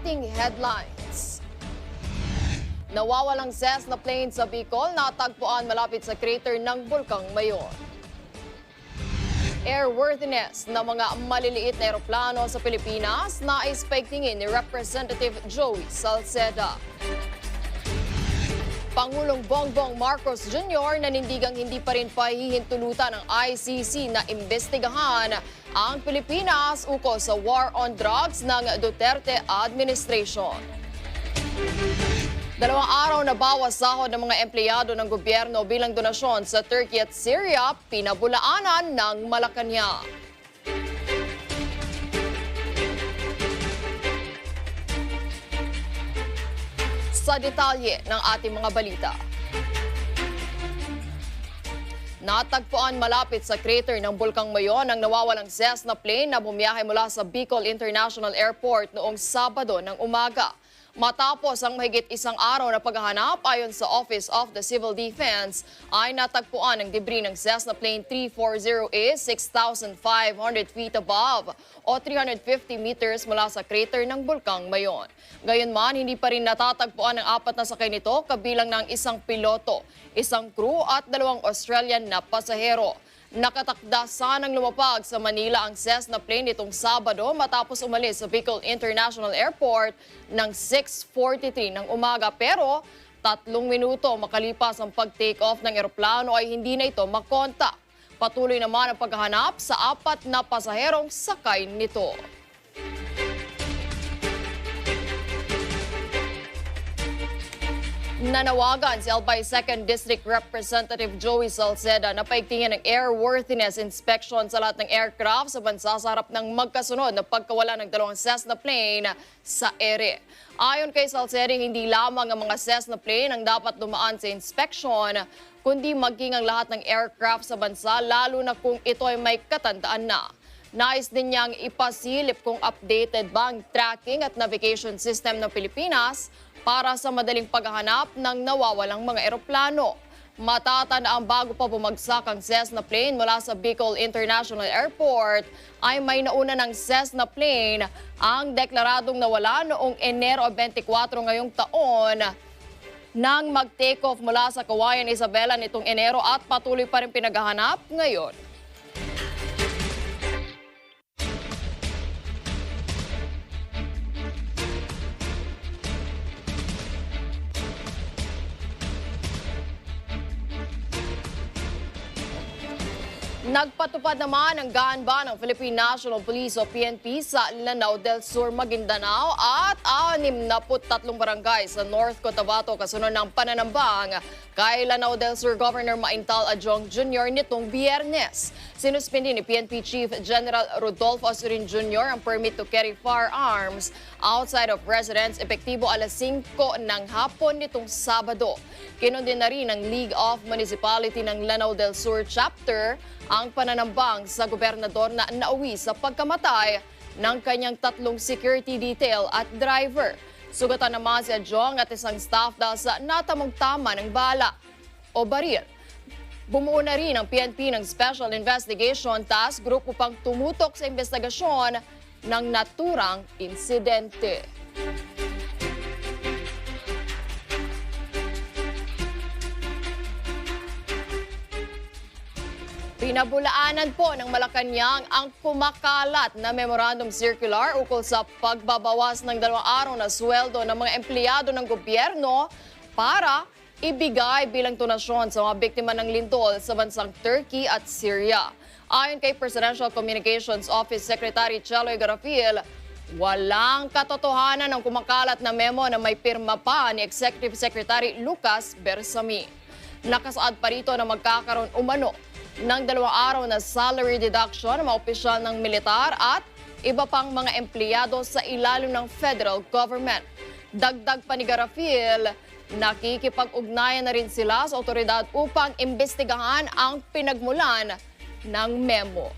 ating headlines. Nawawalang Cessna plane sa Bicol, natagpuan malapit sa crater ng Bulkang Mayon. Airworthiness ng mga maliliit na eroplano sa Pilipinas na ispigtingin ni Representative Joey Salceda. Pangulong Bongbong Marcos Jr. nanindigang hindi pa rin pahihintulutan ng ICC na imbestigahan ang Pilipinas ukol sa war on drugs ng Duterte administration. 2 araw na bawas sahod ng mga empleyado ng gobyerno bilang donasyon sa Turkey at Syria, pinabulaanan ng Malacanang. Sa detalye ng ating mga balita. Natagpuan malapit sa crater ng Bulkang Mayon ang nawawalang Cessna plane na bumiyahe mula sa Bicol International Airport noong Sabado ng umaga. Matapos ang mahigit 1 araw na paghahanap ayon sa Office of the Civil Defense, ay natagpuan ang debris ng Cessna plane 340A 6,500 feet above o 350 meters mula sa crater ng Bulkang Mayon. Gayunman, hindi pa rin natatagpuan ang 4 na sakay nito kabilang ng 1 piloto, 1 crew at 2 Australian na pasahero. Nakatakda sanang lumapag sa Manila ang Cessna plane nitong Sabado matapos umalis sa Bicol International Airport ng 6:43 ng umaga, pero 3 minuto makalipas ang pag-take off ng eroplano ay hindi na ito makontak. Patuloy naman ang paghahanap sa 4 na pasaherong sakay nito. Nanawagan si Albay 2nd District Representative Joey Salceda na paigtingin ng airworthiness inspection sa lahat ng aircraft sa bansa sa harap ng magkasunod na pagkawala ng 2 Cessna plane sa ere. Ayon kay Salceda, hindi lamang ang mga Cessna plane ang dapat dumaan sa inspection, kundi maging ang lahat ng aircraft sa bansa, lalo na kung ito ay may katandaan na. Nais din niyang ipasilip kung updated ba ang tracking at navigation system ng Pilipinas para sa madaling paghahanap ng nawawalang mga eroplano. Matatandaan bago pa bumagsak ang Cessna plane mula sa Bicol International Airport, ay may nauna ng Cessna plane ang deklaradong nawala noong Enero 24 ngayong taon nang mag-take off mula sa Kawayan Isabela nitong Enero at patuloy pa rin pinaghahanap ngayon. Nagpatupad naman ang GANBA ng Philippine National Police o PNP sa Lanao del Sur, Maguindanao at 63 barangay sa North Cotabato kasunod ng pananambang kay Lanao del Sur Governor Maintal Adjong Jr. nitong Biyernes. Sinuspindi ni PNP Chief General Rodolfo Asurin Jr. ang permit to carry firearms outside of residence epektibo alas 5 ng hapon nitong Sabado. Kinundin na rin ng League of Municipality ng Lanao del Sur Chapter ang pananambang sa gobernador na nauwi sa pagkamatay ng kanyang 3 security detail at driver. Sugatan naman si Adjong at isang staff dahil sa natamong tama ng bala o baril. Bumuo na rin ang PNP ng Special Investigation Task Group upang tumutok sa investigasyon ng naturang insidente. Pinabulaanan po ng Malacanang ang kumakalat na memorandum circular ukol sa pagbabawas ng 2 araw na sweldo ng mga empleyado ng gobyerno para ibigay bilang donasyon sa mga biktima ng lindol sa bansang Turkey at Syria. Ayon kay Presidential Communications Office Secretary Cheloy Garafil, walang katotohanan ng kumakalat na memo na may pirma pa ni Executive Secretary Lucas Bersami. Nakasaad pa rito na magkakaroon umano ng 2 araw na salary deduction ng mga opisyal ng militar at iba pang mga empleyado sa ilalim ng federal government. Dagdag pa ni Garafil, nakikipag-ugnayan na rin sila sa otoridad upang imbestigahan ang pinagmulan ng memo.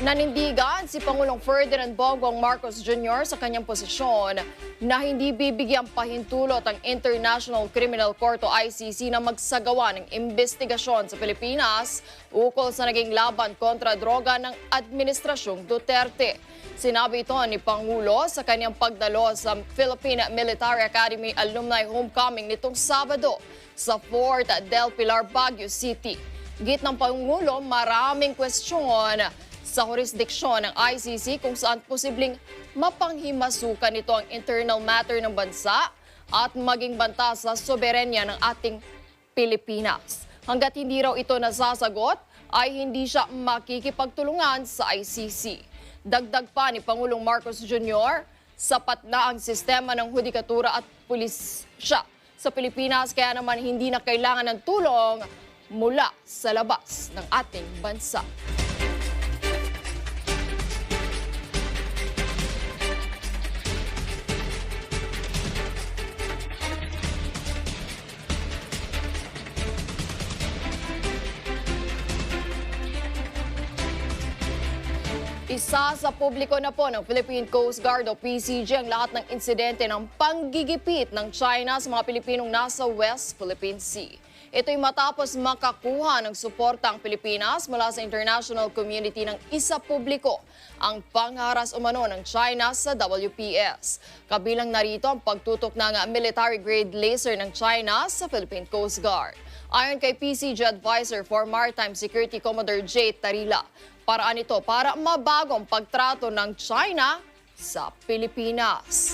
Nanindigan si Pangulong Ferdinand Bongbong Marcos Jr. sa kanyang posisyon na hindi bibigyang pahintulot ang International Criminal Court o ICC na magsagawa ng investigasyon sa Pilipinas ukol sa naging laban kontra droga ng Administrasyong Duterte. Sinabi ito ni Pangulo sa kanyang pagdalo sa Philippine Military Academy Alumni Homecoming nitong Sabado sa Fort del Pilar, Baguio City. Git ng Pangulo, maraming kwestiyon sa jurisdiksyon ng ICC kung saan posibleng mapanghimasukan nito ang internal matter ng bansa at maging banta sa soberenya ng ating Pilipinas. Hanggat hindi raw ito nasasagot, ay hindi siya makikipagtulungan sa ICC. Dagdag pa ni Pangulong Marcos Jr., sapat na ang sistema ng hudikatura at pulisya sa Pilipinas, kaya naman hindi na kailangan ng tulong mula sa labas ng ating bansa. Isa sa publiko na po ng Philippine Coast Guard o PCG ang lahat ng insidente ng panggigipit ng China sa mga Pilipinong nasa West Philippine Sea. Ito'y matapos makakuha ng suporta ang Pilipinas mula sa international community ng isa publiko ang pangharas umano ng China sa WPS. Kabilang narito ang pagtutok ng military-grade laser ng China sa Philippine Coast Guard. Ayon kay PCG Advisor for Maritime Security Commodore J. Tarila, paraan ito para mabago ang pagtrato ng China sa Pilipinas.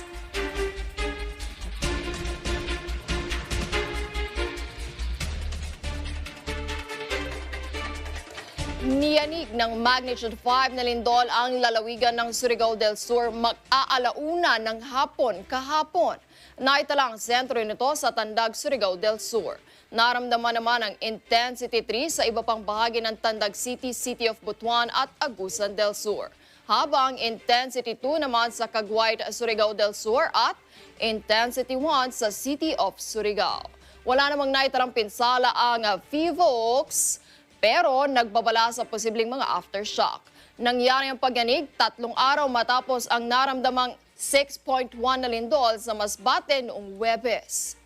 Niyanig ng magnitude 5 na lindol ang lalawigan ng Surigao del Sur mag-aalauna ng hapon kahapon. Naitala ang sentro nito sa Tandag, Surigao del Sur. Naramdaman naman ang intensity 3 sa iba pang bahagi ng Tandag City, City of Butuan at Agusan del Sur. Habang intensity 2 naman sa Caguay, Surigao del Sur at intensity 1 sa City of Surigao. Wala namang naitalang pinsala ang FIVOX, pero nagbabala sa posibleng mga aftershock. Nangyari ang pagyanig 3 araw matapos ang naramdamang 6.1 na lindol sa Masbate noong Huwebes.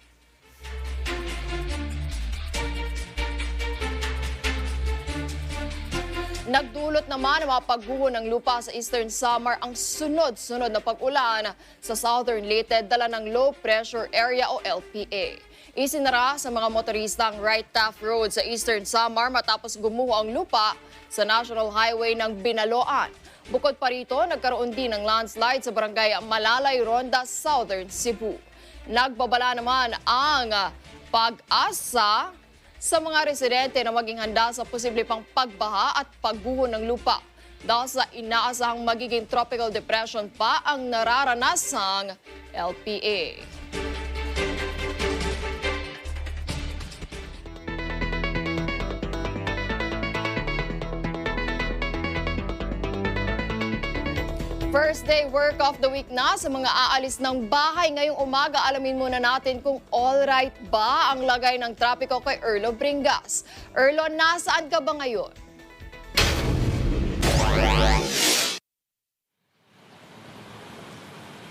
Nagdulot naman ang mga pagguho ng lupa sa Eastern Samar ang sunod-sunod na pag-ulan sa Southern Leyte dala ng Low Pressure Area o LPA. Isinara sa mga motorista ang Right Taff Road sa Eastern Samar matapos gumuho ang lupa sa National Highway ng Binaloan. Bukod pa rito, nagkaroon din ng landslide sa barangay Malalay, Ronda, Southern Cebu. Nagbabala naman ang pag-asa sa mga residente na maging handa sa posible pang pagbaha at pagguho ng lupa dahil sa inaasahang magiging tropical depression pa ang nararanasang LPA. First day work of the week na sa mga aalis ng bahay ngayong umaga. Alamin muna natin kung alright ba ang lagay ng trapiko kay Erlo Bringas. Erlo, nasaan ka ba ngayon?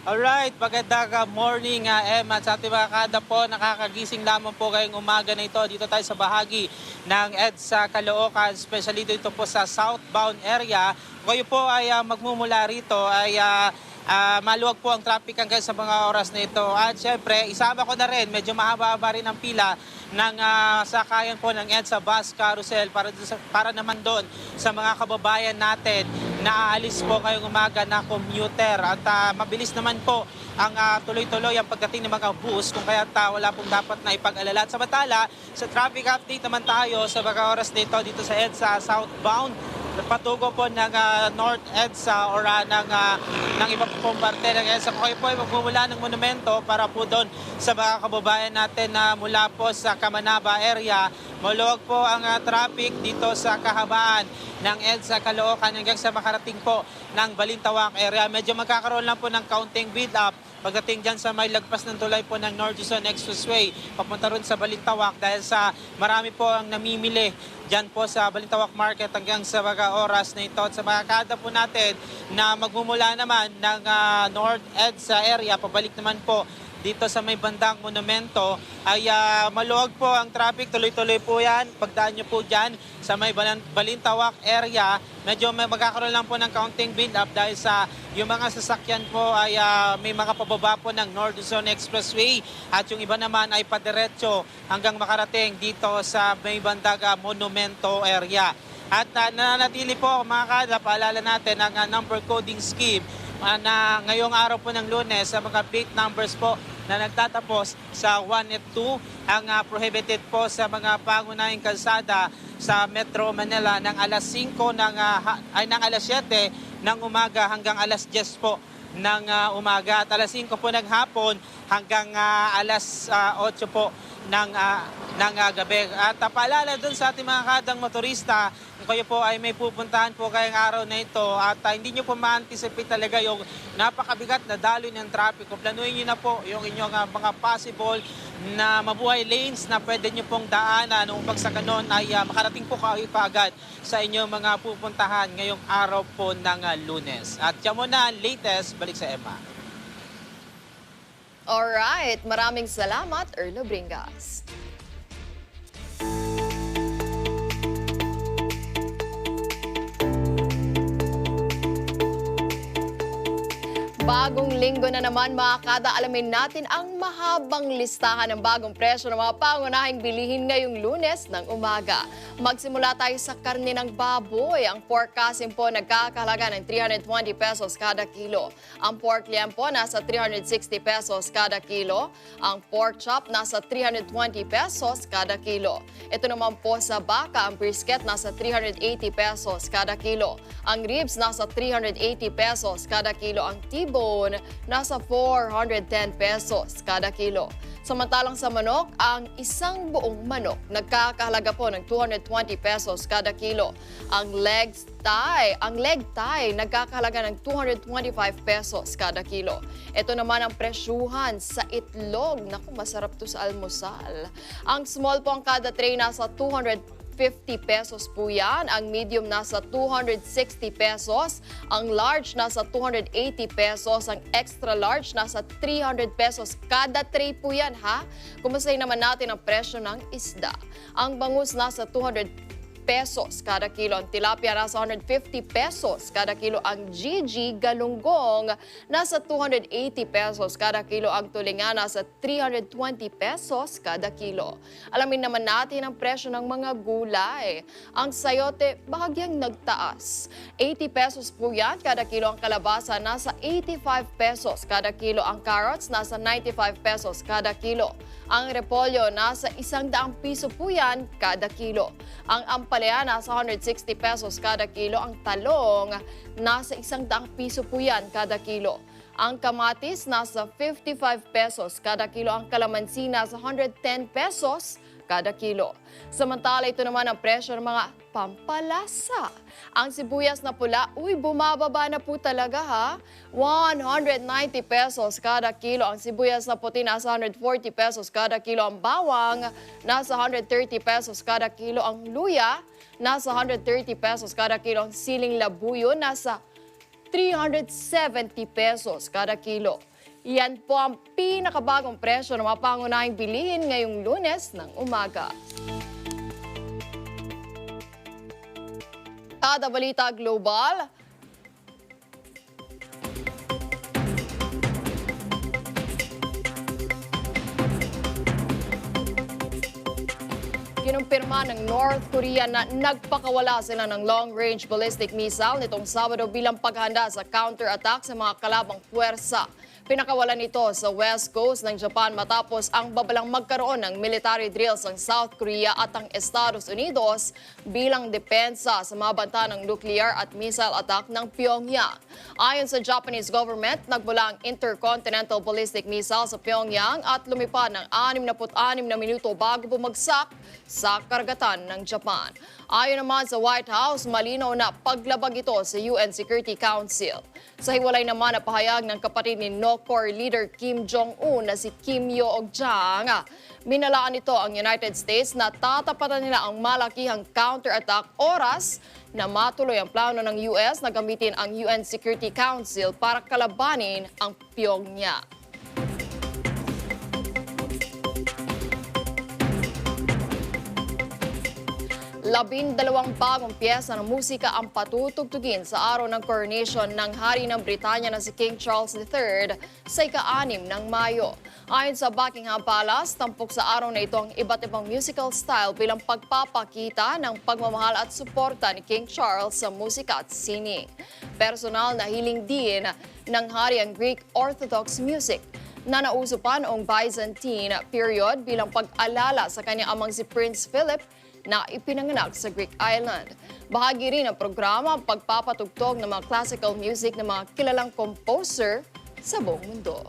Alright, magandang morning Emma. Sa ating mga kada po, nakakagising lamang po ngayong umaga na ito. Dito tayo sa bahagi ng EDSA Caloocan, especially dito po sa southbound area. Kung kayo po ay magmumula rito ay maluwag po ang traffic hanggang sa mga oras na ito. At syempre, isama ko na rin, medyo mahaba-haba rin ang pila ng sakayan po ng EDSA Bus Carousel para naman doon sa mga kababayan natin na aalis po ngayong umaga na commuter. At mabilis naman po ang tuloy-tuloy ang pagdating ng mga bus kung kaya wala pong dapat na ipag-alala. At samantala, sa traffic update naman tayo sa mga oras nito dito sa EDSA southbound. Patugo po ng North EDSA or ng iba pong parte ng EDSA. Kung kayo po ay magmumula ng monumento para po doon sa mga kababayan natin na mula po sa Kamanaba area, maluwag po ang traffic dito sa kahabaan ng EDSA Caloocan hanggang sa makarating po ng Balintawak area. Medyo magkakaroon lang po ng counting build up pagdating dyan sa may lagpas ng tulay po ng North Luzon Expressway, papunta rin sa Balintawak dahil sa marami po ang namimili dyan po sa Balintawak Market hanggang sa mga oras na ito. At sa mga kada po natin na magmumula naman ng North EDSA area, pabalik naman po dito sa may bandang monumento ay maluwag po ang traffic, tuloy-tuloy po yan. Pagdaan nyo po dyan sa may Balintawak area, medyo may magkakaroon lang po ng counting build up dahil sa yung mga sasakyan po ay may mga pababa po ng North Luzon Expressway at yung iba naman ay padiretso hanggang makarating dito sa may bandang monumento area. At nananatili po mga kada, paalala natin ang number coding scheme na ngayong araw po ng Lunes sa mga plate numbers po na nagtatapos sa 1 at 2 ang prohibited po sa mga pangunahing kalsada sa Metro Manila ng alas 5 ng alas 7 ng umaga hanggang alas 10 po ng umaga at alas 5 po ng hapon hanggang alas 8 po ng gabi. At paalala dun sa ating mga kadang motorista, kung kayo po ay may pupuntahan po kayong araw na ito at hindi nyo po ma-anticipate talaga yung napakabigat na daloy ng traffic, planuhin nyo na po yung inyong mga possible na mabuhay lanes na pwede nyo pong daanan upang sa kanon ay makarating po kayo kaagad sa inyong mga pupuntahan ngayong araw po ng Lunes. At yan muna ang latest, balik sa Emma. Alright, maraming salamat, Erlo Bringas. Bagong linggo na naman mga kada, alamin natin ang mahabang listahan ng bagong presyo ng mga pangunahing bilihin ngayong Lunes ng umaga. Magsimula tayo sa karne ng baboy. Ang pork kasim po nagkakahalaga ng 320 pesos kada kilo. Ang pork liempo nasa 360 pesos kada kilo. Ang pork chop nasa 320 pesos kada kilo. Ito naman po sa baka, ang brisket nasa 380 pesos kada kilo. Ang ribs nasa 380 pesos kada kilo. Ang T-bone nasa 410 pesos kada kilo. Samantalang sa manok, ang isang buong manok nagkakahalaga po ng 220 pesos kada kilo. Ang leg thigh nagkakahalaga ng 225 pesos kada kilo. Ito naman ang presyuhan sa itlog. Naku, masarap to sa almusal. Ang small po ang kada tray nasa 250 pesos po yan. Ang medium nasa 260 pesos. Ang large nasa 280 pesos. Ang extra large nasa 300 pesos. Kada tray po yan ha. Kumusay naman natin ang presyo ng isda. Ang bangus nasa 200 pesos kada kilo. Ang tilapia nasa 150 pesos kada kilo. Ang GG galunggong nasa 280 pesos kada kilo. Ang tulingan nasa 320 pesos kada kilo. Alamin naman natin ang presyo ng mga gulay. Ang sayote bahagyang nagtaas. 80 pesos po yan kada kilo. Ang kalabasa nasa 85 pesos kada kilo. Ang carrots nasa 95 pesos kada kilo. Ang repolyo nasa 100 piso po yan kada kilo. Ang ampalaya nasa 160 pesos kada kilo. Ang talong nasa 100 piso po yan kada kilo. Ang kamatis nasa 55 pesos kada kilo. Ang kalamansi nasa 110 pesos kada kilo. Samantala, ito naman ang presyo ng mga pampalasa. Ang sibuyas na pula, bumababa na po talaga ha. 190 pesos kada kilo. Ang sibuyas na puti nasa 140 pesos kada kilo. Ang bawang nasa 130 pesos kada kilo. Ang luya nasa 130 pesos kada kilo. Ang siling labuyo nasa 370 pesos kada kilo. Yan po ang pinakabagong presyo ng mga pangunahing bilihin ngayong Lunes ng umaga. Kada balita global, kinumpirma ng North Korea na nagpakawala sila ng long-range ballistic missile nitong Sabado bilang paghanda sa counter-attack sa mga kalabang puwersa. Pinakawalan ito sa West Coast ng Japan matapos ang babalang magkaroon ng military drills ng South Korea at ang Estados Unidos bilang depensa sa mga banta ng nuclear at missile attack ng Pyongyang. Ayon sa Japanese government, nagmula ang intercontinental ballistic missile sa Pyongyang at lumipad ng 66 na minuto bago bumagsak sa karagatan ng Japan. Ayon naman sa White House, malinaw na paglabag ito sa UN Security Council. Sa hiwalay naman na pahayag ng kapatid ni North Korea leader Kim Jong-un na si Kim Yo-jang, minalaan nito ang United States na tatapatan nila ang malakihang counter-attack oras na matuloy ang plano ng US na gamitin ang UN Security Council para kalabanin ang Pyongyang. 12 bagong piyesa ng musika ang patutugtugin sa araw ng coronation ng Hari ng Britanya na si King Charles III sa ika-6 ng Mayo. Ayon sa Buckingham Palace, tampok sa araw na ito ang iba't ibang musical style bilang pagpapakita ng pagmamahal at suporta ni King Charles sa musika at sining. Personal na hiling din ng hari ang Greek Orthodox music na nauso pa noong Byzantine period bilang pag-alala sa kanyang amang si Prince Philip na ipinanganak sa Greek island. Bahagi rin ng programa ang pagpapatugtog ng mga classical music ng mga kilalang composer sa buong mundo.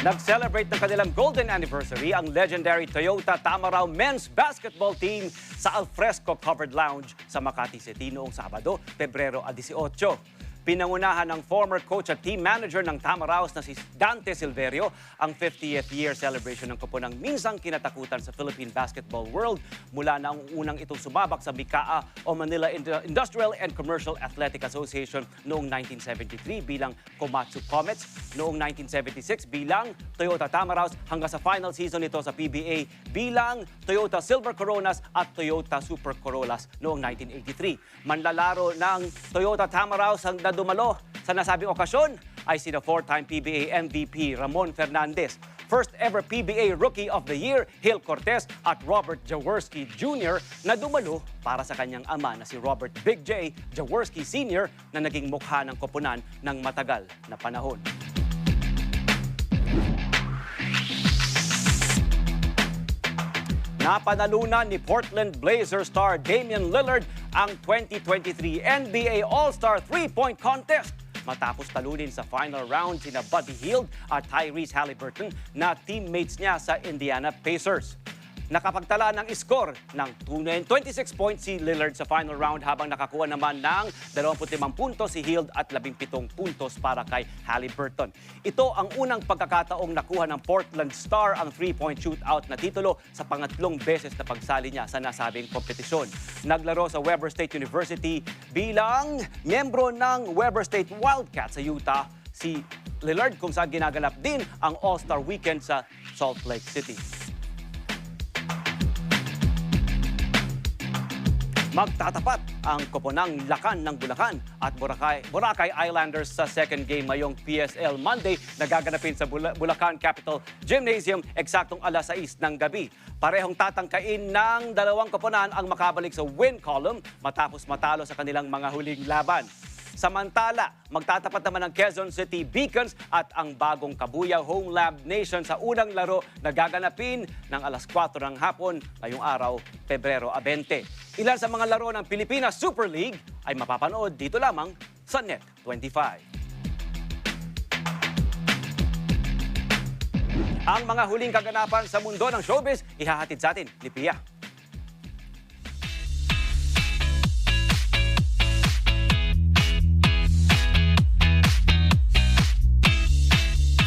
Nag-celebrate ng kanilang golden anniversary ang legendary Toyota Tamaraw men's basketball team sa Alfresco Covered Lounge sa Makati City noong Sabado, Pebrero 18. Pinangunahan ng former coach at team manager ng Tamaraws na si Dante Silverio ang 50th year celebration ng koponang minsang kinatakutan sa Philippine basketball world mula na ang unang itong sumabak sa Bikaa o Manila Industrial and Commercial Athletic Association noong 1973 bilang Komatsu Comets, noong 1976 bilang Toyota Tamaraws hanggang sa final season nito sa PBA bilang Toyota Silver Coronas at Toyota Super Corollas noong 1983. Manlalaro ng Toyota Tamaraws ang dumalo sa nasabing okasyon ay sina 4-time PBA MVP Ramon Fernandez, first ever PBA Rookie of the Year Hil Cortez at Robert Jaworski Jr. na dumalo para sa kanyang ama na si Robert Big J Jaworski Sr. na naging mukha ng koponan ng matagal na panahon. Napanalunan ni Portland Blazers star Damian Lillard ang 2023 NBA All-Star 3-point contest matapos talunin sa final round sina Buddy Hield at Tyrese Halliburton na teammates niya sa Indiana Pacers. Nakapagtala ng score ng 26 points si Lillard sa final round habang nakakuha naman ng 25 puntos si Hield at 17 puntos para kay Halliburton. Ito ang unang pagkakataong nakuha ng Portland Star ang 3-point shootout na titulo sa pangatlong beses na pagsali niya sa nasabing kompetisyon. Naglaro sa Weber State University bilang miyembro ng Weber State Wildcats sa Utah si Lillard kung saan ginaganap din ang All-Star Weekend sa Salt Lake City. Magtatapat ang koponang Lakan ng Bulacan at Boracay Islanders sa second game ngayong PSL Monday na gaganapin sa Bulacan Capital Gymnasium eksaktong alas 6 ng gabi. Parehong tatangkain ng dalawang koponan ang makabalik sa win column matapos matalo sa kanilang mga huling laban. Samantala, magtatapat naman ang Quezon City Beacons at ang bagong Kabuyaw Home Lab Nation sa unang laro na gaganapin ng alas 4 ng hapon ngayong araw, Pebrero 20. Ilan sa mga laro ng Pilipinas Super League ay mapapanood dito lamang sa Net 25. Ang mga huling kaganapan sa mundo ng showbiz, ihahatid sa atin ni Pia.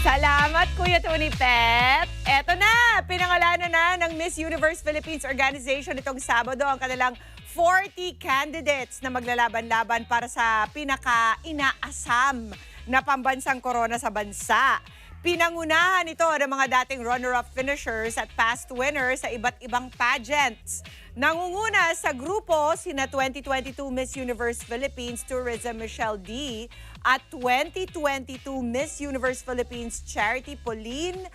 Salamat, Kuya Tony Pet. Eto na, pinangalanan na ng Miss Universe Philippines Organization itong Sabado ang kanilang 40 candidates na maglalaban-laban para sa pinaka-inaasam na pambansang corona sa bansa. Pinangunahan ito ng mga dating runner-up finishers at past winners sa iba't ibang pageants. Nangunguna sa grupo sina 2022 Miss Universe Philippines Tourism Michelle D. at 2022 Miss Universe Philippines Charity Pauline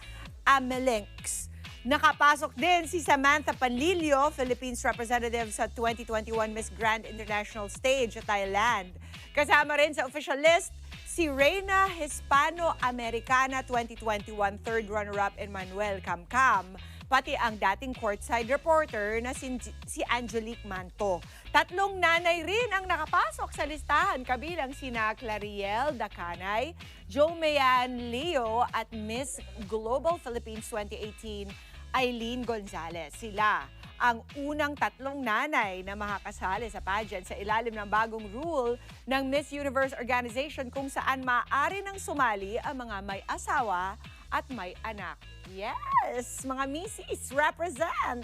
Amelinx. Nakapasok din si Samantha Panlilio, Philippines representative sa 2021 Miss Grand International Stage sa Thailand. Kasama rin sa official list si Reina Hispano-Americana 2021 third runner-up Emmanuel Camcam, pati ang dating courtside reporter na si Angelique Manto. 3 nanay rin ang nakapasok sa listahan kabilang sina Clariel Dacanay, Jomayan Leo at Miss Global Philippines 2018 Eileen Gonzalez. Sila ang unang 3 nanay na makakasali sa pageant sa ilalim ng bagong rule ng Miss Universe Organization kung saan maaari nang sumali ang mga may asawa at may anak. Yes! Mga misis, represent!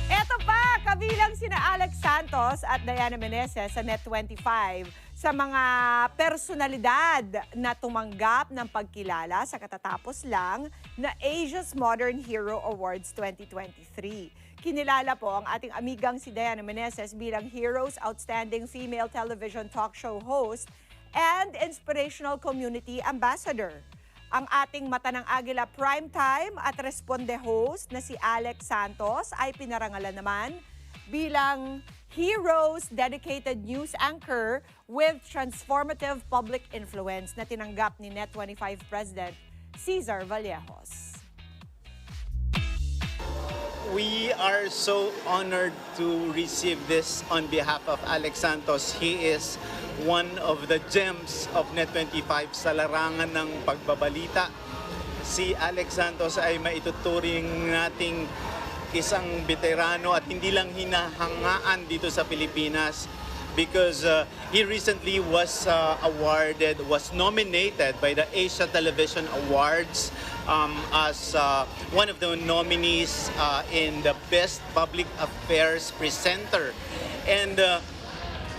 Eto pa, kabilang sina Alex Santos at Diana Meneses sa Net25 sa mga personalidad na tumanggap ng pagkilala sa katatapos lang na Asia's Modern Hero Awards 2023. Kinilala po ang ating amigang si Diana Meneses bilang Heroes Outstanding Female Television Talk Show Host and Inspirational Community Ambassador. Ang ating Mata ng Agila primetime at responde host na si Alex Santos ay pinarangalan naman bilang Heroes Dedicated News Anchor with Transformative Public Influence na tinanggap ni Net25 President Cesar Vallejos. We are so honored to receive this on behalf of Alex Santos. He is one of the gems of Net25 sa larangan ng pagbabalita. Si Alex Santos ay maituturing nating isang veterano at hindi lang hinahangaan dito sa Pilipinas because he recently was nominated by the Asia Television Awards as one of the nominees in the Best Public Affairs Presenter. And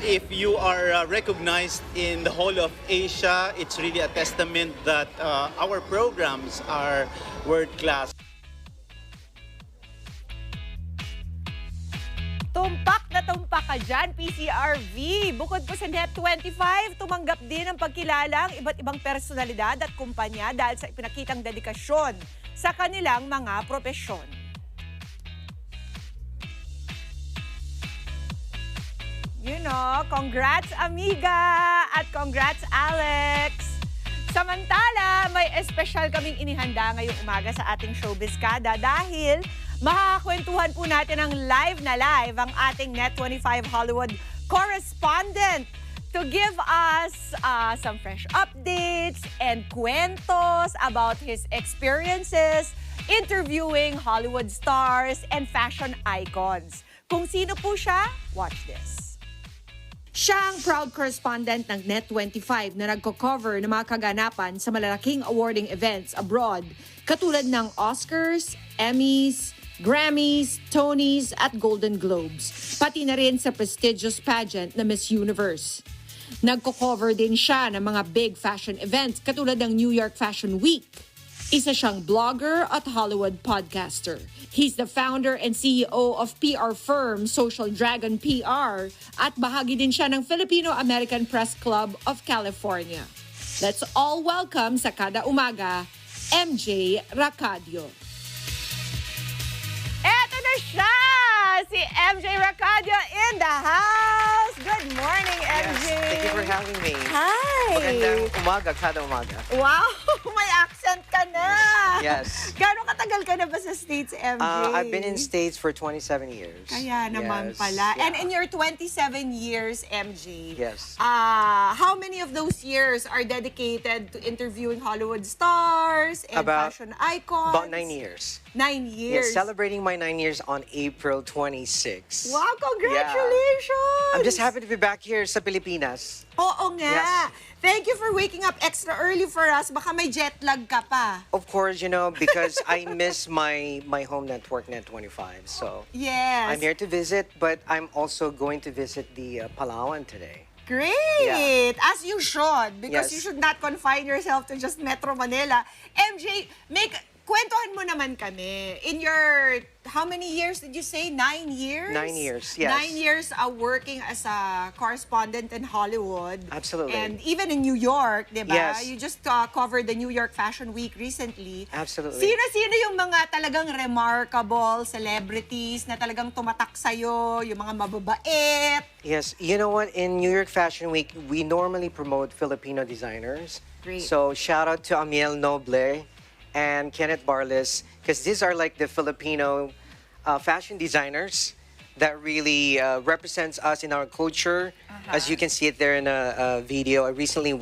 if you are recognized in the whole of Asia, it's really a testament that our programs are world-class. Tumpak na tumpak ka dyan, PCRV. Bukod po sa Net25, tumanggap din ang pagkilala ang iba't ibang personalidad at kumpanya dahil sa ipinakitang dedikasyon sa kanilang mga propesyon. You know, congrats amiga at congrats Alex. Samantala, may espesyal kaming inihanda ngayong umaga sa ating showbiz Kada dahil makakakwentuhan po natin ang live ang ating Net25 Hollywood correspondent to give us some fresh updates and kwentos about his experiences interviewing Hollywood stars and fashion icons. Kung sino po siya, watch this. Siya ang proud correspondent ng Net25 na nagko-cover ng mga kaganapan sa malalaking awarding events abroad katulad ng Oscars, Emmys, Grammys, Tonys at Golden Globes, pati na rin sa prestigious pageant na Miss Universe. Nagko-cover din siya ng mga big fashion events katulad ng New York Fashion Week. Isa siyang blogger at Hollywood podcaster. He's the founder and CEO of PR firm Social Dragon PR at bahagi din siya ng Filipino-American Press Club of California. Let's all welcome sa Kada Umaga, MJ Racadio. Eto na siya! Si MJ Racadio in the house! Good morning, MJ! Yes, thank you for having me. Hi! Magandang umaga, kada umaga. Wow! May accent ka na! Yes. Gano'ng katagal ka na ba sa States, MJ? I've been in States for 27 years. Kaya naman Yes, pala. yeah. And in your 27 years, MJ, Yes. how many of those years are dedicated to interviewing Hollywood stars and fashion icons? About 9 years. 9 years. Yes, celebrating my 9 years on April 26. Wow, congratulations! I'm just happy to be back here sa Pilipinas. Oo nga. Yes. Thank you for waking up extra early for us. Baka may jet lag ka pa. Of course, you know, because I miss my home network, Net25. So Yes. I'm here to visit, but I'm also going to visit the Palawan today. Great! As you should, because Yes. you should not confine yourself to just Metro Manila. MJ, kwentuhan mo naman kami. In your, how many years did you say? 9 years? 9 years, yes. 9 years working as a correspondent in Hollywood. Absolutely. And even in New York, di ba? Yes. You just covered the New York Fashion Week recently. Absolutely. Sino-sino yung mga talagang remarkable celebrities na talagang tumatak sa'yo, yung mga mababait? Yes, you know what? In New York Fashion Week, we normally promote Filipino designers. Great. So shout out to Amiel Noble and Kenneth Barles, because these are like the Filipino fashion designers that really represents us in our culture. As you can see it there in a video, I recently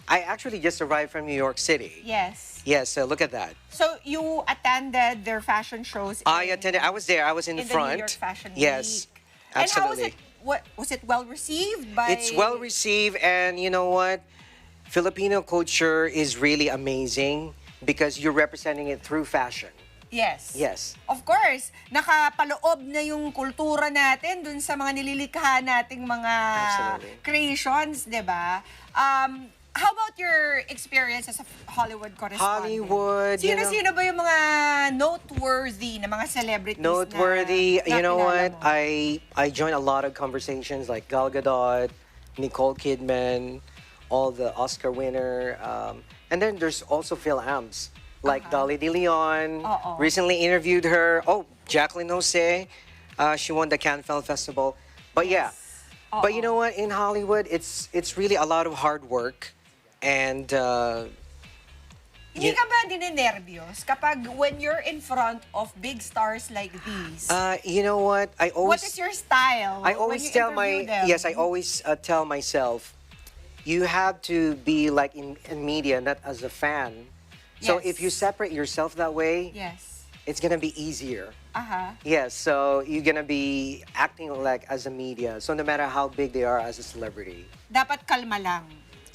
I actually just arrived from New York City. Yes. Yes, so look at that. So you attended their fashion shows. I attended, I was there, I was in the front. New York Fashion Yes, Week. absolutely. And how was it? What was it well received by? It's well received, and you know what? Filipino culture is really amazing because you're representing it through fashion. Yes. Yes. Of course, nakapaloob na yung kultura natin dun sa mga nililikha nating mga Absolutely. creations, di ba? How about your experience as a Hollywood correspondent? Hollywood, you know- Sino-sino ba yung mga noteworthy na mga celebrities Noteworthy, na you know kilala what? mo? I joined a lot of conversations like Gal Gadot, Nicole Kidman, all the Oscar winner, and then there's also Phil Amps, like Dolly De Leon. Oo. Recently interviewed her. Oh, Jacqueline Jose, she won the Cannes Film Festival. But yeah, but you know what? In Hollywood, it's really a lot of hard work, and Hindi ka ba dinenervyos kapag when you're in front of big stars like these? you know what? I always What is your style I when always you tell interview them? yes, I always tell myself, you have to be like in media, not as a fan. So Yes. if you separate yourself that way, Yes. it's gonna be easier. Aha. Yes, so you're gonna be acting like as a media. So no matter how big they are as a celebrity, Dapat kalma lang.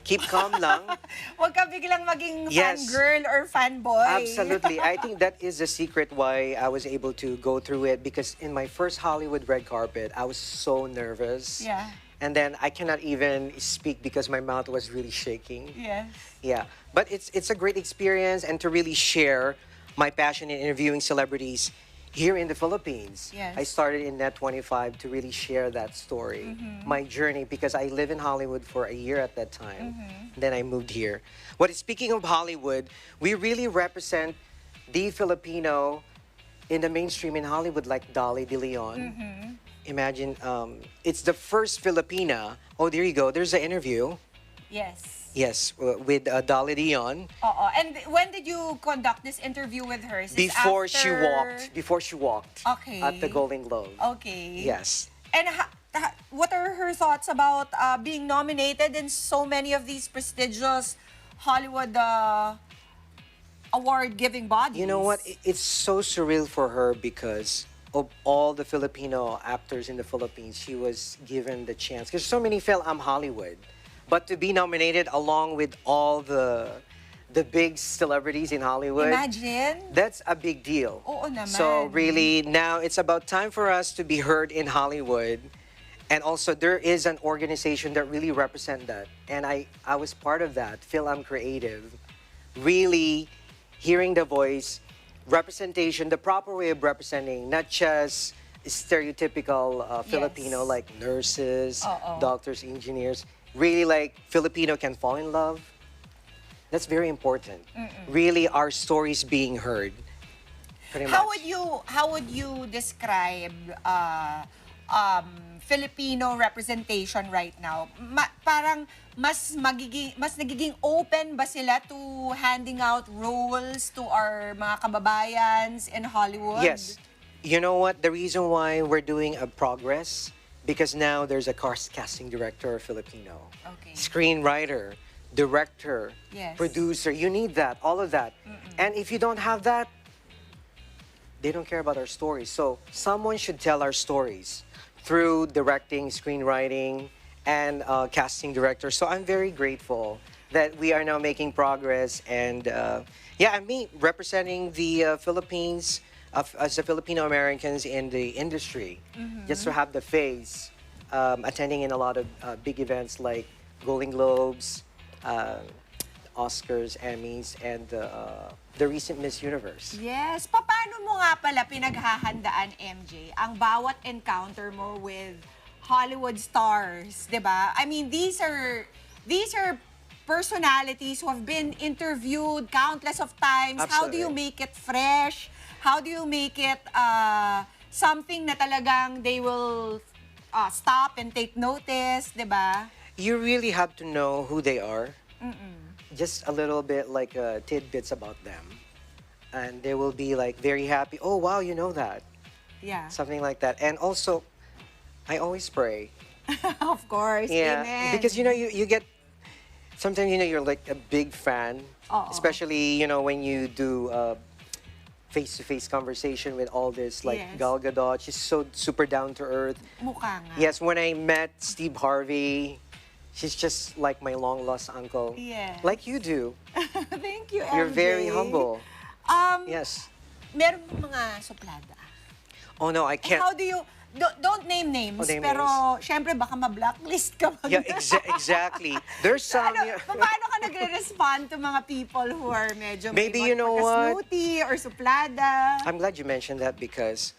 keep calm lang. Huwag ka biglang maging Yes. fangirl or fanboy. Absolutely. I think that is the secret why I was able to go through it, because in my first Hollywood red carpet, I was so nervous. Yeah. And then I cannot even speak because my mouth was really shaking. Yes. Yeah, but it's a great experience, and to really share my passion in interviewing celebrities here in the Philippines. Yes. I started in Net 25 to really share that story, my journey, because I lived in Hollywood for a year at that time. Then I moved here. But speaking of Hollywood, we really represent the Filipino in the mainstream in Hollywood, like Dolly De Leon. Imagine, it's the first Filipina. Oh, there you go. There's an interview. Yes. Yes, with Dolly Dion. Oo. And when did you conduct this interview with her? Is this Before she after- walked. Before she walked. Okay. At the Golden Globe. Okay. Yes. And what are her thoughts about being nominated in so many of these prestigious Hollywood award-giving bodies? You know what? It's so surreal for her because of all the Filipino actors in the Philippines. She was given the chance. Because so many felt I'm Hollywood. But to be nominated along with all the big celebrities in Hollywood. Imagine. That's a big deal. Oo naman. So really, now it's about time for us to be heard in Hollywood. And also, there is an organization that really represent that. And I was part of that, Film Creative. Really hearing the voice, representation, the proper way of representing, not just stereotypical Filipino like nurses, Oo. doctors, engineers. Really like Filipino can fall in love. That's very important. Really, our stories being heard. Pretty How much. would you describe Filipino representation right now? Parang mas nagiging open ba sila to handing out roles to our mga kababayans in Hollywood? Yes. You know what? The reason why we're doing a progress, because now there's a casting director, Filipino, Okay. screenwriter, director, Yes. producer. You need that, all of that. And if you don't have that, they don't care about our stories. So someone should tell our stories through directing, screenwriting, and casting director. So I'm very grateful that we are now making progress. And me representing the Philippines as a Filipino Americans in the industry, just to have the face, attending in a lot of big events like Golden Globes, Oscars, Emmys, and the recent Miss Universe. Yes. Paano mo nga pala pinaghahandaan, MJ, ang bawat encounter mo with Hollywood stars, 'di ba? I mean, these are personalities who have been interviewed countless of times. How do you Absolutely. make it fresh? How do you make it something na talagang they will stop and take notice, 'di ba? You really have to know who they are. Just a little bit like tidbits about them. and they will be like very happy. Oh wow, you know that. Yeah. Something like that. And also, I always pray. Of course. Yeah, Amen. because you get sometimes you're like a big fan, Oo. especially when you do face-to-face conversation with all this like Yes. Gal Gadot. She's so super down to earth. Mukha nga. Yes, when I met Steve Harvey, she's just like my long lost uncle. Yes. Like you do. Thank you, You're MJ. very humble. Um, Yes. Meron mo mga suplada. Oh no, I can't. How do you, don't name names, Oh, name pero names. syempre baka ma-blacklist ka. Yeah, exactly. There's some. Paano ka nagre-respond to mga people who are medyo Maybe you know what? smoothie or suplada? I'm glad you mentioned that because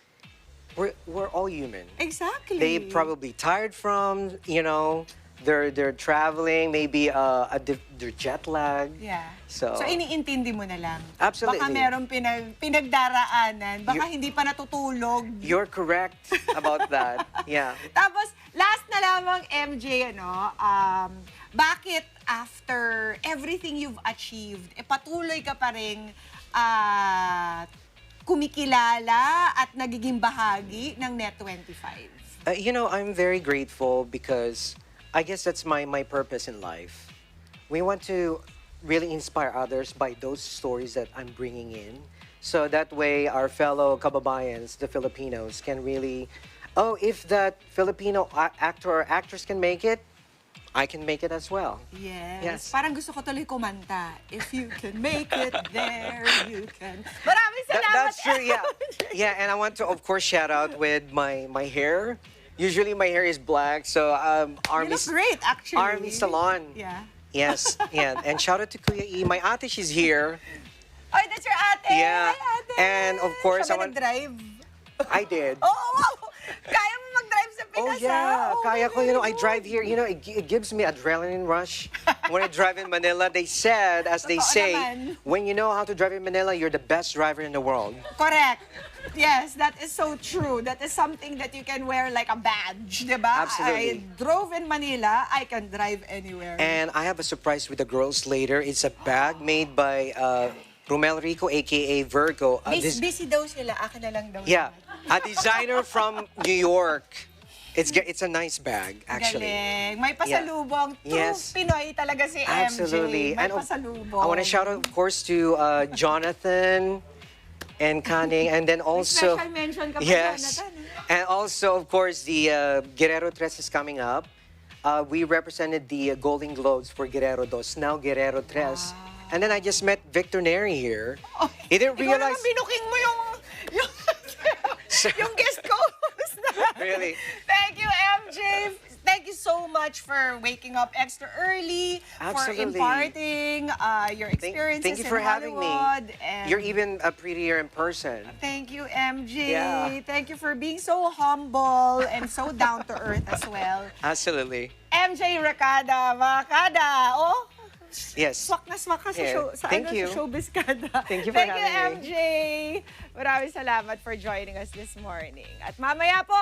we're all human. Exactly. They probably tired from they're traveling, maybe their jet lag. Yeah. So iniintindi mo na lang. Absolutely. Baka merong pinagdaraanan, baka hindi pa natutulog. you're correct about that. Yeah. Tapos, last na lamang, MJ, bakit after everything you've achieved, patuloy ka pa rin kumikilala at nagiging bahagi ng Net25? I'm very grateful because I guess that's my purpose in life. We want to really inspire others by those stories that I'm bringing in. So that way, our fellow kababayans, the Filipinos, can really, if that Filipino actor or actress can make it, I can make it as well. Yes. Yes. Parang gusto ko tuloy kumanta. If you can make it, there you can. Maraming salamat. That's true, yeah. MJ. Yeah, and I want to, of course, shout out with my hair. Usually my hair is black, so You Army look great, actually. Army Salon. Yeah. Yes, yeah. And shout out to Kuya E. My ate, she's here. Oh, that's your ate. Yeah. Hi, ate. And of course, Siya I ba want- nag-drive? I did. Oh, wow. Kaya mo mag-drive sa Pinas, Oh yeah, ah? kaya ko, very I drive here, it gives me adrenaline rush. When I drive in Manila, they said, as they Totoo say, naman. when you know how to drive in Manila, you're the best driver in the world. Correct. Yes, that is so true. That is something that you can wear like a badge, di ba? Absolutely. I drove in Manila, I can drive anywhere. And I have a surprise with the girls later. It's a bag made by Romel Rico, aka Virgo. Busy daw sila, akin na lang daw. Yeah, sila. a designer from New York. It's a nice bag, actually. Galing. May pasalubong. True Yes. Pinoy talaga si MJ. Absolutely. May And pasalubong. I want to shout out, of course, to Jonathan and Canning, and then also special mention ka pa, yes, Jonathan, and also of course the Guerrero Tres is coming up. We represented the Golden Globes for Guerrero Dos, now Guerrero Tres, and then I just met Victor Neri here. He didn't Ikaw realize. naman binuking mo yung yung guest co-host na. Really? Thank you, MJ. Thank you so much for waking up extra early, Absolutely. for imparting your experiences Thank you for in having Hollywood. me. And You're even prettier in person. thank you, MJ. Yeah. Thank you for being so humble and so down to earth as well. Absolutely. MJ Kada, mga Kada. Oh, Yes. swak na swak ka sa, Yeah. show, sa, Thank ano, you. sa Showbiz Kada. Thank you for Thank you, having MJ. Maraming salamat for joining us this morning. At mamaya po,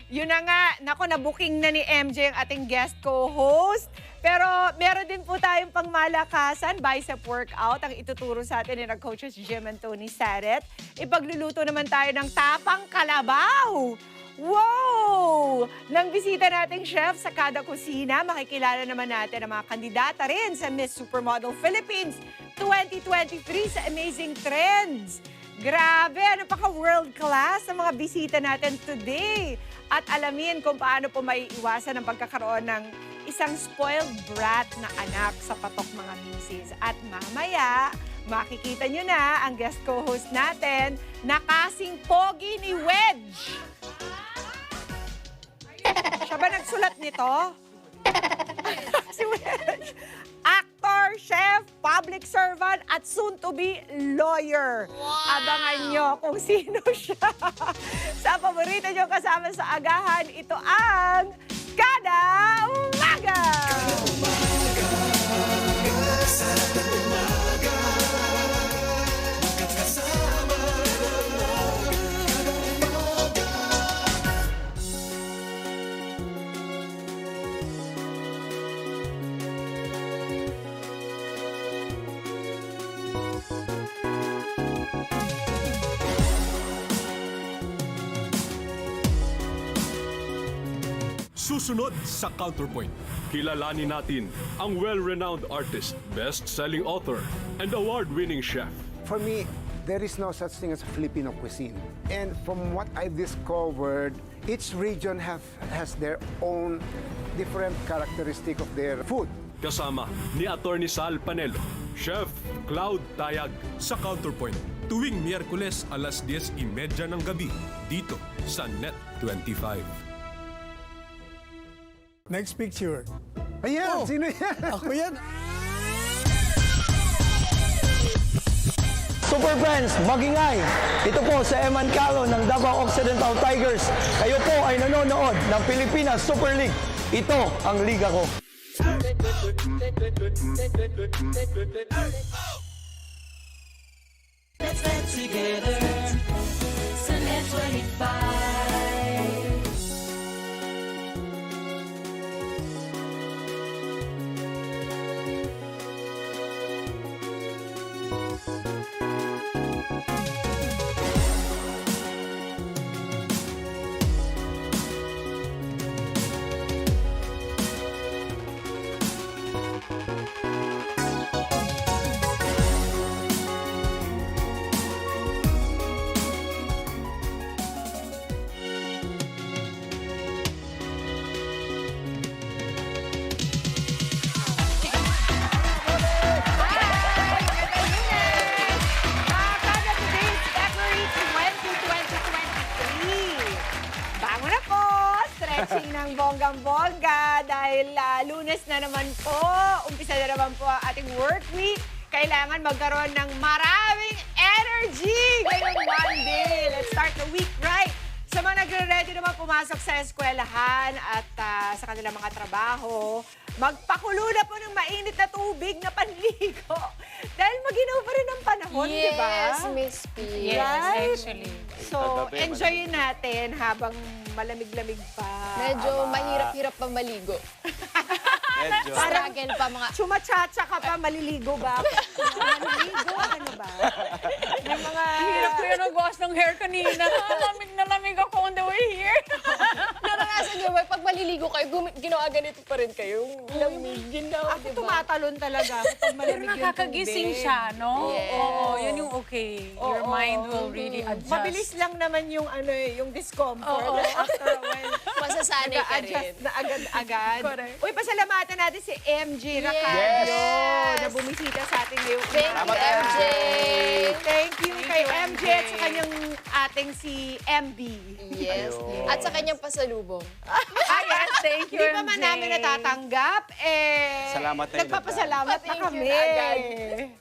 yun na nga, naku, na-booking na ni MJ ang ating guest co-host. Pero meron din po tayong pangmalakasan, bicep workout, ang ituturo sa atin ni Coaches Jim and Tony Saret. Ipagluluto naman tayo ng tapang kalabaw. Wow! Nang bisita nating chef sa Kada Kusina, makikilala naman natin ang mga kandidata rin sa Miss Supermodel Philippines 2023 sa Amazing Trends. Grabe, ano pa ka-world class ang mga bisita natin today. At alamin kung paano po may iwasan ang pagkakaroon ng isang spoiled brat na anak sa patok mga misis. At mamaya, makikita nyo na ang guest co-host natin na kasing pogi ni Wedge. Siya ba nagsulat nito? Si Wedge. Actor, chef, public servant, at soon-to-be lawyer. Abangan nyo kung sino siya. Sa paborito nyo kasama sa agahan, ito ang Kada Umaga! Susunod sa Counterpoint, kilalanin natin ang well-renowned artist, best-selling author, and award-winning chef. For me, there is no such thing as Filipino cuisine. And from what I discovered, each region has their own different characteristic of their food. Kasama ni Attorney Sal Panelo, Chef Cloud Tayag sa Counterpoint. Tuwing Miyerkules alas 10:30 ng gabi dito sa Net 25. Next picture. Ayan, sino yan? Ako yan. Super Friends, magingay! Ito po sa Eman Calo ng Davao Occidental Tigers. Kayo po ay nanonood ng Pilipinas Super League. Ito ang liga ko. Let's get together. Sa Net 25. Kada, today is February 20, 2023. Bangon na po! Stretching ng bonggang-bongga dahil Lunes na naman po. Umpisa na naman po ang ating work week. Kailangan magkaroon ng maraming energy ngayong Monday. Let's start the week right. Sa mga nagre-ready naman pumasok sa eskwelahan at sa kanilang mga trabaho, magpakulo na po ng mainit na tubig na panligo. Dahil maginaw pa rin ang panahon, di ba? Yes, Miss P. Right? actually. So, enjoyin natin habang malamig-lamig pa. Medyo mahirap-hirap pa maligo. Medyo. Struggle pa mga... Chumachacha ka pa, maliligo ba? Maliligo, ano ba? May mga... Hirap ko yung nagwash ng hair kanina. Lamig na lamig ako on the way here. Naranasan niyo ba, pag maliligo kayo, ginawa ganito pa rin kayo? Lamig, ginawa, Ako diba? tumatalon talaga ako pag Pero malamig yung nakakagising tubig. siya, no? Yes. Oo, yun yung okay. Your Oo. mind will really adjust. Mabilis lang naman yung ano yung discomfort. Oo. After a while, Masasanay ka rin. nag-a-adjust na agad-agad. Correct. Uy, pasalamatan natin si MG Racadio Yes. na bumisita sa ating ngayong Thank you, umaga. MJ. Thank you kay you, MJ MJ. at sa kanyang ating si MB. Yes. Ayun. At sa kanyang pasalubong. Yes, thank you, Hindi pa man MJ. namin natatanggap, Salamat tayo, nagpapasalamat na Thank you kami. agad.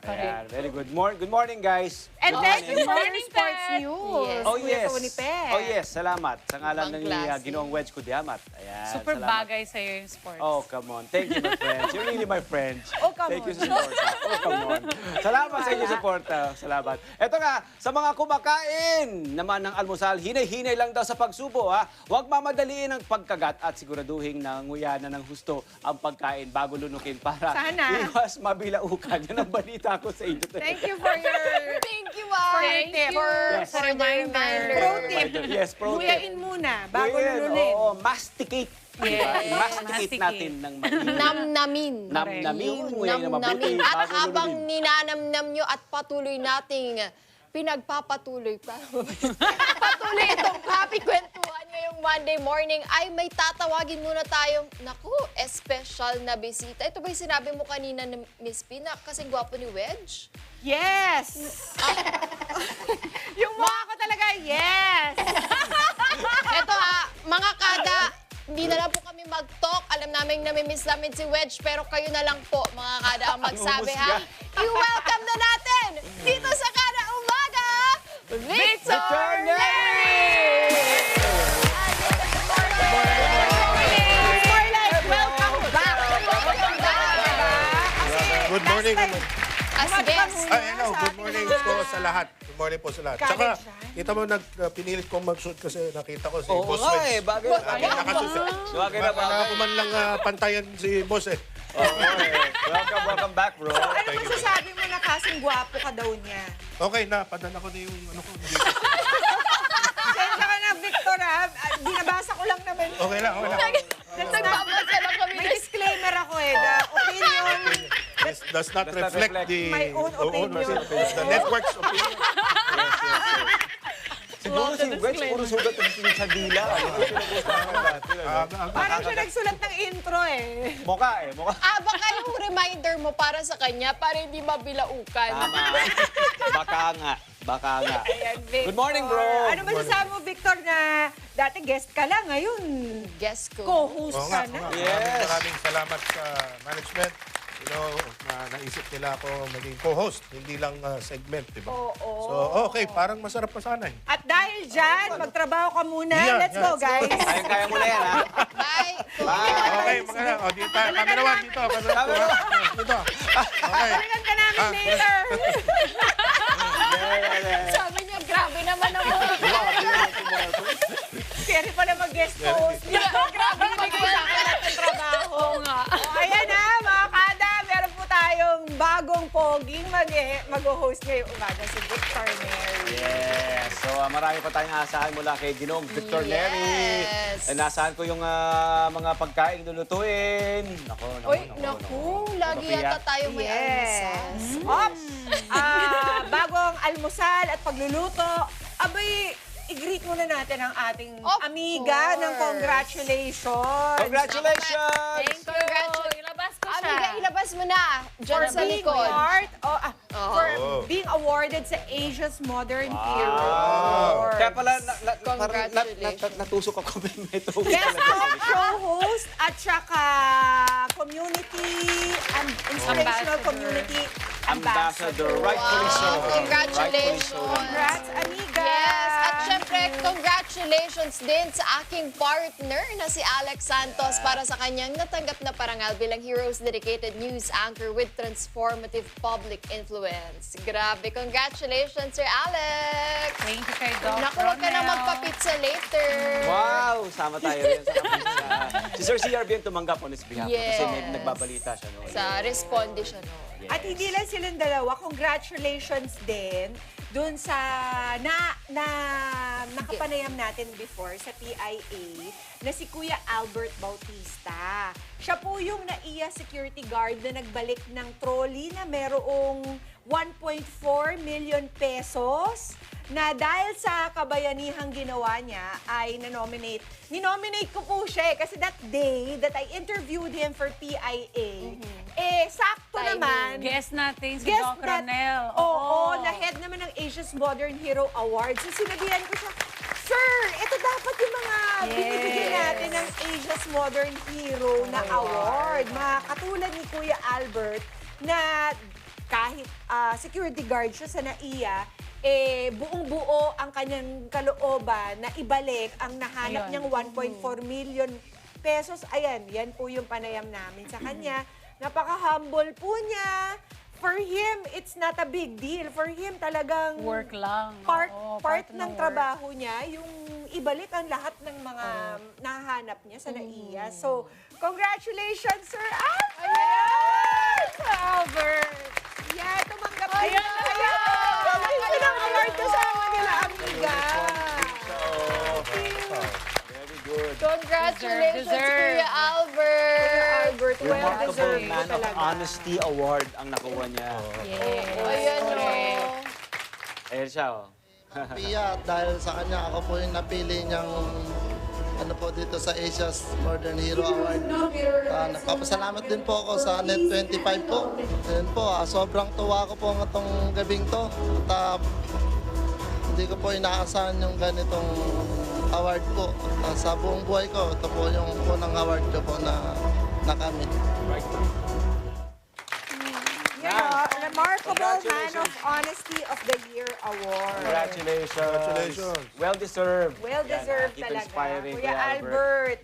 Ayan, very good. Good morning, guys. And thank you for morning, your sports Pet. news. Yes. Oh, Kuya yes. Tony Pet. Oh, yes. Salamat. Sa ngalan Ibang ng klase. Ginoong Wedge Kudiamat. Ayan, Super salamat. bagay sa'yo yung sports. Oh, come on. Thank you, my friends. You're really my friends. Oh, come Thank you on. sa support. Oh, come on. Salamat sa inyo support. Salamat. Ito nga, sa mga kumakain naman ng almusal, hinay-hinay lang daw sa pagsubo. Huwag mamadaliin ang pagkagat at siguraduhin na nguyanan ng husto ang pagkain bago lunukin para Sana. iwas mabilaukan. Yan ang balita ko sa inyo. Thank you for your Thank you, Mom. Thank you. Yes. For the reminder. pro tip. Yes, pro tip. Nguyain muna bago Nguyain, lulunin. Oo, masticate. Diba? Yes, Masticate masticate. natin ng mainit. Namnamin. Namnamin, nguyain na mabuti. Namnamin. At bago habang lulunin. ninanamnam nyo at patuloy nating pinagpapatuloy pa. Patuloy itong happy kwentuhan ngayong Monday morning ay may tatawagin muna tayong, naku, special na bisita. Ito ba yung sinabi mo kanina na Miss P na kasing gwapo ni Wedge? Yes! Yung mukha ko talaga, yes! Ito mga kada, hindi na lang po kami mag-talk. Alam namin namimiss namin si Wedge, pero kayo na lang po, mga kada, ang magsabi ha. I-welcome na natin dito sa Kada Umaga, Victor Neri! Welcome back! Welcome back! Good morning. As guest. Ay, ano, good morning po sa lahat. Good morning po sa lahat. Tsaka, kita mo, pinilit kong mag-shoot kasi nakita ko si Oo Boss nga Wedge. bagay na Nakasuot. Bagay na Wala ko man lang pantayan si Boss eh. Welcome back, bro. Ano masasabi mo na kasing gwapo ka daw niya? Okay na, padala ko na yung ano ko. Sensya ka na, Victor, ha? Binabasa ko lang naman. Okay lang, okay lang. Nagbabasa lang kami May disclaimer ako eh. The opinion, This does not reflect the My own opinion. the network's opinion. Siguro si Wedge, puro sugat sa dila. parang siya nagsulat ng intro eh. Mukha eh, mukha. Baka yung reminder mo para sa kanya para hindi mabilaukan. Baka nga. Ayan, Victor. Good morning, bro. Ano masasabi mo, Victor, na dati guest ka lang, ngayon Guess ko. co-host Oo ka nga, na? oo nga. Yes. Maraming salamat sa management. Na naisip nila ako maging co-host, hindi lang segment, di ba? Oo. So, okay, parang masarap pa sana eh. At dahil dyan, magtrabaho ka muna. Yeah, Let's go, guys. Kaya mo na yan, ha? Bye. Okay, mga dito, camera one dito. Dito. Okay. Balikan ka namin later. Sabi niya, grabe naman ako. Kaya rin pala mag-guest host. Grabe naman Bigay sa akin natin trabaho. Oo nga. Ayan na, mga kada, meron po tayong bagong poging mag-host ngayong umaga, si Victor Neri. Yes. So, marami pa tayong asahan mula kay Ginoong Victor Neri. Yes. Naasahan ko yung mga pagkain lulutuin. Naku, lagi yata tayo may almusal. Ops! Bagong almusal at pagluluto. Abay, i-greet muna natin ang ating Of amiga ng course. congratulations. Congratulations! Congratulations. Ilabas ko siya. Amiga, ilabas mo na. Diyan sa being likod. for being awarded sa Asia's Modern Hero Wow. Award. Kaya pala, Congratulations. natusok ako may ito. Guest talk show host at saka community and inspirational community ambassador. Rightfully so. Congratulations. Congrats, amiga. Yes, at syempre, congratulations din sa aking partner na si Alex Santos para sa kanyang natanggap na parangal bilang Heroes Dedicated News Anchor with Transformative Public Influence. Grabe, congratulations, Sir Alex! Thank you kay Doc Naku, huwag ka na Ronel. magpa-pizza later. Wow! Sama tayo rin sa kapisa. Si Sir CRB ang tumanggap on his behalf. Yes. Kasi may nagbabalita siya. No? Sa responde siya, no? At hindi lang silang dalawa, congratulations din dun sa nakapanayam natin before sa PIA na si Kuya Albert Bautista. Siya po yung NAIA security guard na nagbalik ng trolley na merong 1.4 million pesos na dahil sa kabayanihang ginawa niya ay ninominate. Ninominate ko po siya kasi that day that I interviewed him for PIA, sakto Timing. naman. Guest natin si Guest Doc that- Ronel. Oo, na head naman ng Asia's Modern Hero Awards. So sinabihan ko siya, Sir, ito dapat yung mga binibigyan natin ng Asia's Modern Hero na award. Mga katulad ni Kuya Albert na kahit security guard siya sa NAIA, buong-buo ang kanyang kalooban na ibalik ang nahanap Ayun. niyang 1.4 million pesos. Ayan, yan po yung panayam namin sa kanya. Napaka-humble po niya. For him, it's not a big deal. For him, talagang Work lang. part Oo, ng work. trabaho niya, yung ibalik ang lahat ng mga nahanap niya sa NAIA. So, congratulations, Sir Albert! Albert! Yeah, tumanggap ka Ayan na. na! Ayan! Ito ng award kasama nila, amiga. Very good. Congratulations, Deserve. Kuya Albert! Albert, well Remarkable deserved Man of talaga. Honesty Award ang nakuha niya. Ayan, no? Ayan siya, oh. Pia, dahil sa kanya ako po yung napili niyang ano po dito sa Asia's Modern Hero Award. Nagpapasalamat din po ako sa Net25 po. Ayun po, sobrang tuwa ko po itong gabing to. At hindi ko po inaasahan yung ganitong award po. Sa buong buhay ko, ito po yung unang award ko po na nakamit. Remarkable Man of Honesty of the Year Award. Congratulations. Congratulations. Well deserved. Well deserved Keep talaga. inspiring, Kuya Albert,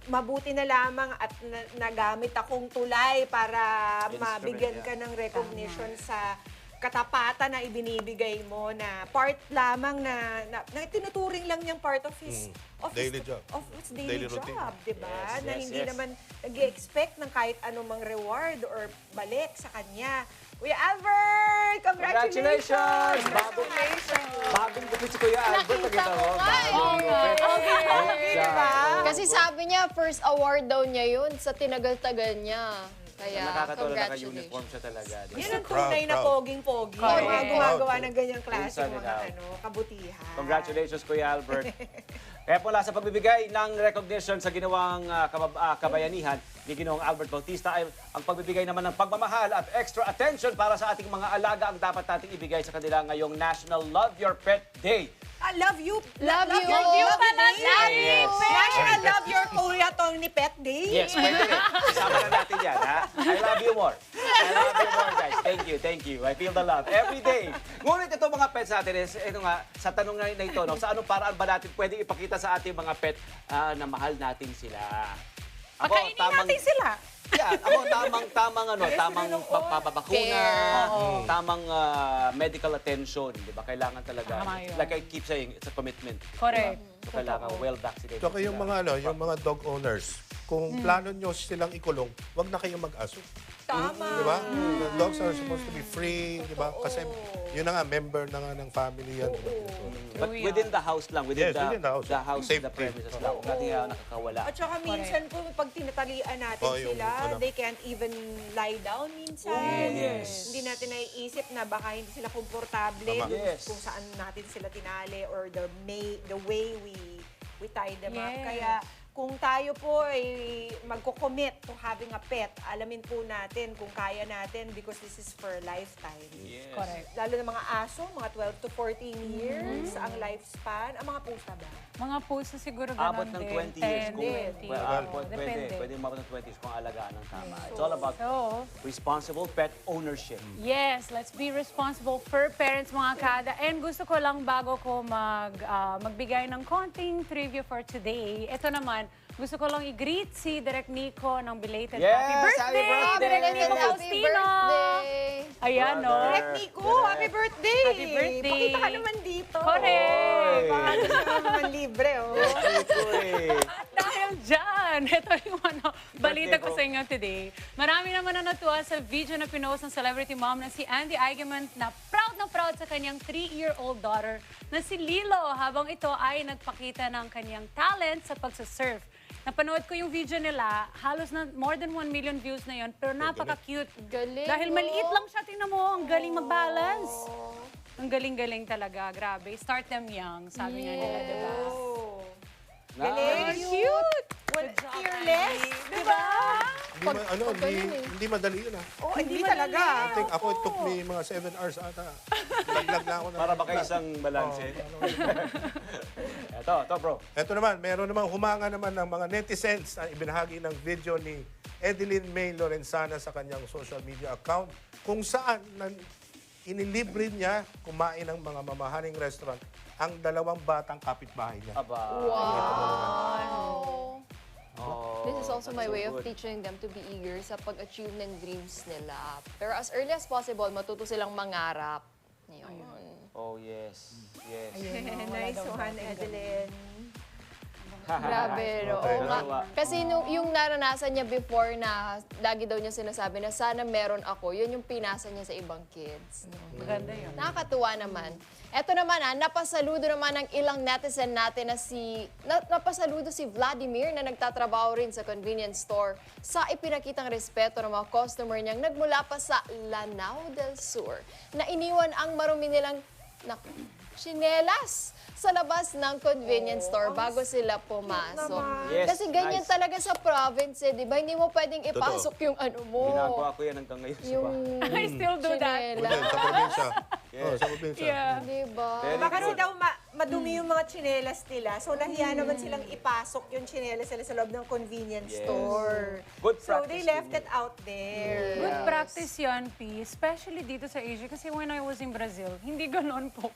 mabuti na lamang at nagamit akong tulay para Instrument, mabigyan yeah. ka ng recognition sa katapatan na ibinibigay mo na part lamang na tinuturing lang niyang part of his Daily job. Of his daily Daily routine. job, 'di ba? Yes, Na yes, hindi yes. naman nag-expect ng kahit anumang reward or balik sa kanya. Kuya Albert, congratulations! Bagong gupit si Kuya Albert. Nakita ko nga eh. Okay, diba? Kasi sabi niya, first award daw niya yun sa tinagal-tagal niya. Kaya, Nakakatawa, congratulations. naka-uniform siya talaga. Di ba? Yan ang tunay na poging-pogi. Yung mga gumagawa ng ganyang klase, Minsan mga ikaw. kabutihan. Congratulations, Kuya Albert. Kaya mula sa pagbibigay ng recognition sa ginawang kabayanihan ni Ginoong Albert Bautista ay ang pagbibigay naman ng pagmamahal at extra attention para sa ating mga alaga ang dapat nating ibigay sa kanila ngayong National Love Your Pet Day. I love you. Love you. Love you. Love you. National Love Your Kuya Tony Pet Day. Yes, pwede rin. Isama na natin yan, ha? I love you more. I love you more, guys. Thank you. I feel the love every day. Ngunit ito mga pets natin, ito nga, sa tanong na ito, no, sa anong paraan ba natin pwede ipakita sa ating mga pet na mahal natin sila? Pakainin natin sila. Yeah, ako tamang pagpapabakuna, tamang medical attention, 'di ba? Kailangan talaga. Tama yun. Like I keep saying, it's a commitment. Correct. So, kailangan well vaccinated. Tsaka yung mga dog owners, kung plano nyo silang ikulong, wag na kayong mag-aso. Tama. Di ba? The dogs are supposed to be free, di ba? Kasi yun na nga, member na nga ng family yan. But within the house lang, within Yes, within the house. the Safety. premises lang. Huwag natin nakakawala. At saka minsan po, pag tinatalian natin Oh, yung sila, ano. they can't even lie down minsan. Yes. Hindi natin naiisip na baka hindi sila komportable Tama. Yes. kung saan natin sila tinali or the way we tie them up. Yes. Kaya kung tayo po ay magko-commit to having a pet, alamin po natin kung kaya natin because this is for a lifetime. Yes. Correct. Lalo na mga aso, mga 12 to 14 years ang lifespan. Ang mga pusa ba? Mga puso siguro ganun Abot ng din. 20 years. 10, Kung, 20. pwede. Pwede umabot ng 20 years kung alagaan ng tama. It's all about So, responsible pet ownership. yes, let's be responsible for parents, mga kada. And gusto ko lang bago ko magbigay ng konting trivia for today, ito naman, gusto ko lang i-greet si Direk Nico ng belated Yes, happy birthday! happy birthday! Direk Nico Happy Faustino! birthday! Ayan, no? Brother. Direk Nico, happy birthday! Happy birthday! Pakita ka naman dito. Correct! Baka gusto mo naman libre, oh. Ito eh. At dahil dyan, ito yung balita ko sa inyo today. Marami naman na natuwa sa video na pinost ng celebrity mom na si Andy Eigenman na proud sa kanyang 3-year-old daughter na si Lilo habang ito ay nagpakita ng kanyang talent sa pagsasurf. Napanood ko yung video nila, halos na more than 1 million views na yon, pero napaka-cute. Galing, Dahil no? maliit lang siya, tingnan mo, ang galing mag-balance. Ang galing-galing talaga, grabe. Start them young, sabi nga nila, diba? Oh. Nice. Cute! Fearless, di ba? Hindi madali yun ah. Oh, hindi talaga. I think ako, it took me mga 7 hours ata. Laglag na ako. Para baka isang balanse. Ito bro. Ito naman, meron namang humanga naman ng mga netizens na ibinahagi ng video ni Edeline May Lorenzana sa kanyang social media account kung saan inilibre niya kumain ng mga mamahaling restaurant ang 2 batang kapitbahay niya. Aba. Wow! Oh, This is also my that's way so of good. teaching them to be eager sa pag-achieve ng dreams nila. Pero as early as possible, matuto silang mangarap. Yun. Oh, yes. Yes. Nice one, Edeline. Grabe, no? Okay. Oo nga. Kasi yung naranasan niya before na lagi daw niya sinasabi na sana meron ako, yun yung pinasa niya sa ibang kids. Maganda yun. Nakakatuwa naman. Eto naman napasaludo naman ng ilang netizen natin na napasaludo si Vladimir na nagtatrabaho rin sa convenience store sa ipinakitang respeto ng mga customer niyang nagmula pa sa Lanao del Sur na iniwan ang marumi nilang tsinelas sa labas ng convenience store bago sila pumasok. Yes, Kasi ganyan nice. talaga sa province, di ba? Hindi mo pwedeng ipasok yung ano mo. Ginagawa ko yan hanggang ngayon. Yung I still do that. tsinelas. Sa probinsya. Oh, sa probinsya. Yeah. Di ba? Very Baka good. daw madumi yung mga tsinelas nila. So, nahiya naman silang ipasok yung tsinelas nila sa loob ng convenience Yes. store. Good So, practice they din left yun. it out there. Good practice yan, P. Especially dito sa Asia. Kasi when I was in Brazil, hindi ganon po.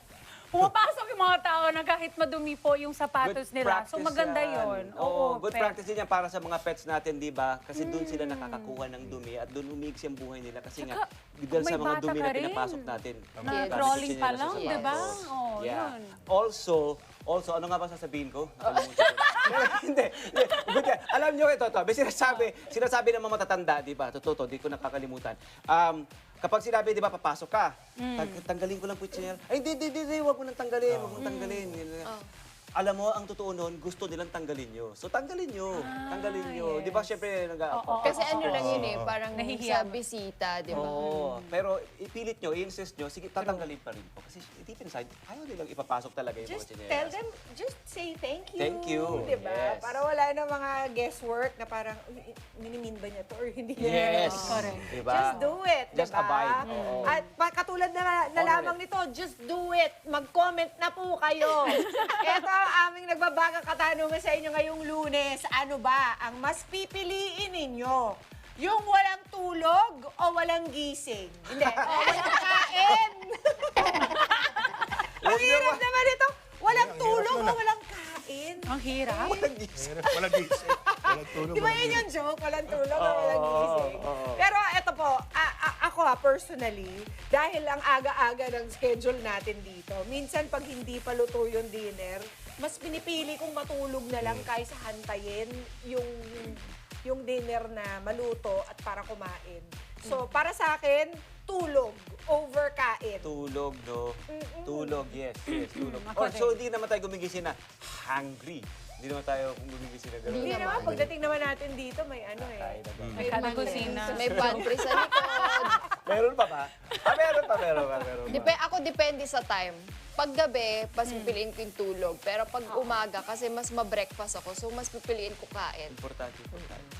pumapasok yung mga tao na kahit madumi po yung sapatos nila. So maganda yun. Oo, good pet. practice din yan para sa mga pets natin, di ba? Kasi doon sila nakakakuha ng dumi at doon umigsi ang buhay nila. Kasi nga, dahil may sa mga bata dumi ka na rin. pinapasok natin. Na gamit crawling sila pa sa lang, sapatos. di ba? Oh, Yeah. yun. Also, ano nga ba sasabihin ko? Nakalimutan ko. Hindi. Good yan. Alam nyo ito, may sinasabi ng mga matatanda, di ba? Totoo, di ko nakakalimutan. Kapag sinabi, di ba, papasok ka, tanggalin ko lang po yung chinelas. Ay, hindi, huwag mo nang tanggalin, huwag mo tanggalin. Alam mo, ang totoo nun, gusto nilang tanggalin nyo. So, tanggalin nyo. Tanggalin nyo. Di ba, syempre, Kasi ano lang yun eh, parang Nahihiya. sa bisita, di ba? Oo. Pero ipilit nyo, i-insist nyo, sige, tatanggalin pa rin po. Kasi deep inside, ayaw nilang ipapasok talaga yung mga Just chinelas. tell them, just say thank you. Thank you. Diba? Yes. Para wala na mga guesswork na parang, minimin ba niya to or hindi niya? Yes. Correct. Diba? Just do it, Just diba? abide. Oo. At katulad na lamang nito, just do it. Mag-comment na po kayo. Ito ang aming nagbabagang katanungan sa inyo ngayong Lunes. Ano ba ang mas pipiliin ninyo? Yung walang tulog o walang gising? Hindi, o walang kain. Ang hirap naman ito. Walang tulog o walang kain. Ang hirap. Walang gising. Walang tulog. Di ba yun yung joke? Walang tulog o walang gising. Pero ito po, ako personally, dahil ang aga-aga ng schedule natin dito, minsan pag hindi pa luto yung dinner, mas pinipili kong matulog na lang kaysa hantayin yung dinner na maluto at para kumain. So, para sa akin, tulog over kain. Tulog, no? Tulog, yes, tulog. Ako So, hindi naman tayo gumigising na hungry. Hindi naman tayo gumigising na gano'n. Hindi naman, pagdating naman natin dito, may ano eh. May kada kusina. May pantry sa likod. Meron pa ba? Meron pa. Ako depende sa time. Pag gabi, mas pipiliin ko yung tulog. Pero pag umaga, kasi mas ma-breakfast ako, so mas pipiliin ko kain. Importante.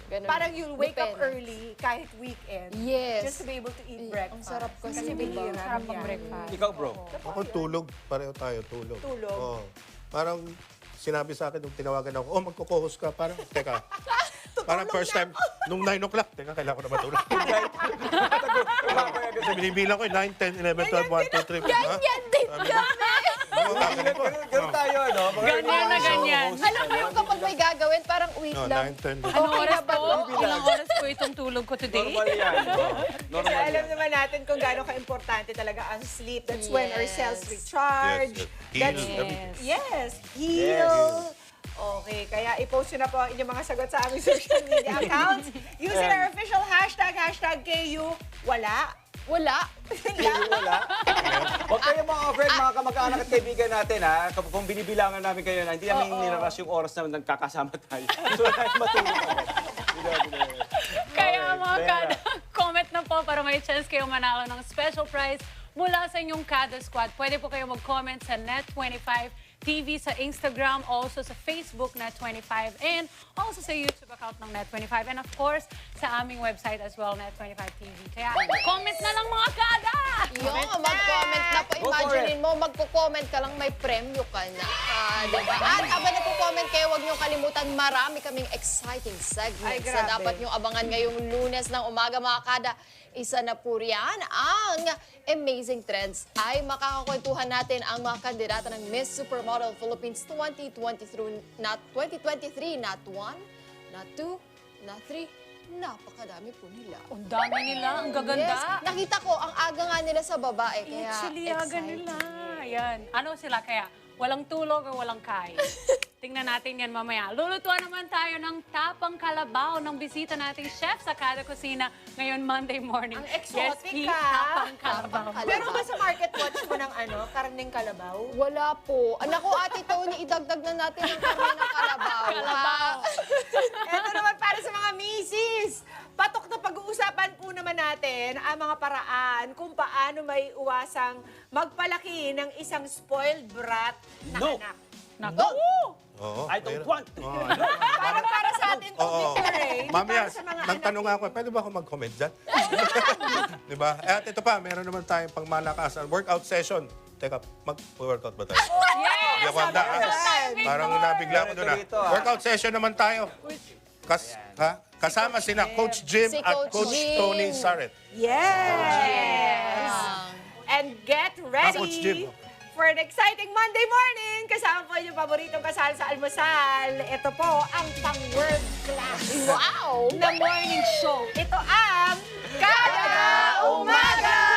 Ganun. Parang you'll wake up Depende. early kahit weekend. Yes. Just to be able to eat Ang breakfast. sarap kasi, Kasi diba? bihira. Sarap yan. mag-breakfast. Ikaw, bro. Ako tulog, pareho tayo, tulog. Tulog. Oo. Parang sinabi sa akin nung tinawagan ako, magko-co-host ka. Parang, teka. Parang first time, nung 9 o'clock, teka, kailangan ko na matulog. Kasi binibilang ko, 9, 10, 11, 12, 1, 2, 3, 4. Ganyan din kami! Ganun tayo, no? Ganyan na ganyan. Alam mo yung kapag may gagawin, parang wait No, lang. 9, 10. Anong oras po? Ilang oras po itong tulog ko today? Normal yan. Kasi alam naman natin kung gaano ka-importante talaga ang sleep. That's when our cells recharge. Yes, That's, heal, everything. yes, heal. Okay, kaya i-post nyo na po ang inyong mga sagot sa aming social media accounts using our official hashtag KU. Wala. Wala. Wala. Huwag kayo mga friend, mga kamag-anak at kaibigan natin, ha? Kung binibilangan namin kayo na, hindi namin nirarush yung oras na nagkakasama tayo. So, matulog agad. Kaya mga Diana. kada, comment na po para may chance kayo manalo ng special prize mula sa inyong Kada Squad. Pwede po kayo mag-comment sa Net25 TV sa Instagram, also sa Facebook Net25, and also sa YouTube account ng Net25. And of course, sa aming website as well, Net25 TV. Kaya comment na lang mga kada! Yung mag-comment na po. Imagine mo, magko-comment ka lang, may premyo ka na. Diba? At abang nagko-comment kayo, huwag niyong kalimutan, marami kaming exciting segments Ay, na grabe. dapat niyong abangan ngayong Lunes ng umaga, mga kada. Isa na po riyan ang Amazing Trends. Ay makakakwentuhan natin ang mga kandidata ng Miss Supermodel Philippines 2023, not 1, not 2, not 3. Napakadami po nila. Ang dami nila, ang gaganda. Yes, nakita ko, ang aga nga nila sa babae, kaya Actually, aga exciting. nila. Ayan. Ano sila kaya? Walang tulog o walang kain? Tingnan natin yan mamaya. Lulutuan naman tayo ng tapang kalabaw ng bisita nating chef sa Kada Kusina ngayon Monday morning. Ang exotic yes, ka. tapang kalabaw. Meron ba sa market watch mo ng karning kalabaw? Wala po. Anak ko, Ate Tony, idagdag na natin ang karne ng kalabaw. Kalabaw. Ito naman para sa mga misis. Patok na pag-uusapan po naman natin ang mga paraan kung paano may iwasang magpalaki ng isang spoiled brat na No. anak. Naku! Oo, I don't mayroon. want to. Parang para sa atin to, Oo. Mr. Ray. Mamaya, Para sa mga nagtanong anak ako, pwede ba ako mag-comment dyan? Di ba? At ito pa, meron naman tayong pangmalakasan. Workout session. Teka, mag-workout ba tayo? Yes! Hindi ako handa. Parang nabigla ko doon. Ito, ah. Workout session naman tayo. Kasama sila Coach Jim Si at Coach Coach Jim. Tony Saret. Yes! And get ready Coach Jim. for an exciting Monday morning. Kasama po yung paboritong kasal sa almusal. Ito po ang pang-world class. Wow! Na morning show. Ito ang Kada Umaga!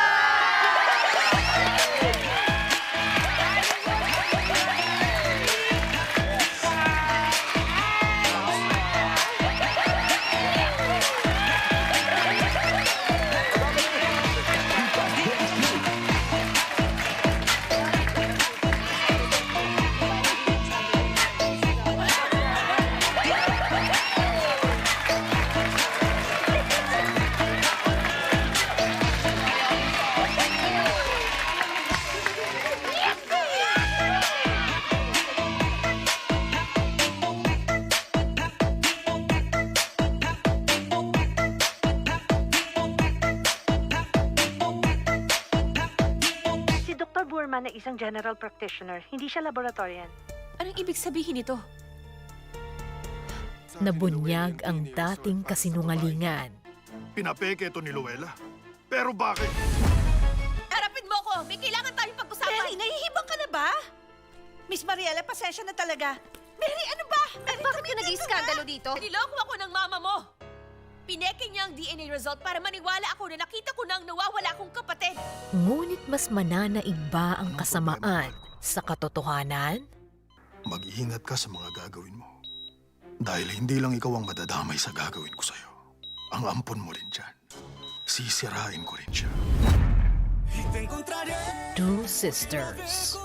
Na isang general practitioner, hindi siya laboratorian. Anong ibig sabihin nito? Nabunyag ang dating kasinungalingan. Pinapeke ito ni Luella. Pero bakit? Harapin mo ko! May kailangan tayong pag-usapan! Mary, nahihibang ka na ba? Miss Mariela, pasensya na talaga. Mary, ano ba? Mary, Bakit ka nag-iskandalo dito? Niloko ako ng mama mo! Pineke niya ang DNA result para maniwala ako na nakita ko nang nawawala akong kapatid. Ngunit mas mananaig ba ang kasamaan sa katotohanan? Mag-iingat ka sa mga gagawin mo. Dahil hindi lang ikaw ang madadamay sa gagawin ko sa'yo. Ang ampon mo rin dyan. Sisirain ko rin siya. Two sisters.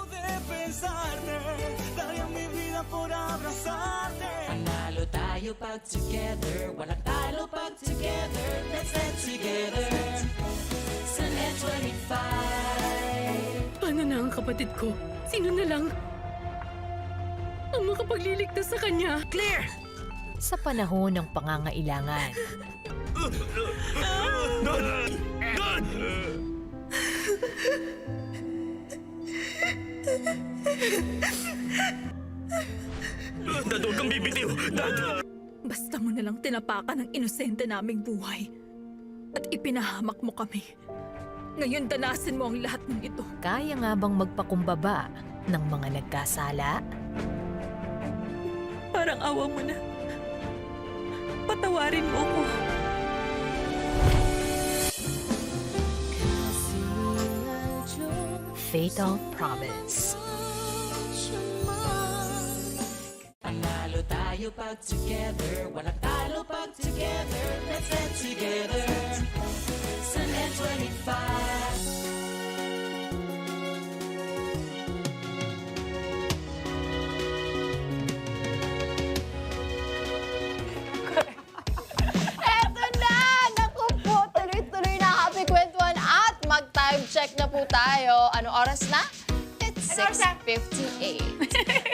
Panalo tayo pag together, walang talo pag together, let's stand together. Sa Net25. Paano na ang kapatid ko? Sino na lang ang makapagliligtas sa kanya? Clear! Sa panahon ng pangangailangan. Dad, huwag kang bibitiw! Dad! Basta mo na lang tinapakan ang inosente naming buhay at ipinahamak mo kami. Ngayon danasin mo ang lahat ng ito. Kaya nga bang magpakumbaba ng mga nagkasala? Parang awa mo na. Patawarin mo ko. Fatal Promise. Panalo tayo pag together, walang talo pag together, let's stand together. Sa Net25. Eto na! Naku po, tuloy-tuloy na happy kwentuhan at mag-time check na po tayo. Anong oras na? It's 6:58.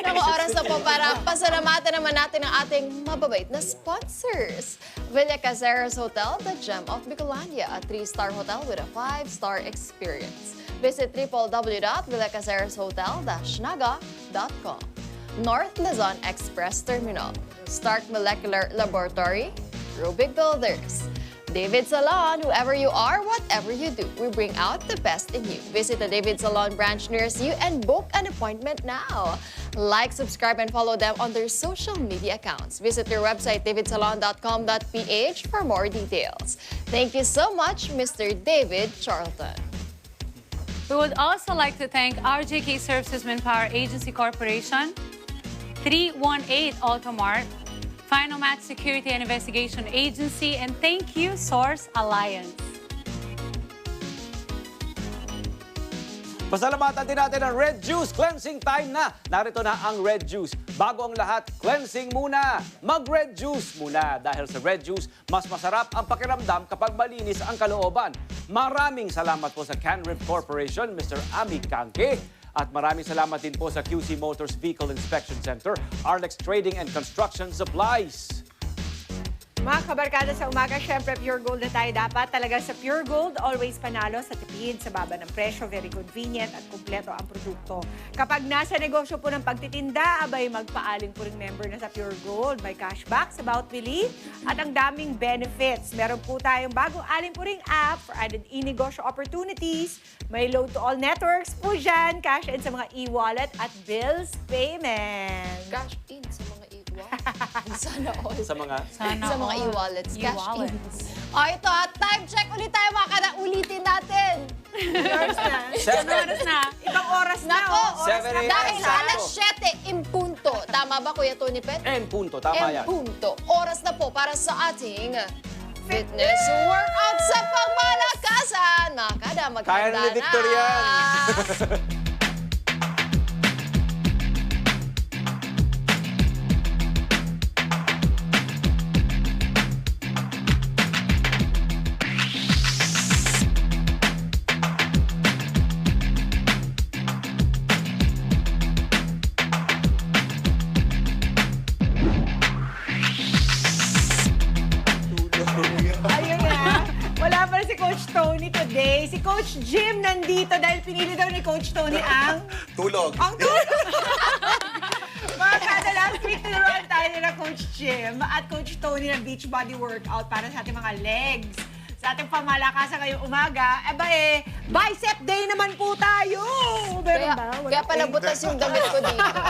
Naku, oras na po para pasalamatan naman natin ang ating mababait na sponsors. Villa Caceres Hotel, the gem of Bicolandia, a 3-star hotel with a 5-star experience. Visit www.villacacereshotel-naga.com. North Luzon Express Terminal, Stark Molecular Laboratory, Rubik Builders, David Salon, whoever you are, whatever you do, we bring out the best in you. Visit the David Salon branch nearest you and book an appointment now. Like, subscribe, and follow them on their social media accounts. Visit their website, davidsalon.com.ph for more details. Thank you so much, Mr. David Charlton. We would also like to thank RJK Services Manpower Agency Corporation, 318 Automart, Final Match Security and Investigation Agency, and thank you, Source Alliance. Pasalamatan din natin ang Red Juice. Cleansing time na. Narito na ang Red Juice. Bago ang lahat, cleansing muna. Mag-Red Juice muna. Dahil sa Red Juice, mas masarap ang pakiramdam kapag malinis ang kalooban. Maraming salamat po sa Canrib Corporation, Mr. Ami Kangke. At maraming salamat din po sa QC Motors Vehicle Inspection Center, Arlex Trading and Construction Supplies. Mga kabarkada sa umaga, syempre pure gold na tayo dapat. Talaga sa pure gold, always panalo sa tipid, sa baba ng presyo, very convenient at kumpleto ang produkto. Kapag nasa negosyo po ng pagtitinda, abay magpaaling po rin member na sa pure gold. May cashback sa bawat bili at ang daming benefits. Meron po tayong bagong aling po ring app for added e-negosyo opportunities. May load to all networks po dyan, cash in sa mga e-wallet at bills payment. Cash in sa mga e-wallet. Sana all. Sa mga... Sa mga e-wallets. Cash in. E-wallets. O ito, time check ulit tayo mga kada. Ulitin natin. Yours na. Ano oras na? Ibang oras na, Nako, oras na. dahil Exacto. alas 7 in punto. Tama ba, Kuya Tony Pet? En punto, tama yan. Punto. Oras na po para sa ating fitness workout sa pangmalakasan. Mga kada, Kaya maghanda na ni Victor yan. Ayun na. Wala pa rin si Coach Tony today. Si Coach Jim nandito dahil pinili daw ni Coach Tony ang... Tulog. Ang tulog! Mga kada, last week tinuruan tayo nila Coach Jim at Coach Tony ng beach body workout para sa ating mga legs. Sa ating pamalakasan ngayong umaga, bicep day naman po tayo! Meron ba? Wala Kaya pala butas yung damit ko dito.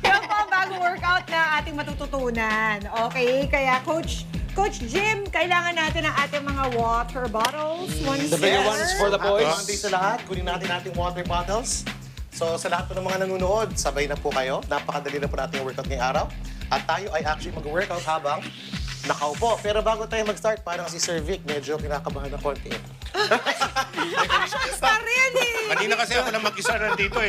Yan po ang bagong workout na ating matututunan. Okay, kaya Coach Jim, kailangan natin ang ating mga water bottles. The bigger Yes. ones for the boys. Happy Monday sa lahat. Kunin natin ating water bottles. So sa lahat po ng mga nanonood, sabay na po kayo. Napakadali na po natin yung workout ngayong araw. At tayo ay actually mag-workout habang nakaupo. Pero bago tayo mag-start, parang si Sir Vic, medyo kinakabahan na konti. Star yan eh! Kanina kasi ako lang mag-isa nandito eh.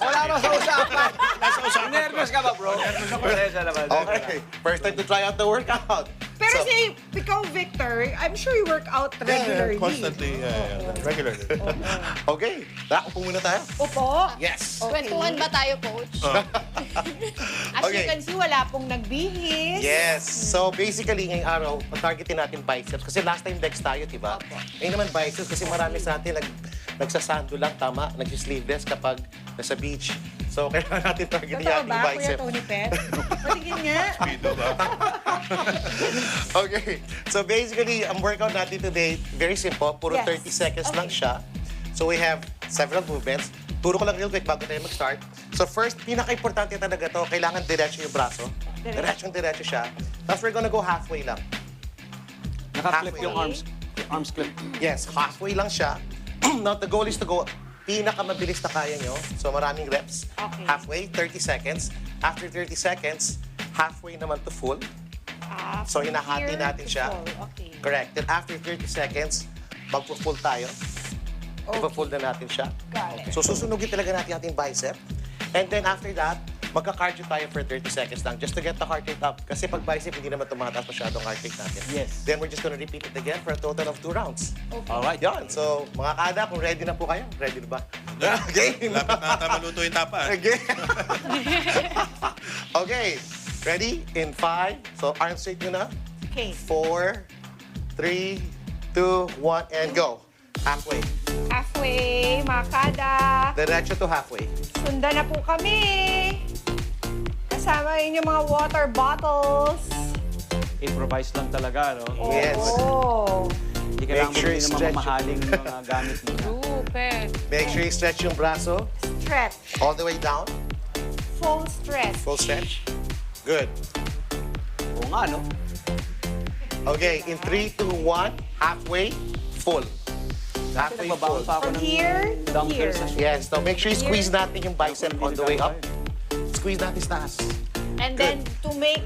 Wala na sa usapan. Nasa usapan. Nervous ka ba, bro? Nervous ka naman. Okay, first time to try out the workout. Pero So, si ikaw, Victor, I'm sure you work out regularly. Constantly, regularly. Okay, nakaupo muna tayo. Opo. Yes. Kwentuhan ba tayo, Coach? As you Okay. can see, wala pong nagbihis. Yes. So basically, ngayong araw, targetin natin biceps. Kasi last time legs tayo, di ba? Ngayon naman biceps kasi marami sa atin nagsasando lang, tama? Nagsi-sleeveless kapag nasa beach. So kailangan natin targetin Totoo yung ating ba, Kuya biceps. Tony Pet? Patigin nga. Okay. So basically, ang workout natin today, very simple. Puro Yes. 30 seconds lang siya. So we have several movements. Turo ko lang real quick bago tayo mag-start. So first, pinaka-importante talaga to, kailangan diretso yung braso. Diretso siya. Tapos we're gonna go halfway lang. Naka-flip Halfway. yung arms clip. Yes, halfway lang siya. Now, the goal is to go pinakamabilis na kaya nyo. So maraming reps. Okay. Halfway, 30 seconds. After 30 seconds, halfway naman to full. So hinahati Here natin to siya. full. Okay. Correct. Then after 30 seconds, magpo-full tayo. Ipa-full na natin siya. Got it. So susunugin talaga natin ating bicep. And then after that, magka-cardio tayo for 30 seconds lang just to get the heart rate up. Kasi pag bicep, hindi naman tumataas masyadong heart rate natin. Yes. Then we're just gonna repeat it again for a total of 2 rounds. Alright. Yan. So, mga kada, kung ready na po kayo, ready na ba? Okay. Lapit na ata maluto yung tapa. Okay. Okay. Ready? In 5. So, arm straight nyo na. Okay. 4, 3, 2, 1, and go. Halfway. Halfway, mga kada. Diretso to halfway. Sundan na po kami. Kasama yun yung mga water bottles. Improvise lang talaga, no? Yes. Oh. Hindi kailangan Make sure bumili you ng mga stretch. mamahaling mga gamit mo. Super. Make sure you stretch yung braso Stretch. all the way down. Full stretch. Full stretch. Good. Oo nga, no? Okay, in 3, 2, 1, halfway, full. Halfway Nagbabaon full. pa ako From ng here to here. dumbbells sa Yes, now make sure you squeeze natin yung bicep on the way up. Squeeze natin sa taas. And then, to make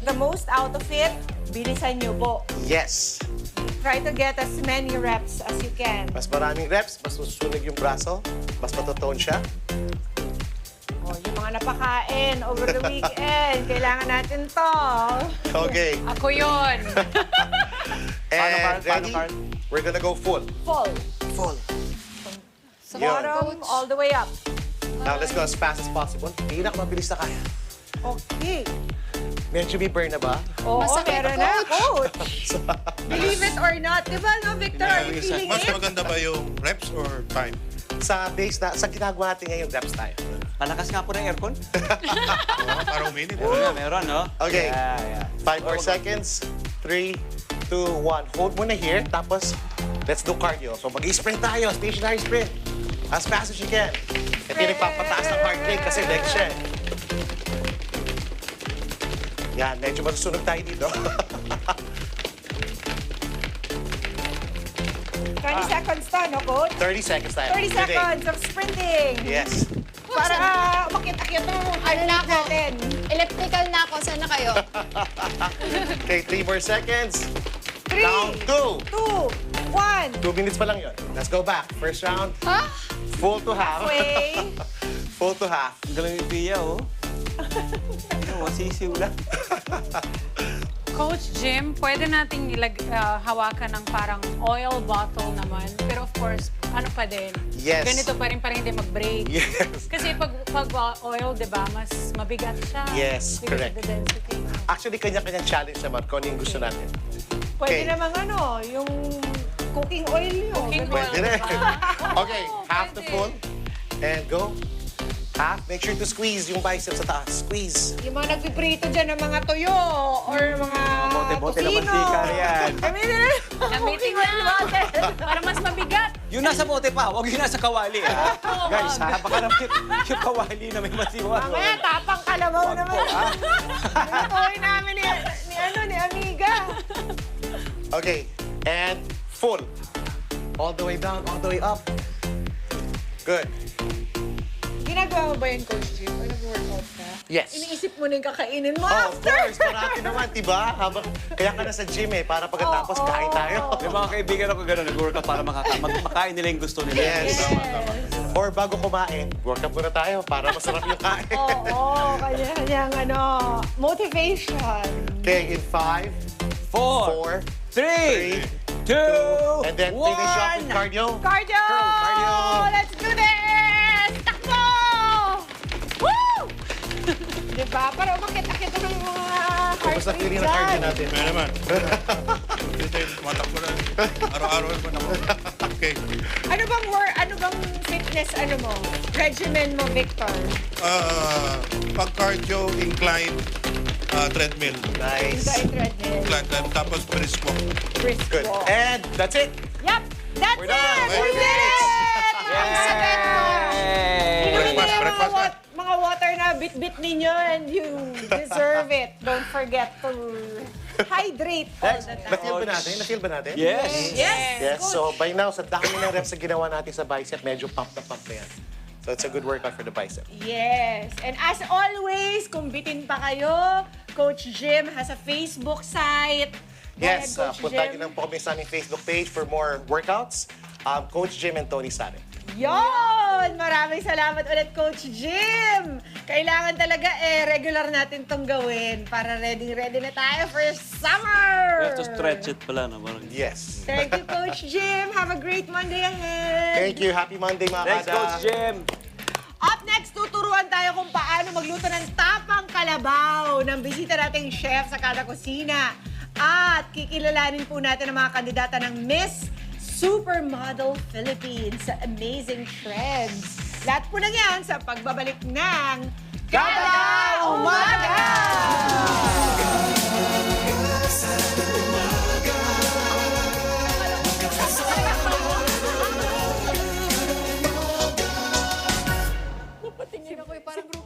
the most out of it, bilisan nyo po. Yes. Try to get as many reps as you can. Mas maraming reps, mas susunog yung braso, mas matotone siya. Oh, yung mga napakain over the weekend, kailangan natin to. Okay. Ako yun. And ready? Carl? We're gonna go full. Full. Full. Sa Yun. bottom, all the way up. Now let's go as fast as possible. Mabilis na kaya. Okay. Medyo may burn na ba? Oo, Masakit, meron na, coach. Believe it or not, di ba, no, Victor? Are you feeling Mas it? maganda ba yung reps or time? Sa base na, sa ginagawa natin ngayon, reps tayo. Palakas nga po ng aircon. Para uminit. Meron, no? Okay. Yeah. 5 more seconds. 3, 2, 1. Hold muna here. Tapos, let's do cardio. So, mag-sprint tayo. Stationary sprint. As fast as you can. Ito yung nagpapataas ng heart rate kasi leg siya. Yan, medyo masusunog tayo dito. 20 seconds to, no, coach? 30 seconds tayo. 30 seconds of sprinting. Yes. Para umakit-akit yung Ano na ako? natin. Electrical na ako. Sana kayo? Okay, 3 more seconds. 3, Down 2. 2, 1. 2 minutes pa lang yun. Let's go back. First round. Ha? Full to half. Halfway. Full to half. Ang galing yung Pia, oh. Masisiw lang. Coach Jim, pwede nating hawakan ng parang oil bottle naman. Pero of course, ano pa din? Yes. Ganito pa rin hindi mag-break. Yes. Kasi pag oil, di ba, mas mabigat siya. Yes, Because correct. of the density. Actually, kanya-kanyang challenge naman kung ano yung gusto natin. Pwede Okay. namang yung cooking oil yun. Cooking Ganun. Pwede rin. diba? Okay, half the full. And go. Half. Make sure to squeeze yung biceps sa taas. Squeeze. Yung mga nagpiprito dyan ng mga tuyo or mga Bote-bote na tocino. mantika yan. Gamitin na Gamitin cooking oil bottle. Para mas mabigat. Yung nasa bote pa, huwag yung nasa kawali. Ha? Guys, ha? Baka naman yung kawali na may masiwan. Mamaya, tapang kalabaw Wag naman. po, ha? Nilutuin namin ni Amiga. Okay. And full. All the way down, all the way up. Good. Ginagawa mo ba yun, Coach Jim? O nag-workout ka? Yes. Iniisip mo na yung kakainin mo Oh, of after. course. Marami naman, diba? Kaya ka na sa gym para pagkatapos kain tayo. May mga kaibigan ako gano'n, nag-workout para makain nila yung gusto nila. Yes. Or bago kumain, workout muna tayo para masarap yung kain. Oo, kanya-kanyang motivation. Okay, in 5, 4, 3, 2, and then finish off with cardio. Cardio! Cardio! Let's do this! Takbo! Woo! Diba? Para umakit-akit ng mga heart Kumusta rate feeling ng cardio dyan. natin? Kaya naman. Dito yung tumatakbo na. Araw-araw naman ako. Okay. Ano bang fitness regimen mo, Victor? Pag cardio, incline, treadmill. Nice. Treadmill. Incline, tapos brisk walk. Brisk Good. walk. And that's it. Yep, that's We're it! done. We did it! Ang sakit mo! Inumin niyo yung Breakfast na. mga water na bit-bit ninyo and you deserve it. Don't forget to hydrate all the time. Na-feel ba natin? Na-feel ba natin? Yes. Yes. So by now, sa dami ng reps na ginawa natin sa bicep, medyo pump na yan. So it's a good workout for the bicep. Yes. And as always, kung bitin pa kayo, Coach Jim has a Facebook site. Go Yes, ahead, Coach punta Jim. nyo lang po kami sa aming Facebook page for more workouts. Coach Jim and Tony Sane. Yon! Maraming salamat ulit, Coach Jim! Kailangan talaga regular natin tong gawin para ready na tayo for summer! You have to stretch it pala, no? Yes. Thank you, Coach Jim. Have a great Monday ahead. Thank you. Happy Monday, mga Thanks, kada. Coach Jim. Up next, tuturuan tayo kung paano magluto ng tapang kalabaw ng bisita nating chef sa Kada Kusina. At kikilalanin po natin ang mga kandidata ng Miss Supermodel Philippines sa Amazing Trends. Lahat po na yan sa pagbabalik ng Kada Umaga! Patingin ako parang group.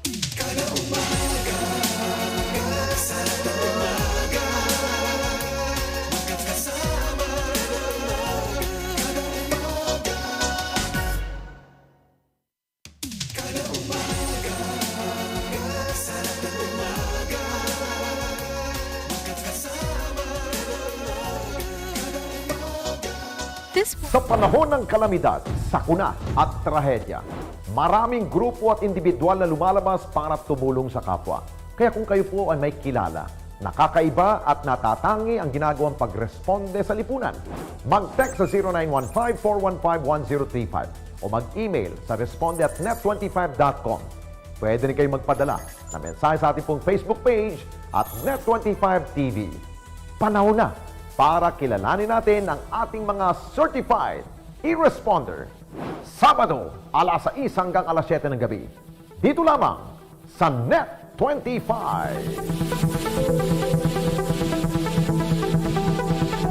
Sa panahon ng kalamidad, sakuna at trahedya, maraming grupo at individual na lumalabas para tumulong sa kapwa. Kaya kung kayo po ay may kilala, nakakaiba at natatangi ang ginagawang pagresponde sa lipunan, mag-text sa 0915-415-1035 o mag-email sa responde@net25.com. Pwede rin kayo magpadala na mensahe sa ating pong Facebook page at Net25TV. Panahon na para kilalanin natin ang ating mga certified e-responder. Sabado, alas 6 hanggang alas 7 ng gabi. Dito lamang sa Net25.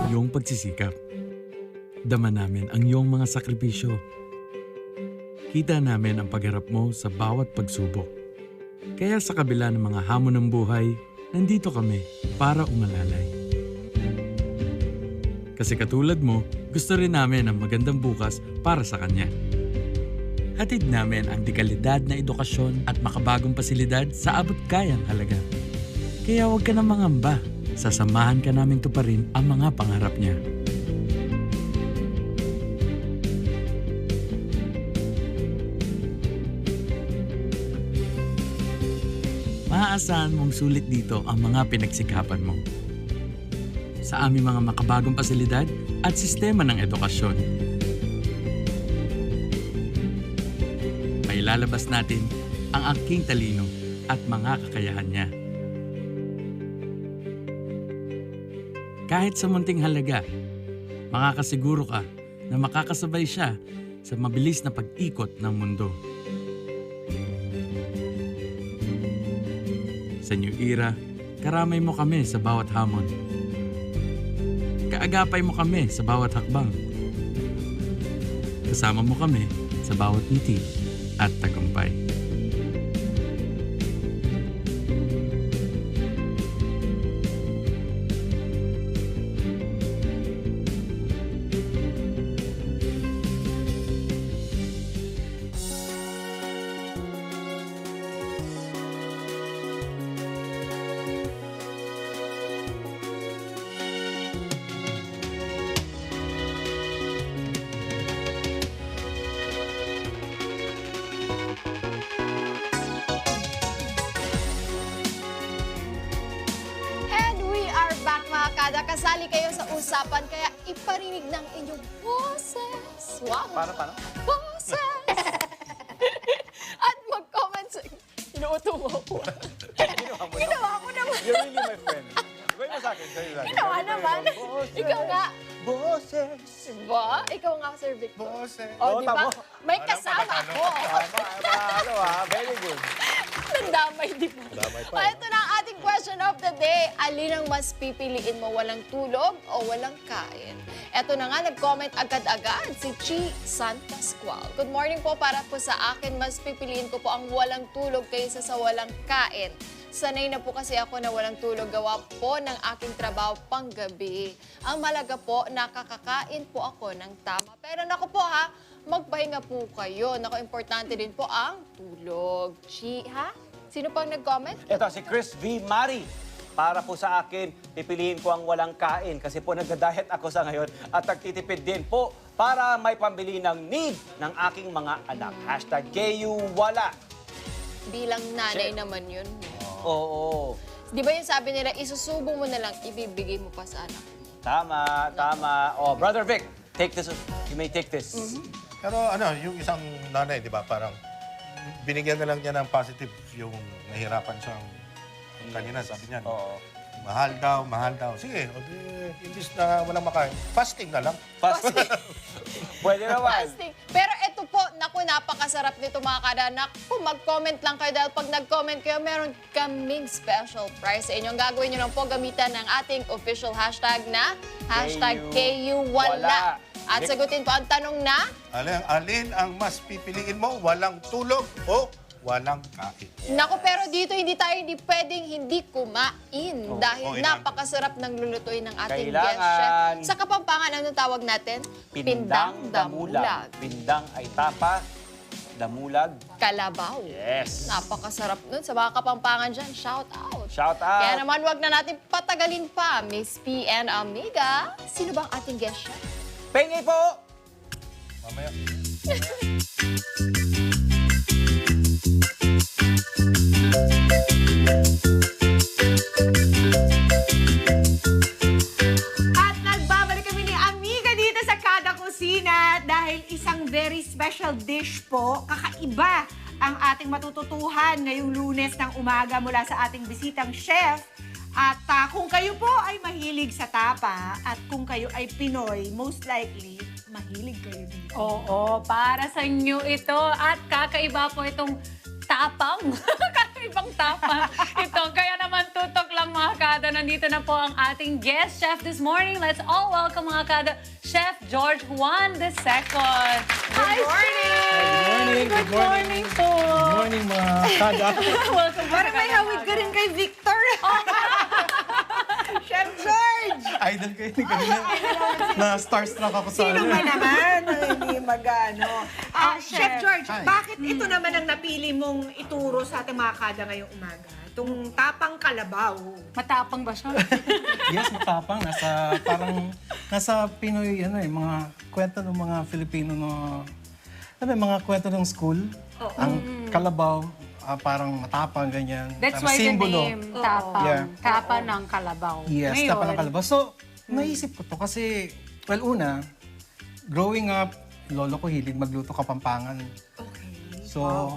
Iyong pagsisikap. Dama namin ang iyong mga sakripisyo. Kita namin ang pagharap mo sa bawat pagsubok. Kaya sa kabila ng mga hamon ng buhay, nandito kami para umalalay. Kasi katulad mo, gusto rin namin ang magandang bukas para sa kanya. Hatid namin ang dekalidad na edukasyon at makabagong pasilidad sa abot kayang halaga. Kaya huwag ka na mangamba. Sasamahan ka namin tuparin ang mga pangarap niya. Maaasahan mong sulit dito ang mga pinagsikapan mo. Sa aming mga makabagong pasilidad at sistema ng edukasyon. Mailalabas natin ang aking talino at mga kakayahan niya. Kahit sa munting halaga, makakasiguro ka na makakasabay siya sa mabilis na pag-ikot ng mundo. Sa New Era, karamay mo kami sa bawat hamon. Kaagapay mo kami sa bawat hakbang. Kasama mo kami sa bawat ngiti at tagumpay. Kada, kasali kayo sa usapan, kaya iparinig ng inyong boses. Wow! Paano? Boses! At mag-comment sa... Inuuto mo ako. Ginawa ko naman. You're really my friend. Gawin mo sa akin. Ginawa naman. Ikaw nga. Boses. Ba? Ikaw nga, Sir Victor. Boses. O, di ba? May kasama ako. Very good. Nandamay, di ba? O, ito na ang ating question of the day. Alin ang mas pipiliin mo, walang tulog o walang kain? Ito na nga, nag-comment agad-agad si Chi San Pascual. Good morning po. Para po sa akin, mas pipiliin ko po ang walang tulog kaysa sa walang kain. Sanay na po kasi ako na walang tulog, gawa po ng aking trabaho panggabi. Ang malaga po, nakakakain po ako ng tama. Pero naku po ha, magpahinga po kayo. Naku, importante din po ang tulog. Chi, ha? Sino pang nag-comment? Ito, si Chris V. Mari. Para po sa akin, pipiliin ko ang walang kain kasi po nagda-diet ako sa ngayon at nagtitipid din po para may pambili ng need ng aking mga anak. Hashtag KUWala. Bilang nanay naman yun. Oo. Di ba yung sabi nila, isusubo mo na lang, ibibigay mo pa sa anak. Tama. Oh, Brother Vic, take this. You may take this. Pero yung isang nanay, di ba, parang binigyan na lang niya ng positive yung nahirapan siyang kanina, sabi niya. Oo. Mahal daw. Sige, imbis na walang makain, fasting na lang. Fasting. Pwede naman. Fasting. Pero ito po, naku, napakasarap nito mga kada. Naku, mag-comment lang kayo dahil pag nag-comment kayo, meron kaming special prize sa inyo. Ang gagawin nyo lang po, gamitan ng ating official hashtag na hashtag KUWala. At sagutin po ang tanong na... Alin ang mas pipiliin mo, walang tulog o walang kain? Naku, pero dito hindi pwedeng hindi kumain dahil inang. napakasarap ng lulutuin ng ating Kailangan. guest chef. Sa Kapampangan, anong tawag natin? Pindang damulag. Pindang ay tapa, damulag. Kalabaw. Yes. Napakasarap nun. Sa mga Kapampangan dyan, shout out. Shout out. Kaya naman, wag na natin patagalin pa. Miss P and Amiga, sino bang ating guest chef? Pengi po! Mamaya. At nagbabalik kami ni Amiga dito sa Kada Kusina dahil isang very special dish po, kakaiba ang ating matututuhan ngayong Lunes ng umaga mula sa ating bisitang chef. At kung kayo po ay mahilig sa tapa at kung kayo ay Pinoy, most likely, mahilig kayo dito. Oo, para sa inyo ito. At kakaiba po itong tapang. Kakaibang tapang ito. Kaya naman tutok lang mga kada. Nandito na po ang ating guest chef this morning. Let's all welcome mga kada, Chef George Juan II. Hi, morning! Good morning po! Good morning mga kada. Welcome. Parang may hawig ka rin kay Victor. Chef George! Idol ko yun kanina. Na-starstruck ako sa Sino ba naman? Hindi magano. Chef George, Hi. bakit ito naman ang napili mong ituro sa ating mga kada ngayong umaga? Itong tapang kalabaw. Matapang ba siya? Yes, matapang. Nasa Pinoy, mga kwento ng mga Filipino mga kwento ng school. Ang kalabaw, parang matapang, ganyan. That's parang why simbolo. the name, tapang. Yeah. Tapa ng kalabaw. Yes, Ngayon, tapa ng kalabaw. So, naisip ko to kasi, well, una, growing up, lolo ko hilig magluto kapampangan. Okay. So,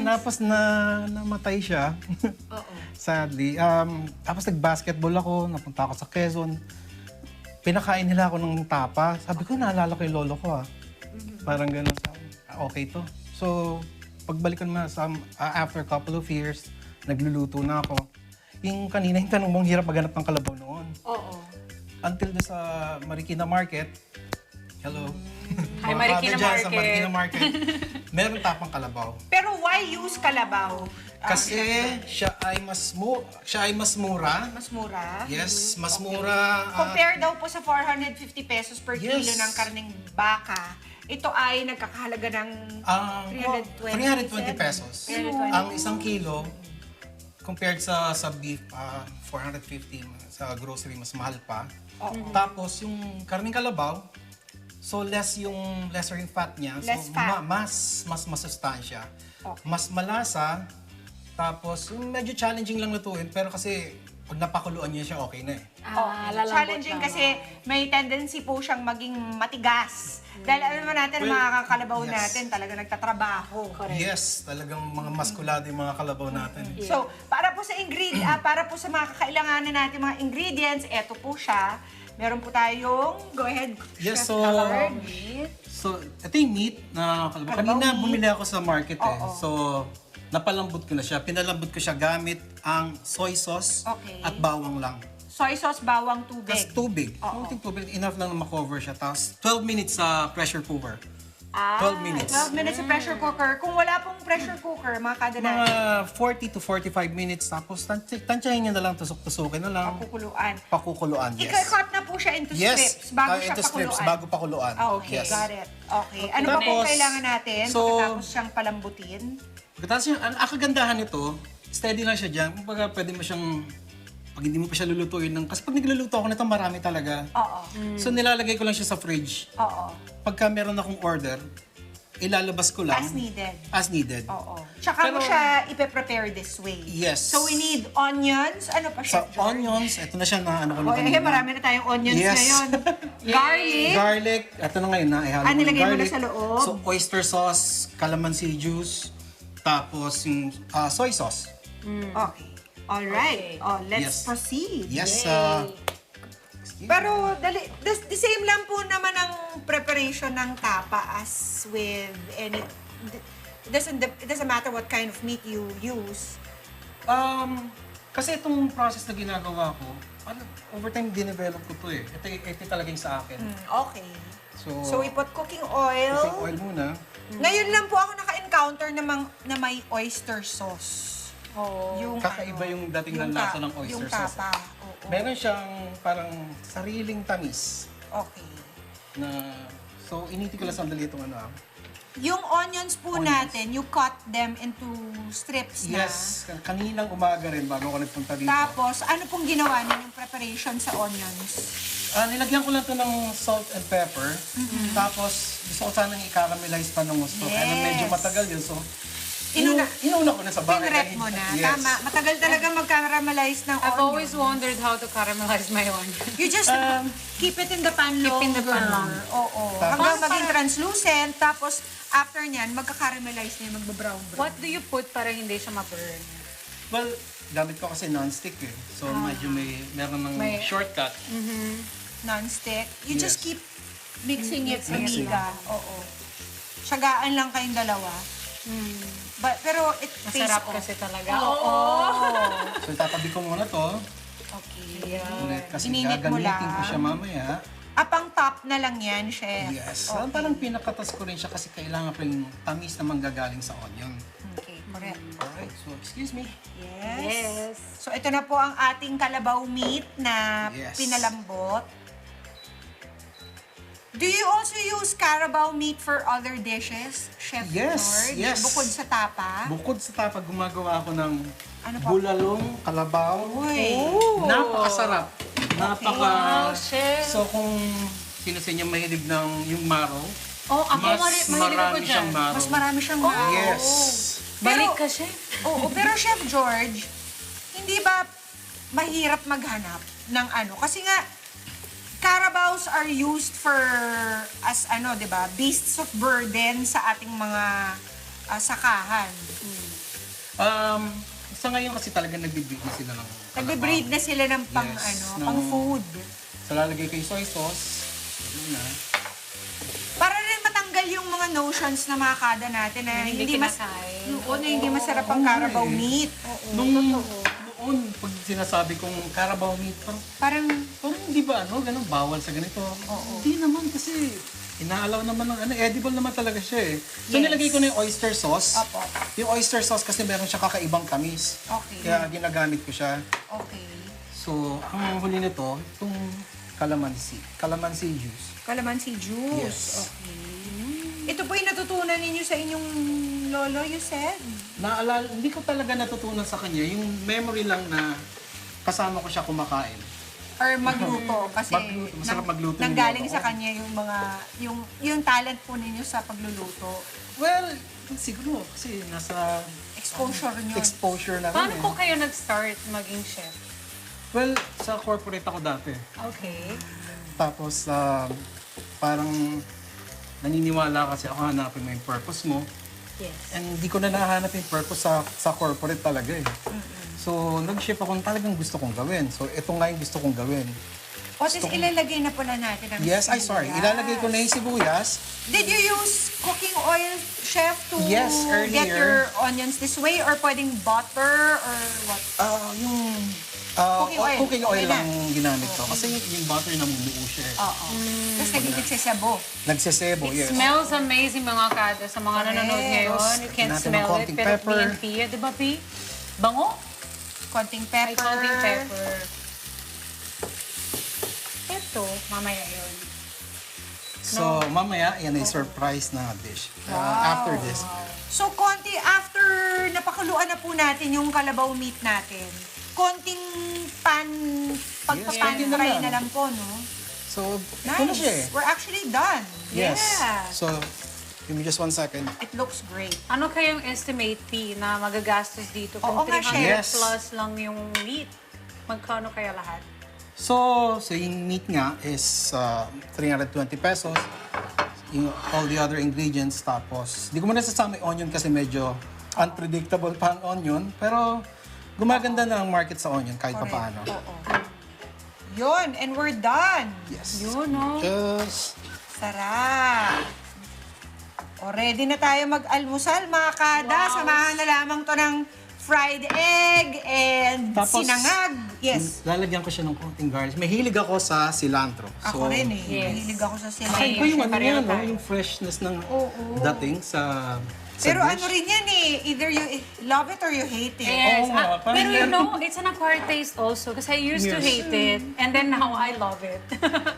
tapos namatay siya. Sadly. Tapos nag-basketball ako, napunta ako sa Quezon. Pinakain nila ako ng tapa. Sabi ko, naalala ko yung lolo ko Parang gano'n. Okay to. So, pagbalik ko naman after a couple of years, nagluluto na ako. Yung kanina yung tanong mong hirap maghanap ng kalabaw noon. Oo. Until doon sa Marikina Market. Hello. Hi, Mga Marikina kada dyan Market. Sa Marikina Market. Meron tapang kalabaw. Pero why use kalabaw? Kasi siya ay mas mura. Mas mura? Yes, mas mura. Compare daw po sa 450 pesos per Yes. kilo ng karneng baka. Ito ay nagkakahalaga ng 320 pesos. 320. Ang isang kilo, compared sa beef, 450 sa grocery, mas mahal pa. Tapos yung karning kalabaw, so lesser yung fat niya. Less So fat. mas masustansya. Mas malasa. Tapos yung medyo challenging lang lutuin, pero kasi pag napakuluan niya siya, okay na eh. lalambot Challenging lang. kasi may tendency po siyang maging matigas. Dahil alam naman natin, Well, mga kakalabaw yes. natin talaga nagtatrabaho. Yes, talagang mga maskulado yung mga kalabaw natin. So, para po sa mga kakailanganan natin mga ingredients, eto po siya. Meron po tayong, go ahead, Yes, Chef Howard. so ito yung meat na kalabaw. Kanina bumili ako sa market So, napalambot ko na siya. Pinalambot ko siya gamit ang soy sauce at bawang lang. Soy sauce, bawang, tubig. Tapos tubig. Kunting tubig, enough lang na makover siya. Tapos 12 minutes sa pressure cooker. 12 minutes. 12 minutes sa pressure cooker. Kung wala pong pressure cooker, mga kada Mga natin. 40 to 45 minutes. Tapos tansyahin niya na lang, tusok-tusukin na lang. Pakukuluan. Pakukuluan, yes. Ika-cut na po siya into strips bago siya into strips, pakuluan. bago pakuluan. Okay, Yes. got it. Okay. Ano pa po Tapos, kailangan natin pagkatapos siyang palambutin? Pagkatapos ang kagandahan nito, steady lang siya dyan. Kumbaga pwede mo siyang, pag hindi mo pa siya lulutuin kasi pag nagluluto ako nito, marami talaga. Oo. So nilalagay ko lang siya sa fridge. Oo. Pagka meron akong order, ilalabas ko lang. As needed. As needed. Oo. Tsaka mo siya ipe-prepare this way. Yes. So we need onions. Ano pa, Sa Chef George? onions, ito na siya na ano ko na Marami na tayong onions Yes. ngayon. Garlic. Garlic. Ito na ngayon na. Ihalo ko ng Nilagay mo na garlic. sa loob? So oyster sauce, calamansi juice, tapos yung soy sauce. Okay. Alright. Let's Yes. proceed. Yes. Pero the same lang po naman ang preparation ng tapa as with any. It doesn't matter what kind of meat you use. Kasi itong process na ginagawa ko, over time dinevelop ko to eh. Ito talaga yung sa akin. Okay. So we put cooking oil. Cooking oil muna. Ngayon lang po ako naka-encounter na may oyster sauce. Yung Kakaiba yung dating ng lasa ng oyster yung sauce. tapa. Meron siyang parang sariling tamis. Okay. So initi ko lang sandali itong ano. Yung onions po natin, you cut them into strips na. Yes, kaninang umaga rin bago ako nagpunta dito. Tapos, ano pong ginawa niyo yung preparation sa onions? Nilagyan ko lang ito ng salt and pepper. Tapos gusto ko sanang i-caramelize pa ng gusto. Kaya medyo matagal yun. So, inuna ko na sa bahay. Pinrep mo na. Yes. Tama. Matagal talaga mag-caramelize ng onion. I've always wondered how to caramelize my onion. You just keep it in the pan longer. Keep in the pan longer. Oo. Hanggang maging translucent, tapos after nyan, magka-caramelize na yun, magba-brown. What do you put para hindi siya ma-burn? Well, gamit ko kasi non-stick eh. So medyo meron ng shortcut. Non-stick. You just Yes. keep mixing it sa Mixing. miga. Oo. Tsagaan lang kayong dalawa. Pero it tastes Masarap off. kasi talaga. Oo. So itatabi ko muna to. Okay. Ulit, kasi Ininit mo gagamitin ko lang. siya mamaya. Pang top na lang yan, chef. Yes. Okay. Parang pinakatas ko rin siya kasi kailangan pa yung tamis na manggagaling sa onion. Okay, correct. Alright, so excuse me. Yes. So ito na po ang ating kalabaw meat na Yes. pinalambot. Do you also use carabao meat for other dishes, Chef Yes, George? yes. Bukod sa tapa? Bukod sa tapag, gumagawa ako ng Ano pa? bulalong, kalabaw. Uy. Napakasarap. Wow, chef. So kung sino sa inyo mahilig ng yung marrow, Oh, ako mahilig ako marami dyan. siyang marrow. Mas marami siyang marrow. Yes. Balik ka, chef. Oo, pero Chef George, hindi ba mahirap maghanap ng ano? Kasi nga, carabaos are used for, as ano, di ba, beasts of burden sa ating mga sakahan. Sa ngayon kasi talaga nagbe-breed na sila ng Nagbe-breed na sila ng pang, Yes, pang food. So lalagay ko yung soy sauce. Yun na. Para rin matanggal yung mga notions na mga kada natin na hindi hindi masarap ang carabao meat. Noon, pag sinasabi kong carabao meat, parang hindi ba ganun, bawal sa ganito. Hindi naman kasi inaalaw naman ng edible naman talaga siya eh. So nilagay ko na yung oyster sauce. Yung oyster sauce kasi meron siya kakaibang tamis. Okay. Kaya ginagamit ko siya. Okay. So, ang huli nito, itong calamansi. Calamansi juice. Calamansi juice. Yes. Okay. Ito po yung natutunan ninyo sa inyong lolo, you said? Hindi ko talaga natutunan sa kanya. Yung memory lang na kasama ko siya kumakain. Or magluto kasi Magluto. Masarap magluto yung nanggaling lolo sa ko. kanya yung talent po ninyo sa pagluluto. Well, siguro kasi nasa exposure nyo. Exposure na rin. Paano po kayo nag-start maging chef? Well, sa corporate ako dati. Okay. Tapos parang naniniwala kasi ako hanapin mo yung purpose mo. Yes. And hindi ko na nahanap yung purpose sa corporate talaga eh. So, nag-shift ako ng talagang gusto kong gawin. So, ito nga yung gusto kong gawin. O, sis, ilalagay na pala natin ang Yes, sibuyas. ilalagay ko na yung sibuyas. Did you use cooking oil, chef, to Yes, get earlier. your onions this way? Or pwedeng butter or what? Cooking oil Okay na. lang ginamit ko. Kasi yung butter namumuo siya eh. Oo. Tapos naging nagsasabo. Nagsesebo, It yes. smells amazing mga kada sa mga nanonood ngayon. You can't Natin ng smell it. konting Pero pepper. PNP, di ba, P? Bango? Konting pepper. Ay, konting pepper. Ito, mamaya yun. So, mamaya, yan ay surprise na dish. After this. So, konti after napakuluan na po natin yung kalabaw meat natin, konting pagpapan konti na fry lang. na lang po, no? So, ito na siya eh. We're actually done. Yes. Yeah. So, give me just 1 second. It looks great. Ano kayong estimate, P, na magagastos dito? Kung Oo nga, 300 chef. plus lang yung meat, magkano kaya lahat? So yung meat nga is 320 pesos. Yung all the other ingredients, tapos di ko muna sasama yung onion kasi medyo unpredictable pa ang onion. Pero gumaganda na ang market sa onion kahit pa paano. Yun, and we're done. Yes. Yun, no? Just Sarap. O, ready na tayo mag-almusal, mga kada. Samahan na lamang to ng fried egg and Tapos, sinangag. Yes. lalagyan ko siya ng konting garnish. Mahilig ako sa cilantro. Ako rin eh. Yes. Mahilig ako sa Ay, sinangag. ba yung ano yan, no? Yung freshness ng dating sa Pero dish. ano rin yan eh, either you love it or you hate it. Yes. Oo nga, parang Pero you yan. know, it's an acquired taste also kasi I used to Yes. hate it and then now I love it.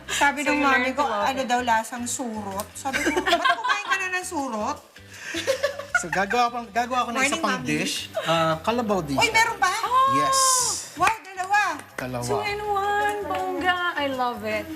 Sabi So ng you mami learn ko, to love ano it. daw lasang surot. Sabi ko, ba't kumain ka na ng surot? So gagawa ko na isa Morning, pang Mami. dish. Kalabaw dish. Uy, meron ba? Yes. Wow, dalawa. Dalawa. 2-in-1, bongga. I love it.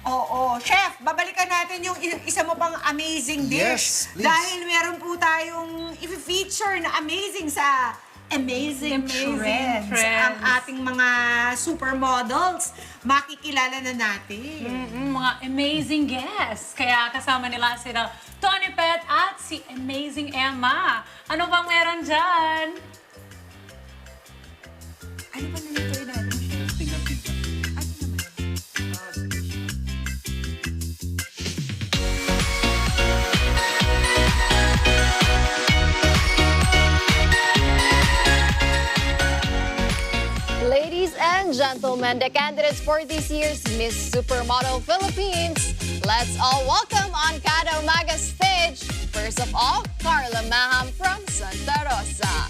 Oo. Chef, babalikan natin yung isa mo pang amazing dish. Yes, please. Dahil meron po tayong i-feature na amazing sa amazing trends. trends. Ang ating mga supermodels, makikilala na natin. Mga amazing guests. Kaya kasama nila sila Tony Pet at si Amazing Emma. Ano bang meron dyan? Ano ba nilitoy natin? Ladies and gentlemen, the candidates for this year's Miss Supermodel Philippines. Let's all welcome on Kada Umaga stage. First of all, Carla Maham from Santa Rosa.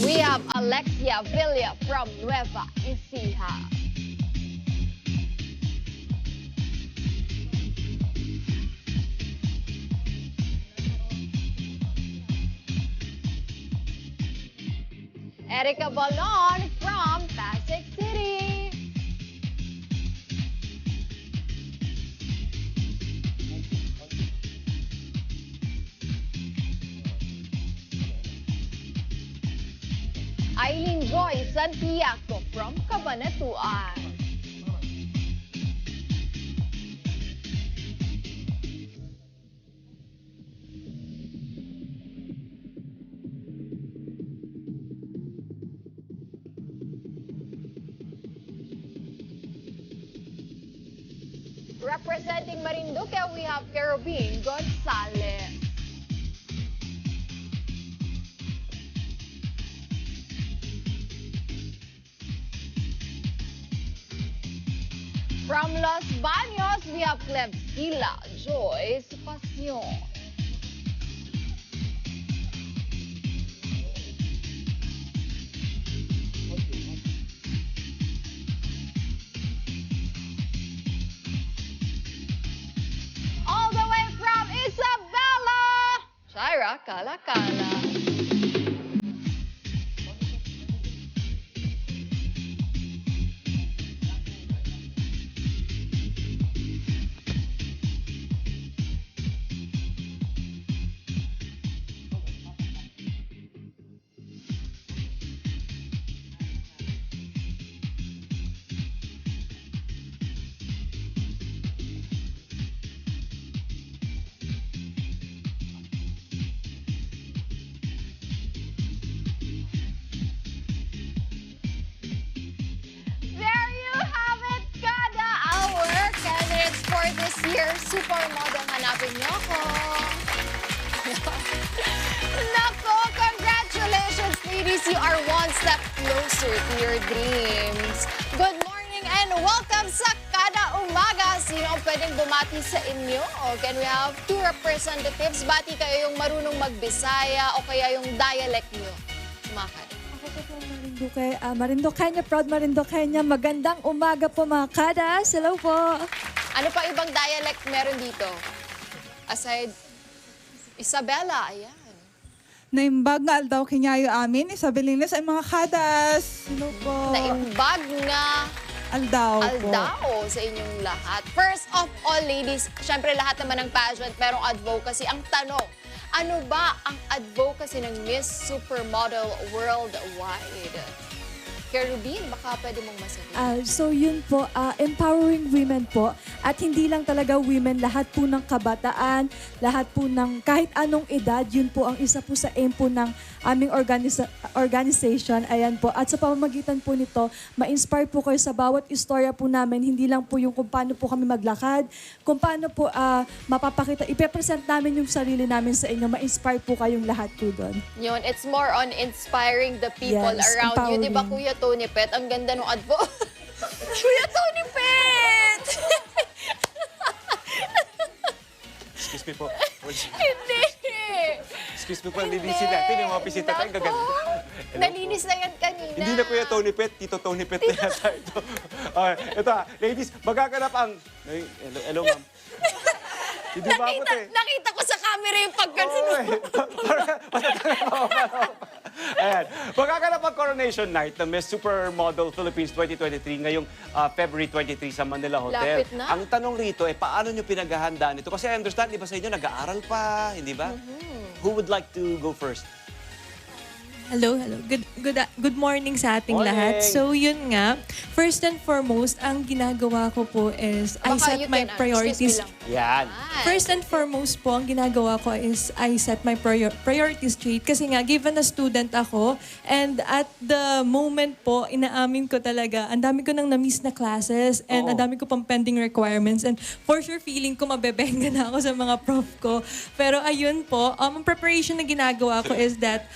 We have Alexia Villa from Nueva Ecija. Erica Balon from Pasig City. Eileen Joy Santiago from Cabanatuan. Representing Marinduque, we have Kerubin Gonzalez. From Los Baños, we have Clebskila Joyce Pasión. All the way from Isabela, Shaira Kalakala. Supermodel, hanapin niyo ako. Nako, congratulations, ladies. You are one step closer to your dreams. Good morning and welcome sa Kada Umaga. Sino ang pwedeng bumati sa inyo? Can we have two representatives? Bati kayo yung marunong magbisaya o kaya yung dialect niyo. Sumakad. Marinduqueña, proud Marinduqueña. Magandang umaga po mga Kadas. Hello po. Ano pa ibang dialect meron dito? Aside, Isabela, ayan. Naimbag nga daw kinyayo amin, Isabelinas ay mga Kadas. Hello po. Naimbag nga Aldao po. Aldao sa inyong lahat. First of all, ladies, syempre lahat naman ng pageant merong advocacy. Ang tanong, ano ba ang advocacy ng Miss Supermodel Worldwide? Kerubin, baka pwede mong masagot. So yun po, empowering women po. At hindi lang talaga women, lahat po ng kabataan, lahat po ng kahit anong edad, yun po ang isa po sa aim po ng aming organization. Ayan po. At sa pamamagitan po nito, ma-inspire po kayo sa bawat istorya po namin. Hindi lang po yung kung paano po kami maglakad, kung paano po mapapakita, ipepresent namin yung sarili namin sa inyo. Ma-inspire po kayong lahat po doon. Yun, it's more on inspiring the people Yes, around you. Di ba, empowering. Kuya Tony Pet? Ang ganda ng advo. Kuya Tony Pet! Excuse me po. Hindi! Excuse me po, linisin natin yung mga bisita tayo. Gaganda. Nalinis na yan kanina. Hindi na Kuya Tony Pet, Tito Tony Pet na yata ito. Okay, ito ladies, magaganap ang... Hello, ma'am. Hindi ba ako Nakita ko sa camera yung pagganun. Ayan. Magaganap ang coronation night ng Miss Supermodel Philippines 2023 ngayong February 23 sa Manila Hotel. Lapit na. Ang tanong rito paano nyo pinaghahandaan ito? Kasi I understand, di ba sa inyo, nag-aaral pa, hindi ba? Who would like to go first? Hello. Good morning sa ating Morning. lahat. So yun nga, first and foremost, ang ginagawa ko po is I Baka set you my can, priorities. excuse me Yan. First and foremost po, ang ginagawa ko is I set my priorities straight. Kasi nga, given na student ako, and at the moment po, inaamin ko talaga, ang dami ko nang na-miss na classes, and ang dami ko pang pending requirements, and for sure, feeling ko mabebenga na ako sa mga prof ko. Pero ayun po, ang preparation na ginagawa ko is that,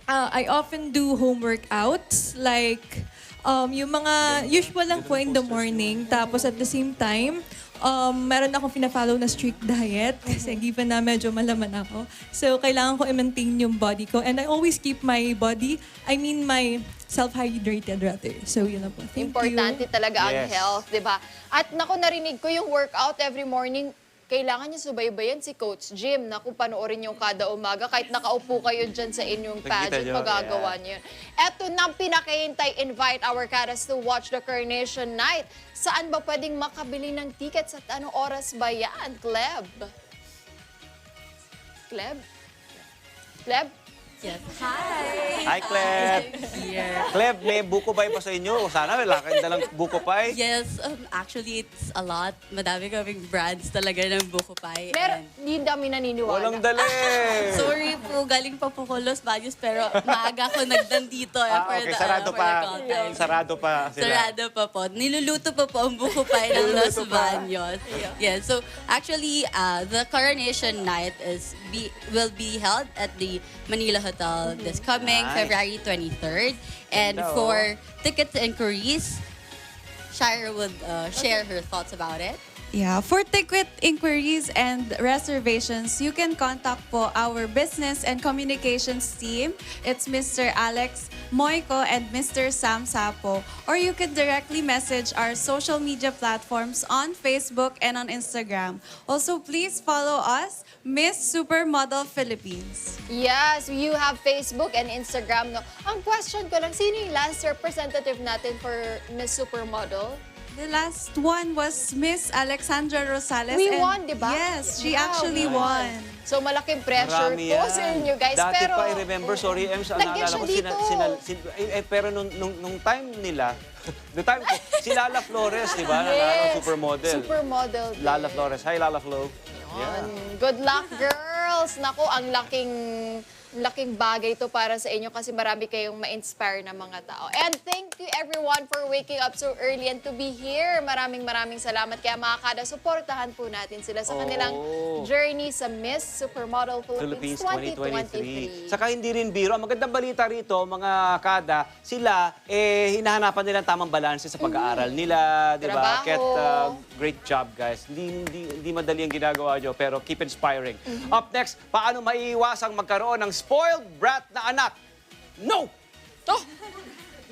I often do home workouts, like yung mga usual lang po in the morning. Tapos at the same time, meron akong pina-follow na strict diet kasi given na medyo malaman ako. So kailangan ko i-maintain yung body ko. And I always keep my my self-hydrated rather. So yun na po. Thank Importante you. talaga ang Yes. health, di ba? At naku, narinig ko yung workout every morning. Kailangan niya subaybayan si Coach Jim na kung panoorin yung kada umaga. Kahit nakaupo kayo dyan sa inyong pageant, nyo, magagawa niyo yun. Eto na ang pinakahintay, invite our Kadas to watch the Coronation Night. Saan ba pwedeng makabili ng tickets at anong oras ba yan, Kleb? Kleb? Kleb? Yes. Hi! Hi, Cleb! Here. Cleb, may buko pie pa sa inyo? Sana wala kayong dalang buko pie. Yes, actually, it's a lot. Madami kaming brands talaga ng buko pie. Meron, hindi dami naniniwala. Walang dali! Sorry po, galing pa po ko Los Baños, pero maaga ko nagdandito. Okay, sarado pa. Sarado pa sila. Sarado pa po. Niluluto pa po ang buko pie ng Los Baños. Yeah, so actually, the coronation night will be held at the Manila Hotel this coming Nice. February 23rd. And Ganda, for ticket inquiries, Shira would share her thoughts about it. Yeah, for ticket inquiries and reservations, you can contact po our business and communications team. It's Mr. Alex Moico and Mr. Sam Sapo. Or you can directly message our social media platforms on Facebook and on Instagram. Also, please follow us, Miss Supermodel Philippines. Yes, you have Facebook and Instagram. No? Ang question ko lang, sino yung last representative natin for Miss Supermodel? The last one was Miss Alexandra Rosales. We and won, di ba? Yes, she Yeah, actually we won. So malaking pressure Marami po yan. sa inyo, guys. Dati pero, pa, I remember, sorry, Ems, Lagyan naalala ko, siya dito. pero nung time nila, the time ko, si Lala Flores, di ba? Yes. Supermodel. Supermodel din. Lala Flores. Hi, Lala Flo. Good luck, girls! Naku, ang laking bagay to para sa inyo kasi marami kayong ma-inspire na mga tao. And thank you everyone for waking up so early and to be here. Maraming salamat. Kaya mga kada, supportahan po natin sila sa kanilang journey sa Miss Supermodel Philippines 2023. Saka hindi rin biro. Ang magandang balita rito, mga kada, sila, hinahanapan nila ang tamang balanse sa pag-aaral nila, di ba? Great job, guys. Hindi madali ang ginagawa nyo, pero keep inspiring. Up next, paano maiiwasang magkaroon ng spoiled brat na anak? No! Oh!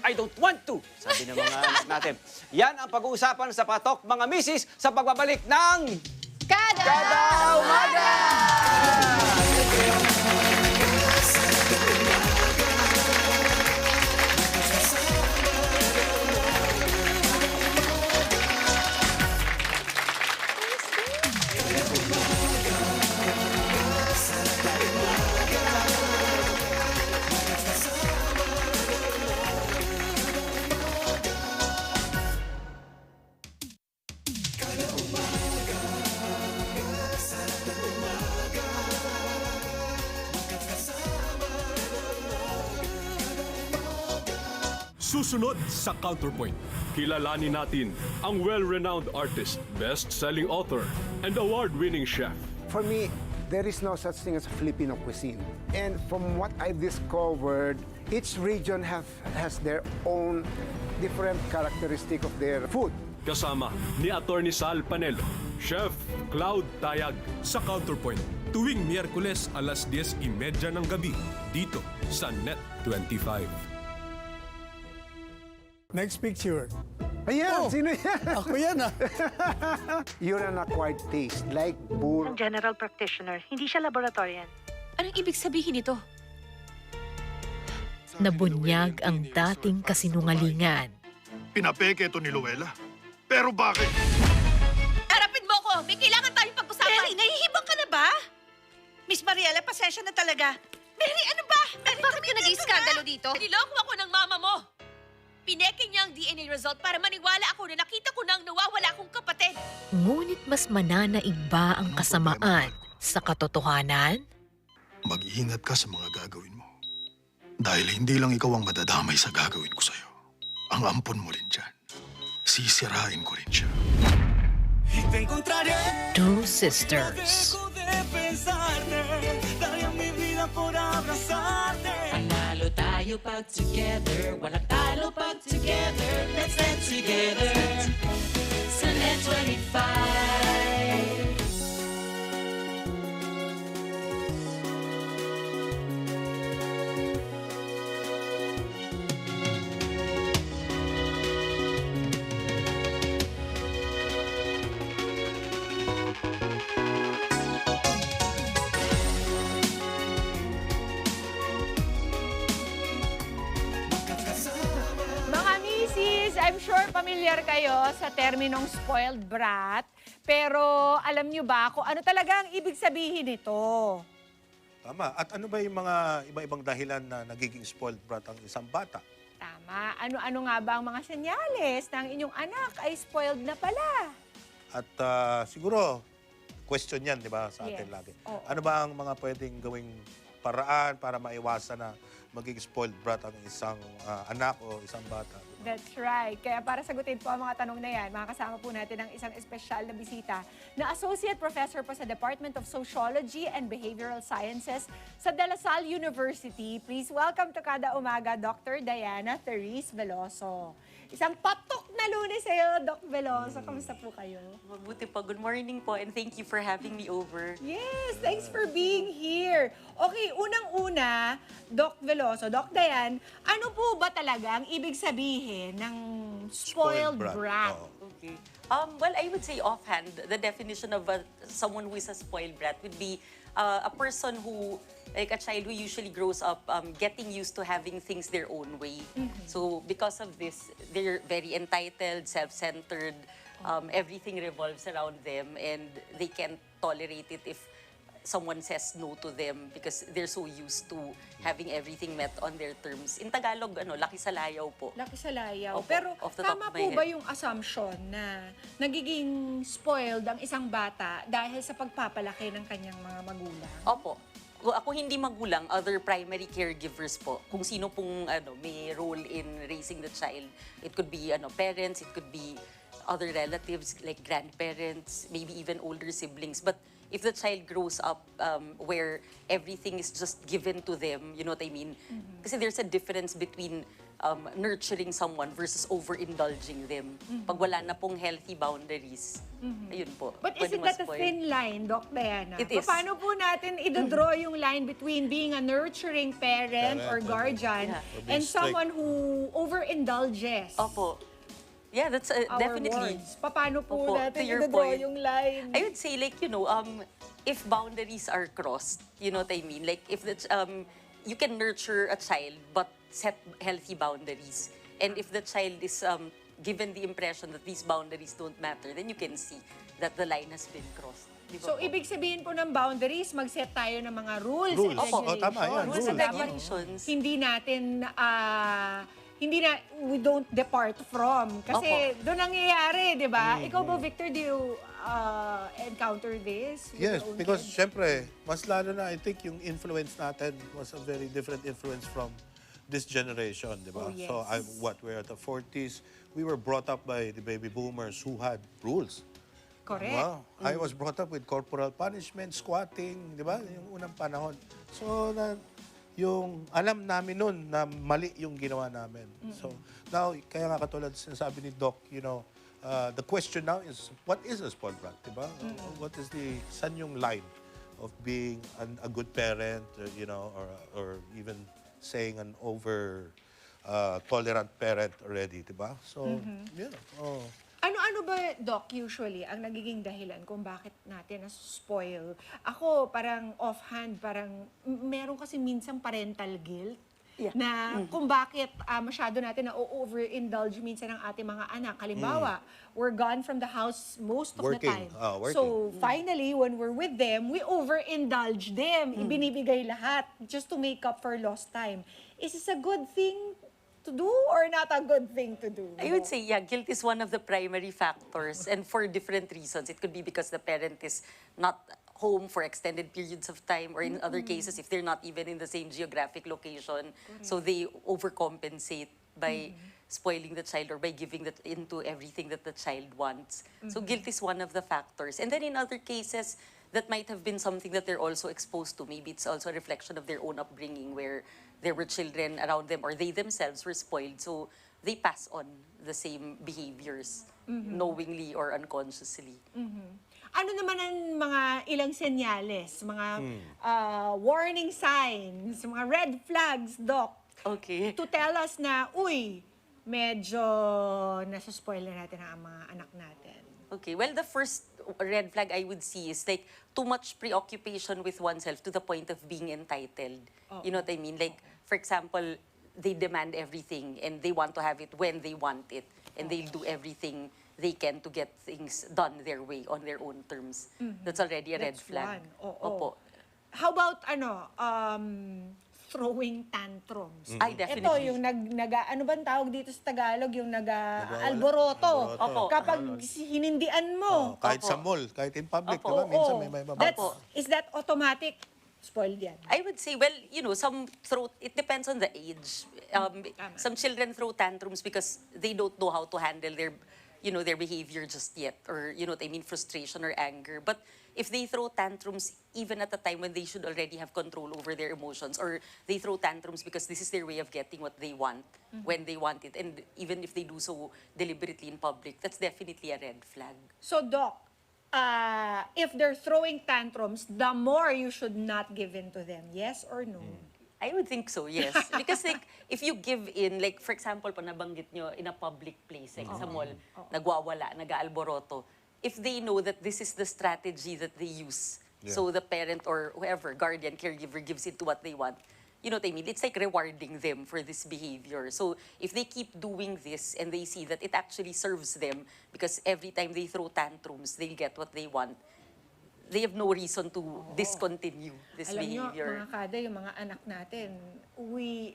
I don't want to, sabi ng mga anak natin. Yan ang pag-uusapan sa Patok, mga misis, sa pagbabalik ng Kada Umaga! Susunod sa Counterpoint, kilalanin natin ang well-renowned artist, best-selling author, and award-winning chef. For me, there is no such thing as Filipino cuisine. And from what I discovered, each region has their own different characteristic of their food. Kasama ni Attorney Sal Panelo, Chef Cloud Tayag sa Counterpoint. Tuwing Miyerkules alas 10:30 ng gabi dito sa Net 25. Next picture. Ayan, sino yan? Ako yan You're an acquired taste, like bull. Ang general practitioner, hindi siya laboratorian. Anong ibig sabihin nito? Nabunyag ang dating kasinungalingan. Pinapeke ito ni Luella. Pero bakit? Harapin mo ko! May kailangan tayong pag-usapan! Mary, nahihibang ka na ba? Miss Mariela, pasensya na talaga. Mary, ano ba? Mary, bakit ka nag-iiskandalo dito? Niloko ako ng mama mo. Pineke niya ang DNA result para maniwala ako na nakita ko nang nawawala akong kapatid. Ngunit mas mananaig ba ang kasamaan sa katotohanan? Mag-iingat ka sa mga gagawin mo. Dahil hindi lang ikaw ang madadamay sa gagawin ko sa'yo. Ang ampon mo rin dyan. Sisirain ko rin siya. Two sisters. Panalo tayo pag together, walang talo pag together. Let's dance together sa Net 25. I'm sure familiar kayo sa terminong spoiled brat, pero alam nyo ba kung ano talaga ang ibig sabihin nito? Tama. At ano ba yung mga iba-ibang dahilan na nagiging spoiled brat ang isang bata? Tama. Ano-ano nga ba ang mga senyales na ang inyong anak ay spoiled na pala? At siguro, question yan, di ba, sa atin Yes. lagi. Oo. Ano ba ang mga pwedeng gawing paraan para maiwasan na maging spoiled brat ang isang anak o isang bata? That's right. Kaya para sagutin po ang mga tanong na yan, makakasama po natin ang isang espesyal na bisita na Associate Professor po sa Department of Sociology and Behavioral Sciences sa De La Salle University. Please welcome to Kada Umaga, Dr. Diana Therese Veloso. Isang patok na Lunes sa'yo, Doc Veloso. Kamusta po kayo? Mabuti po. Good morning po and thank you for having me over. Yes, thanks for being here. Okay, unang-una, Doc Veloso, Doc Diane, ano po ba talaga ang ibig sabihin ng spoiled brat? Okay. Well, I would say offhand, the definition of someone who is a spoiled brat would be a person who, like a child who usually grows up getting used to having things their own way. So because of this, they're very entitled, self-centered, everything revolves around them and they can't tolerate it if someone says no to them because they're so used to having everything met on their terms. In Tagalog, laki sa layaw po. Laki sa layaw. Opo, Pero off the top tama of my po ba head. yung assumption na nagiging spoiled ang isang bata dahil sa pagpapalaki ng kanyang mga magulang? Opo. Ako hindi magulang, other primary caregivers po. Kung sino pong may role in raising the child. It could be parents, it could be other relatives like grandparents, maybe even older siblings. But if the child grows up where everything is just given to them, you know what I mean? Kasi there's a difference between nurturing someone versus overindulging them. Pag wala na pong healthy boundaries, ayun po. But isn't that a thin line, Doc Diana? It is. Paano po natin idodraw yung line between being a nurturing parent or guardian and someone who overindulges? Opo. Yeah, that's definitely. Words. Paano po Opo, natin to your idodraw point. yung line? I would say if boundaries are crossed, you know what I mean? Like if you can nurture a child but set healthy boundaries. And if the child is given the impression that these boundaries don't matter, then you can see that the line has been crossed. Di ba So, po? ibig sabihin po ng boundaries, mag-set tayo ng mga rules, Rules. and Opo, regulations. tama yan, Rules and rules. regulations. Hindi natin, we don't depart from. Kasi doon nangyayari, di ba? Ikaw ba, Victor, do you encounter this? with Yes, your own because kids? syempre, mas lalo na, I think yung influence natin was a very different influence from this generation, di ba? Oh, yes. So, we're at the 40s. We were brought up by the baby boomers who had rules. Correct. Wow. I was brought up with corporal punishment, squatting, di ba? Yung unang panahon. So, yung alam namin nun na mali yung ginawa namin. So, now, kaya nga katulad sinasabi ni Doc, the question now is, what is a spoiled brat, di ba? What is saan yung line of being a good parent, or even saying an tolerant parent already, di ba? So, yeah. Oh. Ano ba, Doc, usually, ang nagiging dahilan kung bakit natin na-spoil? Ako, parang offhand, meron kasi minsan parental guilt. Na kung bakit masyado natin na-overindulge minsan ang ating mga anak. Halimbawa, we're gone from the house most of the time. Working. So, finally, when we're with them, we overindulge them. Ibinibigay lahat just to make up for lost time. Is this a good thing to do or not a good thing to do? I would say, yeah, guilt is one of the primary factors, and for different reasons. It could be because the parent is not home for extended periods of time, or in other cases, if they're not even in the same geographic location, so they overcompensate by spoiling the child or by giving that into everything that the child wants. So guilt is one of the factors. And then in other cases, that might have been something that they're also exposed to. Maybe it's also a reflection of their own upbringing, where there were children around them or they themselves were spoiled. So they pass on the same behaviors, knowingly or unconsciously. Ano naman ang mga ilang senyales, mga warning signs, mga red flags, Doc, Okay. to tell us na, medyo nasa-spoil na natin ang mga anak natin? Okay, well, the first red flag I would see is like too much preoccupation with oneself to the point of being entitled. You know what I mean? Like, for example, they demand everything and they want to have it when they want it, and they'll do everything they can to get things done their way, on their own terms. That's already a red That's flag. one. Opo. How about throwing tantrums? Ay, definitely. Ito, yung ano ba ang tawag dito sa Tagalog? Yung alboroto. Opo. Kapag hinindian mo. Kahit sa mall, kahit in public, di ba? Oo. Minsan may mababas. Is that automatic? Spoiled yan. I would say, well, it depends on the age. Some children throw tantrums because they don't know how to handle their behavior just yet, or frustration or anger. But if they throw tantrums even at a time when they should already have control over their emotions, or they throw tantrums because this is their way of getting what they want when they want it, and even if they do so deliberately in public, that's definitely a red flag. So, Doc, if they're throwing tantrums, the more you should not give in to them. Yes or no? I would think so, yes. Because if you give in, like for example, pa nabanggit nyo in a public place, like sa mall, nagwawala, nag-aalboroto, if they know that this is the strategy that they use, so the parent or whoever, guardian, caregiver, gives it to what they want, you know what I mean? It's like rewarding them for this behavior. So if they keep doing this and they see that it actually serves them, because every time they throw tantrums, they'll get what they want, they have no reason to discontinue this behavior. Alam nyo, mga kada, yung mga anak natin,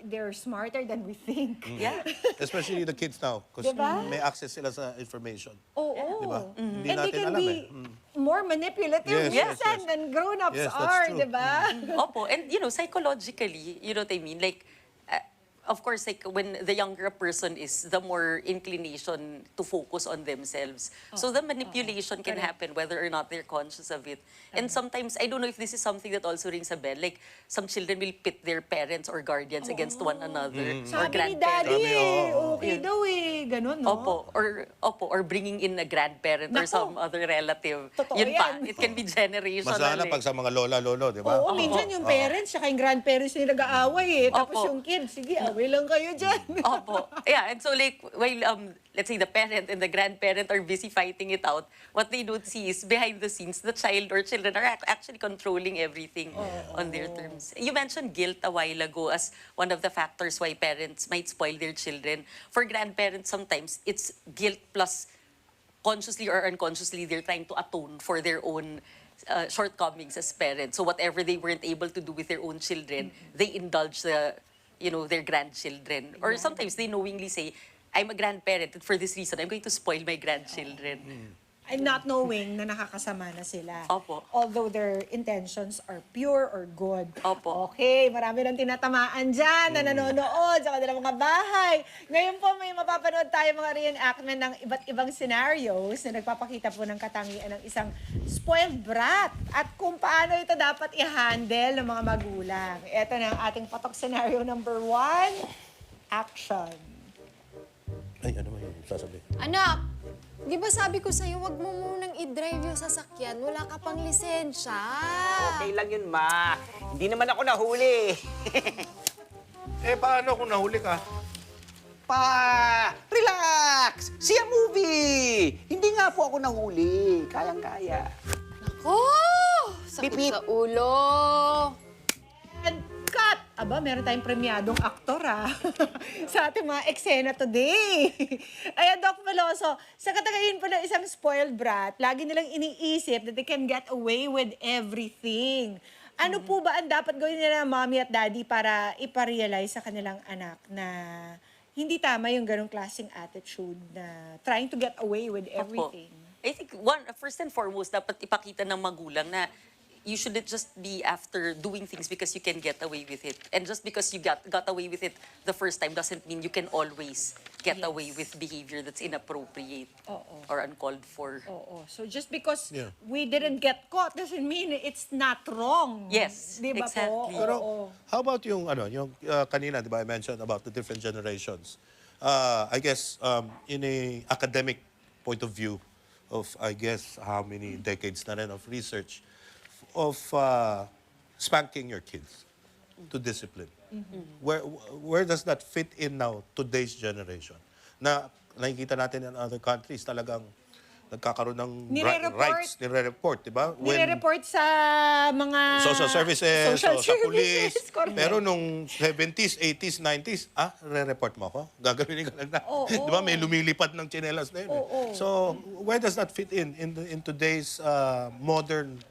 they're smarter than we think. Yeah. Especially the kids now, because Diba? may access sila sa information. Oo. Diba? Hindi And they natin can alam be more manipulative minsan than grown-ups Yes, that's are, true. diba? Opo, and psychologically, you know what I mean? Like, of course, like when the younger a person is, the more inclination to focus on themselves. So the manipulation can happen whether or not they're conscious of it. And sometimes, I don't know if this is something that also rings a bell, like some children will pit their parents or guardians against one another. Or Sabi ni grandparents. Daddy, okay daw ganun, no? Or bringing in a grandparent or some other relative. Totoo Yun pa, yan. it can be generational. Mas lalo pag sa mga lola-lolo, di ba? Oo, minsan yung parents saka yung grandparents yung nag-aaway Tapos yung kids, sige, away lang kayo dyan. Opo. Yeah, and so like, while, let's say the parent and the grandparent are busy fighting it out, what they don't see is behind the scenes, the child or children are actually controlling everything on their terms. You mentioned guilt a while ago as one of the factors why parents might spoil their children. For grandparents, sometimes it's guilt plus consciously or unconsciously they're trying to atone for their own shortcomings as parents. So whatever they weren't able to do with their own children, they indulge their grandchildren. Or sometimes they knowingly say, I'm a grandparent and for this reason, I'm going to spoil my grandchildren. And not knowing na nakakasama na sila. Opo. Although their intentions are pure or good. Opo. Okay, marami nang tinatamaan dyan na nanonood sa kanilang mga bahay. Ngayon po may mapapanood tayo mga reenactment ng iba't ibang scenarios na nagpapakita po ng katangian ng isang spoiled brat at kung paano ito dapat i-handle ng mga magulang. Ito na ang ating patok scenario number 1. Action. Ay, ano yung sasabihin? Anak, di ba sabi ko sa'yo, wag mo munang i-drive yung sasakyan. Wala ka pang lisensya. Okay lang yun, Ma. Hindi naman ako nahuli. Paano kung nahuli ka? Relax! See a movie! Hindi nga po ako nahuli. Kayang-kaya. Nako! Sakit sa ulo. And cut! Aba, meron tayong premiadong aktor, sa ating mga eksena today. Ayan, Doc Veloso, sa katagayin po ng isang spoiled brat, lagi nilang iniisip that they can get away with everything. Ano po ba ang dapat gawin nila ng mommy at daddy para iparealize sa kanilang anak na hindi tama yung ganong klaseng attitude na trying to get away with everything? I think first and foremost, dapat ipakita ng magulang na you shouldn't just be after doing things because you can get away with it. And just because you got away with it the first time doesn't mean you can always get away with behavior that's inappropriate or uncalled for. So just because we didn't get caught doesn't mean it's not wrong. Yes, Di ba exactly. po? Pero how about yung kanina, di ba, I mentioned about the different generations. I guess in a academic point of view of, I guess, how many decades na rin of research of spanking your kids to discipline. Where does that fit in now, today's generation? Na nakikita natin in other countries talagang nagkakaroon ng rights, nire-report, di ba? Nire-report sa mga Social services, social sa police. correct. Pero nung 70s, 80s, 90s, re-report mo ako? Gagawin ka lang na. Di ba may lumilipad ng tsinelas na yun. So, where does that fit in today's modern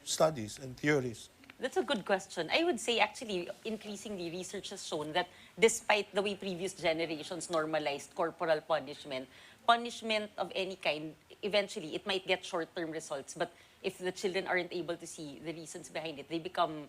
studies and theories? That's a good question. I would say actually increasingly research has shown that despite the way previous generations normalized corporal punishment of any kind, eventually it might get short-term results. But if the children aren't able to see the reasons behind it, they become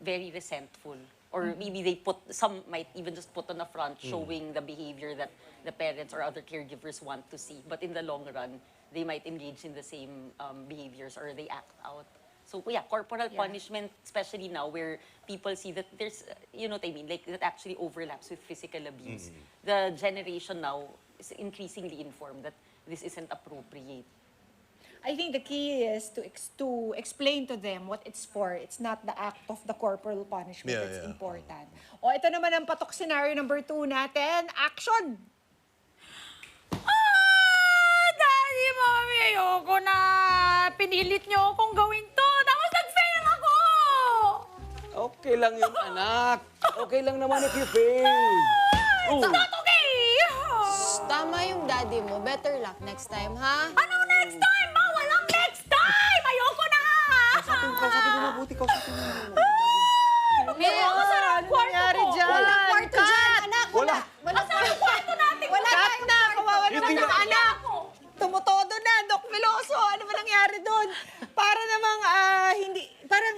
very resentful. Or maybe some might even just put on a front showing the behavior that the parents or other caregivers want to see. But in the long run, they might engage in the same behaviors or they act out. So corporal punishment, especially now where people see that there's, you know what I mean, like that actually overlaps with physical abuse. The generation now is increasingly informed that this isn't appropriate. I think the key is to explain to them what it's for. It's not the act of the corporal punishment that's important. O ito naman ang patok scenario number 2 natin. Action! Daddy, Mommy, ayoko na. Pinilit niyo akong gawin to. Tapos nag-fail ako! Okay lang yun, anak. Okay lang naman if you fail. It's not okay! Tama yung daddy mo. Better luck next time, ha? Anong next time, Ma? Walang next time! Ayoko na! Kausapin mo mabuti, kausapin mo. Ano nangyari dyan? Walang kwarto dyan, anak. Wala. Asan yung kwarto natin? Wala na. Kawawa naman ng anak. Tumutodo na, Doc Veloso. Ano ba nangyari doon? Para namang parang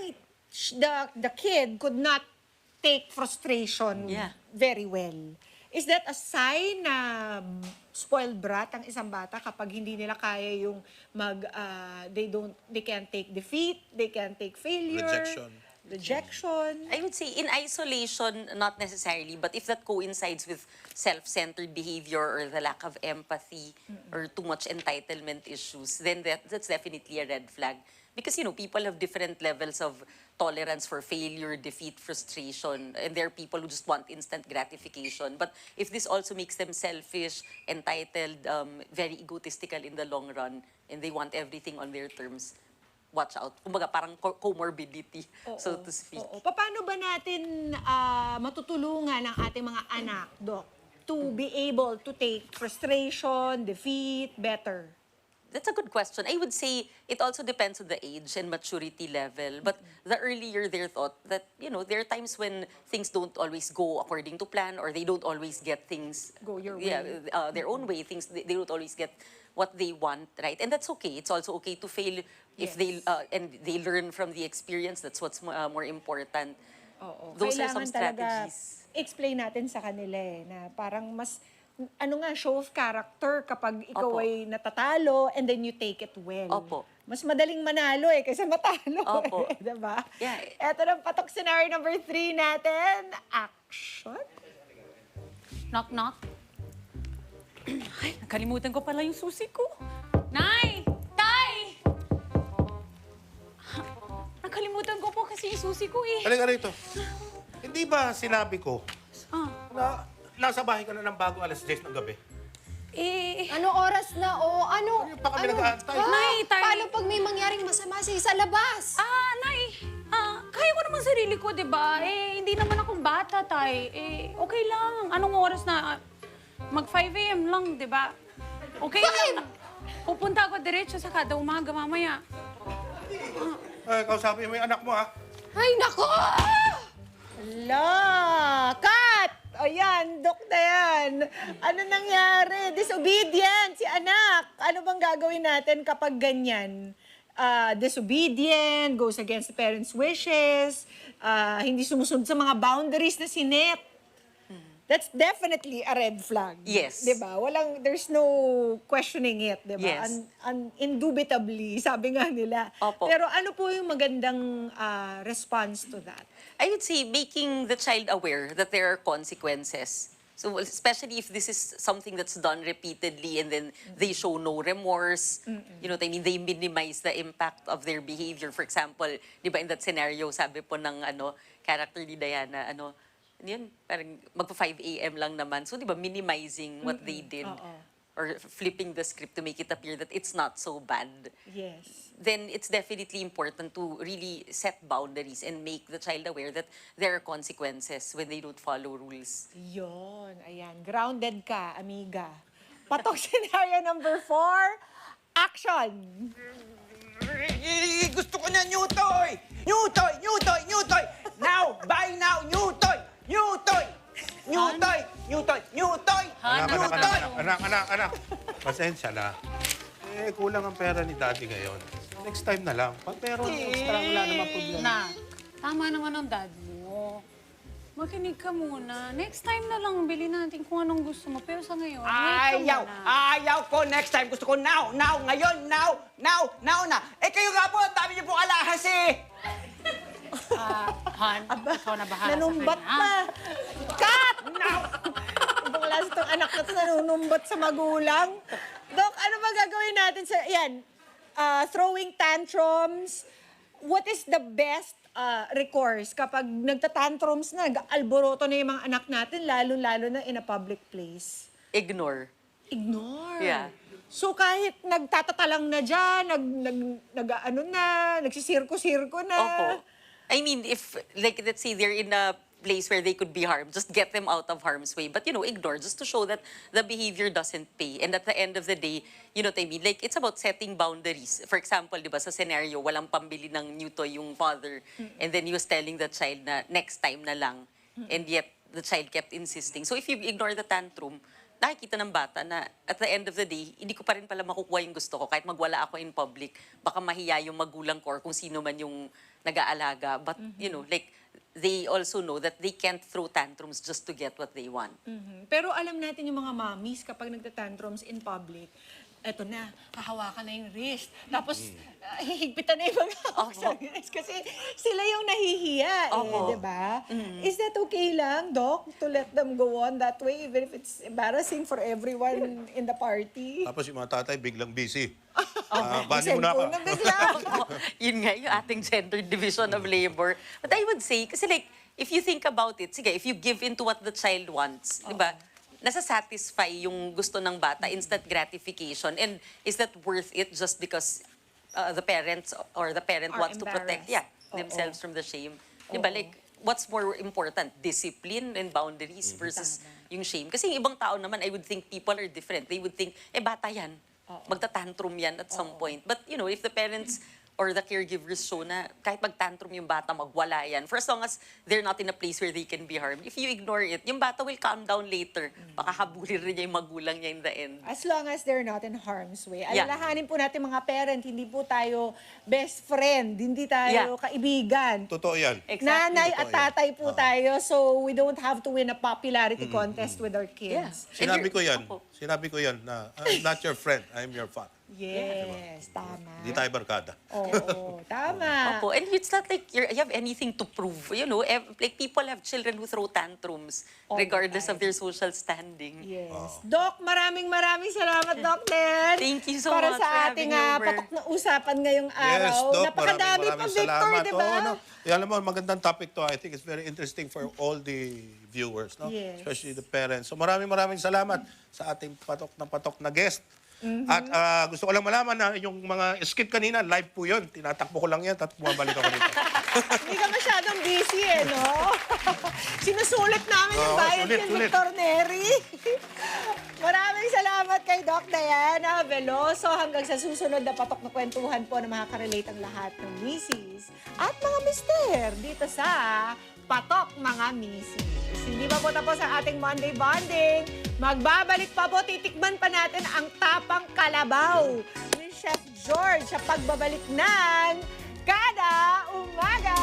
the kid could not take frustration very well. Is that a sign na spoiled brat ang isang bata kapag hindi nila kaya yung they can't take defeat, they can't take failure? Rejection. I would say in isolation, not necessarily, but if that coincides with self-centered behavior or the lack of empathy or too much entitlement issues, then that's definitely a red flag. Because, you know, people have different levels of tolerance for failure, defeat, frustration, and there are people who just want instant gratification. But if this also makes them selfish, entitled, very egotistical in the long run, and they want everything on their terms, watch out. Kumbaga, parang comorbidity, so to speak. Paano ba natin matutulungan ang ating mga anak, Doc, to be able to take frustration, defeat better? That's a good question. I would say it also depends on the age and maturity level. But the earlier they're taught that, there are times when things don't always go according to plan, or they don't always get things Go your yeah, way. their own way. Things they don't always get what they want, right? And that's okay. It's also okay to fail if they and they learn from the experience. That's what's more important. Oo. Those are Kailangan some talaga strategies. explain natin sa kanila na parang mas, show of character kapag ikaw Opo. ay natatalo and then you take it well. Opo. Mas madaling manalo kaysa matalo. Opo. Diba? Yeah. Eto ng patok scenario number 3 natin. Action. Knock, knock. Ay, nakalimutan ko pala yung susi ko. Nay! Tay! Nakalimutan ko po kasi yung susi ko eh. Halika rito. Hindi ba sinabi ko Ah. na nasa bahay ka na ng bago alas 10 ng gabi? Ano oras na o ano? Pa kami nag-aantay. Nay, tay. Paano pag may mangyaring masama sa labas? Nay, kaya ko naman sarili ko, di ba? Hindi naman akong bata, tay. Okay lang. Anong oras na? Mag 5 a.m. lang, di ba? Okay lang. Pupunta ako diretso sa Kada Umaga mamaya. Kausapin mo yung anak mo, ha? Ay, nako! Hala! Cut! Ayan, Dok na yan. Ano nangyari? Disobedient si anak. Ano bang gagawin natin kapag ganyan? Disobedient, goes against the parents' wishes, hindi sumusunod sa mga boundaries na sinet. That's definitely a red flag. Yes. Diba? There's no questioning it, diba? Yes. Indubitably, sabi nga nila. Opo. Pero ano po yung magandang response to that? I would say making the child aware that there are consequences. So especially if this is something that's done repeatedly and then they show no remorse, you know what I mean, they minimize the impact of their behavior. For example, di ba in that scenario, sabi po ng character ni Diana, yun, parang magpa 5 a.m. lang naman. So di ba minimizing what they did or flipping the script to make it appear that it's not so bad. Yes. Then it's definitely important to really set boundaries and make the child aware that there are consequences when they don't follow rules. Yun, ayan. Grounded ka, amiga. Patok scenario number 4, action! Gusto ko na new toy! New toy! New toy! New toy! Now! Buy now! New toy! New toy! New toy! New toy! New toy! New toy! Anak. Pasensya na. Kulang ang pera ni Daddy ngayon. Next time na lang. Pag meron extra, wala namang problema. Na, tama naman ang dad mo. Makinig ka muna. Next time na lang, bili natin kung anong gusto mo. Pero sa ngayon, wait ka muna. Ayaw ko next time. Gusto ko now! Now! Ngayon! Now! Na! Kayo nga po, ang dami niyo po alahas eh! Han, ikaw na bahala Nanumbat sa kanya. pa. Cut! Ibang klase itong anak na ito nanunumbat sa magulang. Dok, ano ba gagawin natin sa, throwing tantrums? What is the best recourse kapag nagtatantrums na, alboroto na yung mga anak natin, lalo-lalo na in a public place? Ignore. Ignore? Yeah. So kahit nagtatatalang na dyan, nagsisirko-sirko na. Opo. I mean, if, like, let's say they're in a place where they could be harmed, just get them out of harm's way. But, ignore, just to show that the behavior doesn't pay. And at the end of the day, you know what I mean? Like, it's about setting boundaries. For example, di ba, sa scenario, walang pambili ng new toy yung father. And then he was telling the child na next time na lang. And yet, the child kept insisting. So if you ignore the tantrum, nakikita ng bata na at the end of the day, hindi ko pa rin pala makukuha yung gusto ko. Kahit magwala ako in public, baka mahiya yung magulang ko or kung sino man yung nag-aalaga. But, like, they also know that they can't throw tantrums just to get what they want. Pero alam natin yung mga mommies kapag nagtatantrums in public, eto na, hahawakan na yung wrist. Tapos, hihigpitan na yung mga hawak sa wrist. Kasi sila yung nahihiya, di ba? Is that okay lang, Doc, to let them go on that way, even if it's embarrassing for everyone in the party? Tapos yung mga tatay biglang busy. Bani mo na ka. Yun nga, yung ating gender division of labor. But I would say, kasi like, if you think about it, sige, if you give in to what the child wants, di ba? Nasa-satisfy yung gusto ng bata, instant gratification. And is that worth it just because the parents or the parent wants to protect themselves from the shame? Diba? Like, what's more important? Discipline and boundaries versus yung shame. Kasi yung ibang tao naman, I would think people are different. They would think, bata yan. magta-tantrum yan at some point. But, you know, if the parents or the caregivers show na kahit mag-tantrum yung bata, magwala yan. For as long as they're not in a place where they can be harmed. If you ignore it, yung bata will calm down later. Baka habulin rin niya yung magulang niya in the end. As long as they're not in harm's way. Yeah. Alalahanin po natin mga parent, hindi po tayo best friend, hindi tayo kaibigan. Totoo yan. Nanay at Totoo yan. tatay po tayo, so we don't have to win a popularity contest with our kids. Sinabi ko yan. Sinabi ko yan na I'm not your friend, I'm your father. Yes, tama. Di tayo barkada. Oo, tama. Opo. And it's not like you have anything to prove. You know, like people have children who throw tantrums regardless of their social standing. Yes. Doc, maraming salamat, Doc Len. Thank you so para much sa for ating having me over. patok na usapan ngayong araw. Yes, Doc, Napakadami maraming pa, Victor, salamat. di ba? Oo, no? Alam mo, magandang topic to. I think it's very interesting for all the viewers, no? Yes. Especially the parents. So maraming salamat sa ating patok na guest. At gusto ko lang malaman na yung mga skit kanina, live po yun. Tinatakbo ko lang yan at bumabalik ako dito. Hindi ka masyadong busy no? Sinusulit namin yung bayad sulit, kay sulit. Victor Neri. Maraming salamat kay Doc Diana Veloso. Hanggang sa susunod na patok na kwentuhan po na makaka-relate ang lahat ng misis at mga mister dito sa Patok Mga Misis. Hindi pa po tapos ang ating Monday Bonding. Magbabalik pa po, titikman pa natin ang tapang kalabaw ni Chef George sa pagbabalik ng Kada Umaga!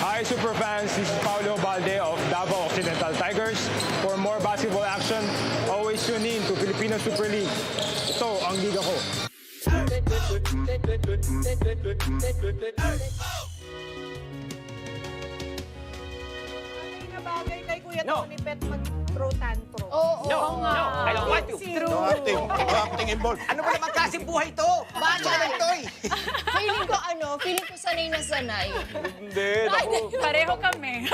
Hi Superfans, this is Paulo Balde of Davao Occidental Tigers. For more basketball action, always tune in to Filipino Super League. Ito ang liga ko. Bagay kay Kuya Tony Pet mag-throw tantrum. Oo, No, I don't want to. No acting. No acting involved. Ano ba naman klaseng buhay to? Bakit lang to eh? feeling ko sanay na sanay. Hindi, naku. Pareho kami.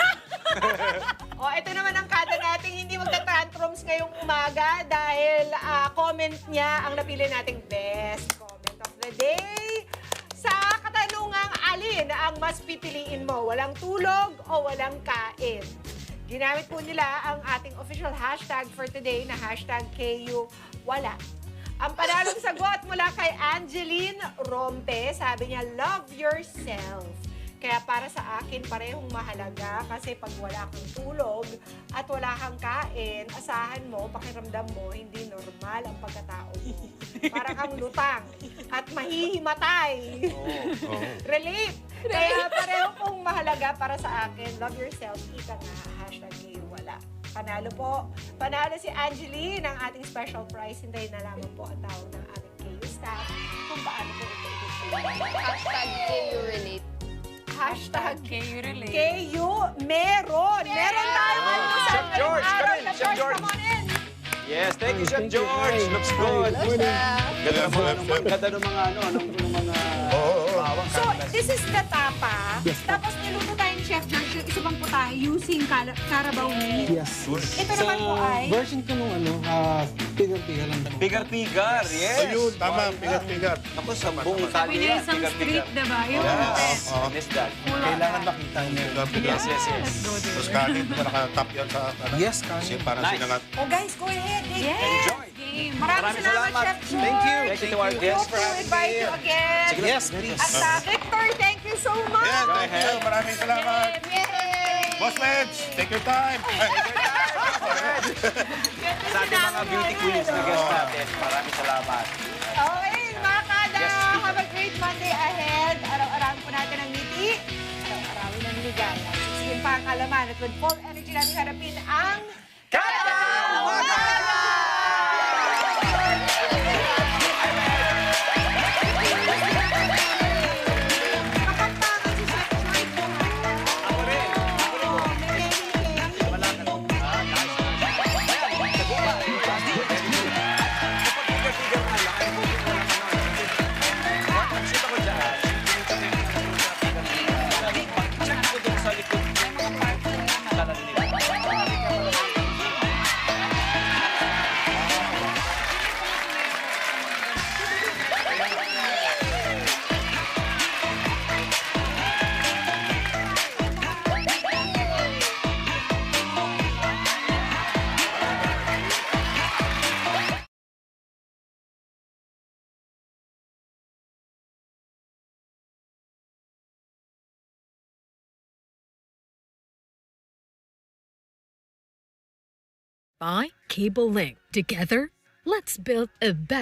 Ito naman ang kada nating hindi magta-tantrums ngayong umaga dahil comment niya ang napili nating best comment of the day. Sa katanungang alin ang mas pipiliin mo, walang tulog o walang kain? Ginamit po nila ang ating official hashtag for today na hashtag KUWala. Ang panalong sagot mula kay Angeline Rompe, sabi niya, love yourself. Kaya para sa akin, parehong mahalaga kasi pag wala kang tulog at wala kang kain, asahan mo, pakiramdam mo, hindi normal ang pagkatao mo. Para kang lutang at mahihimatay. Relate. Kaya pareho pong mahalaga para sa akin. Love yourself, ika nga, hashtag KUWala. Panalo po. Panalo si Angeline ng ating special prize. Hintayin na lamang po ang tawag ng aming KU staff kung paano po ito Hashtag KURelate. Hashtag KURelate. KU meron. Meron tayong almusal Chef George, ngayong araw. come in, Chef George. Come on in. Yes, thank you, Chef George. Looks good. Ganda ng mga bawang. So, this is the tapa. Tapos niluto tayo ni Chef George yung isa pang putahe using Carabao meat. Yes. Ito naman po ay... Version ko nung pigar-pigar lang. Pigar-pigar, yes. Ayun, tama, pigar-pigar. Ako, sambong Sabi niya isang street, diba? Yung Miss that. Kailangan makita niyo. Yes. Tapos kanin, nakatap yan sa... Yes, kanin. Kasi parang Nice. sinangat. Oh guys, go ahead. Enjoy. Maraming salamat, Chef George. Thank you. Thank you to our guests Hope for to having invite me. you again. Yes, please. At Victor, thank you so much. Yes, thank you. Maraming salamat. Yay! Boss Meds, take your time. Sa ating mga beauty queens na guest natin. Maraming salamat. Okay, mga kada, Yes, speaker. have a great Monday ahead. Araw-arawin po natin ang ngiti. Araw-arawin ang ligaya. Sige pa ang kalaman at with full energy natin harapin ang Kada Umaga! by Cable Link. Together, let's build a better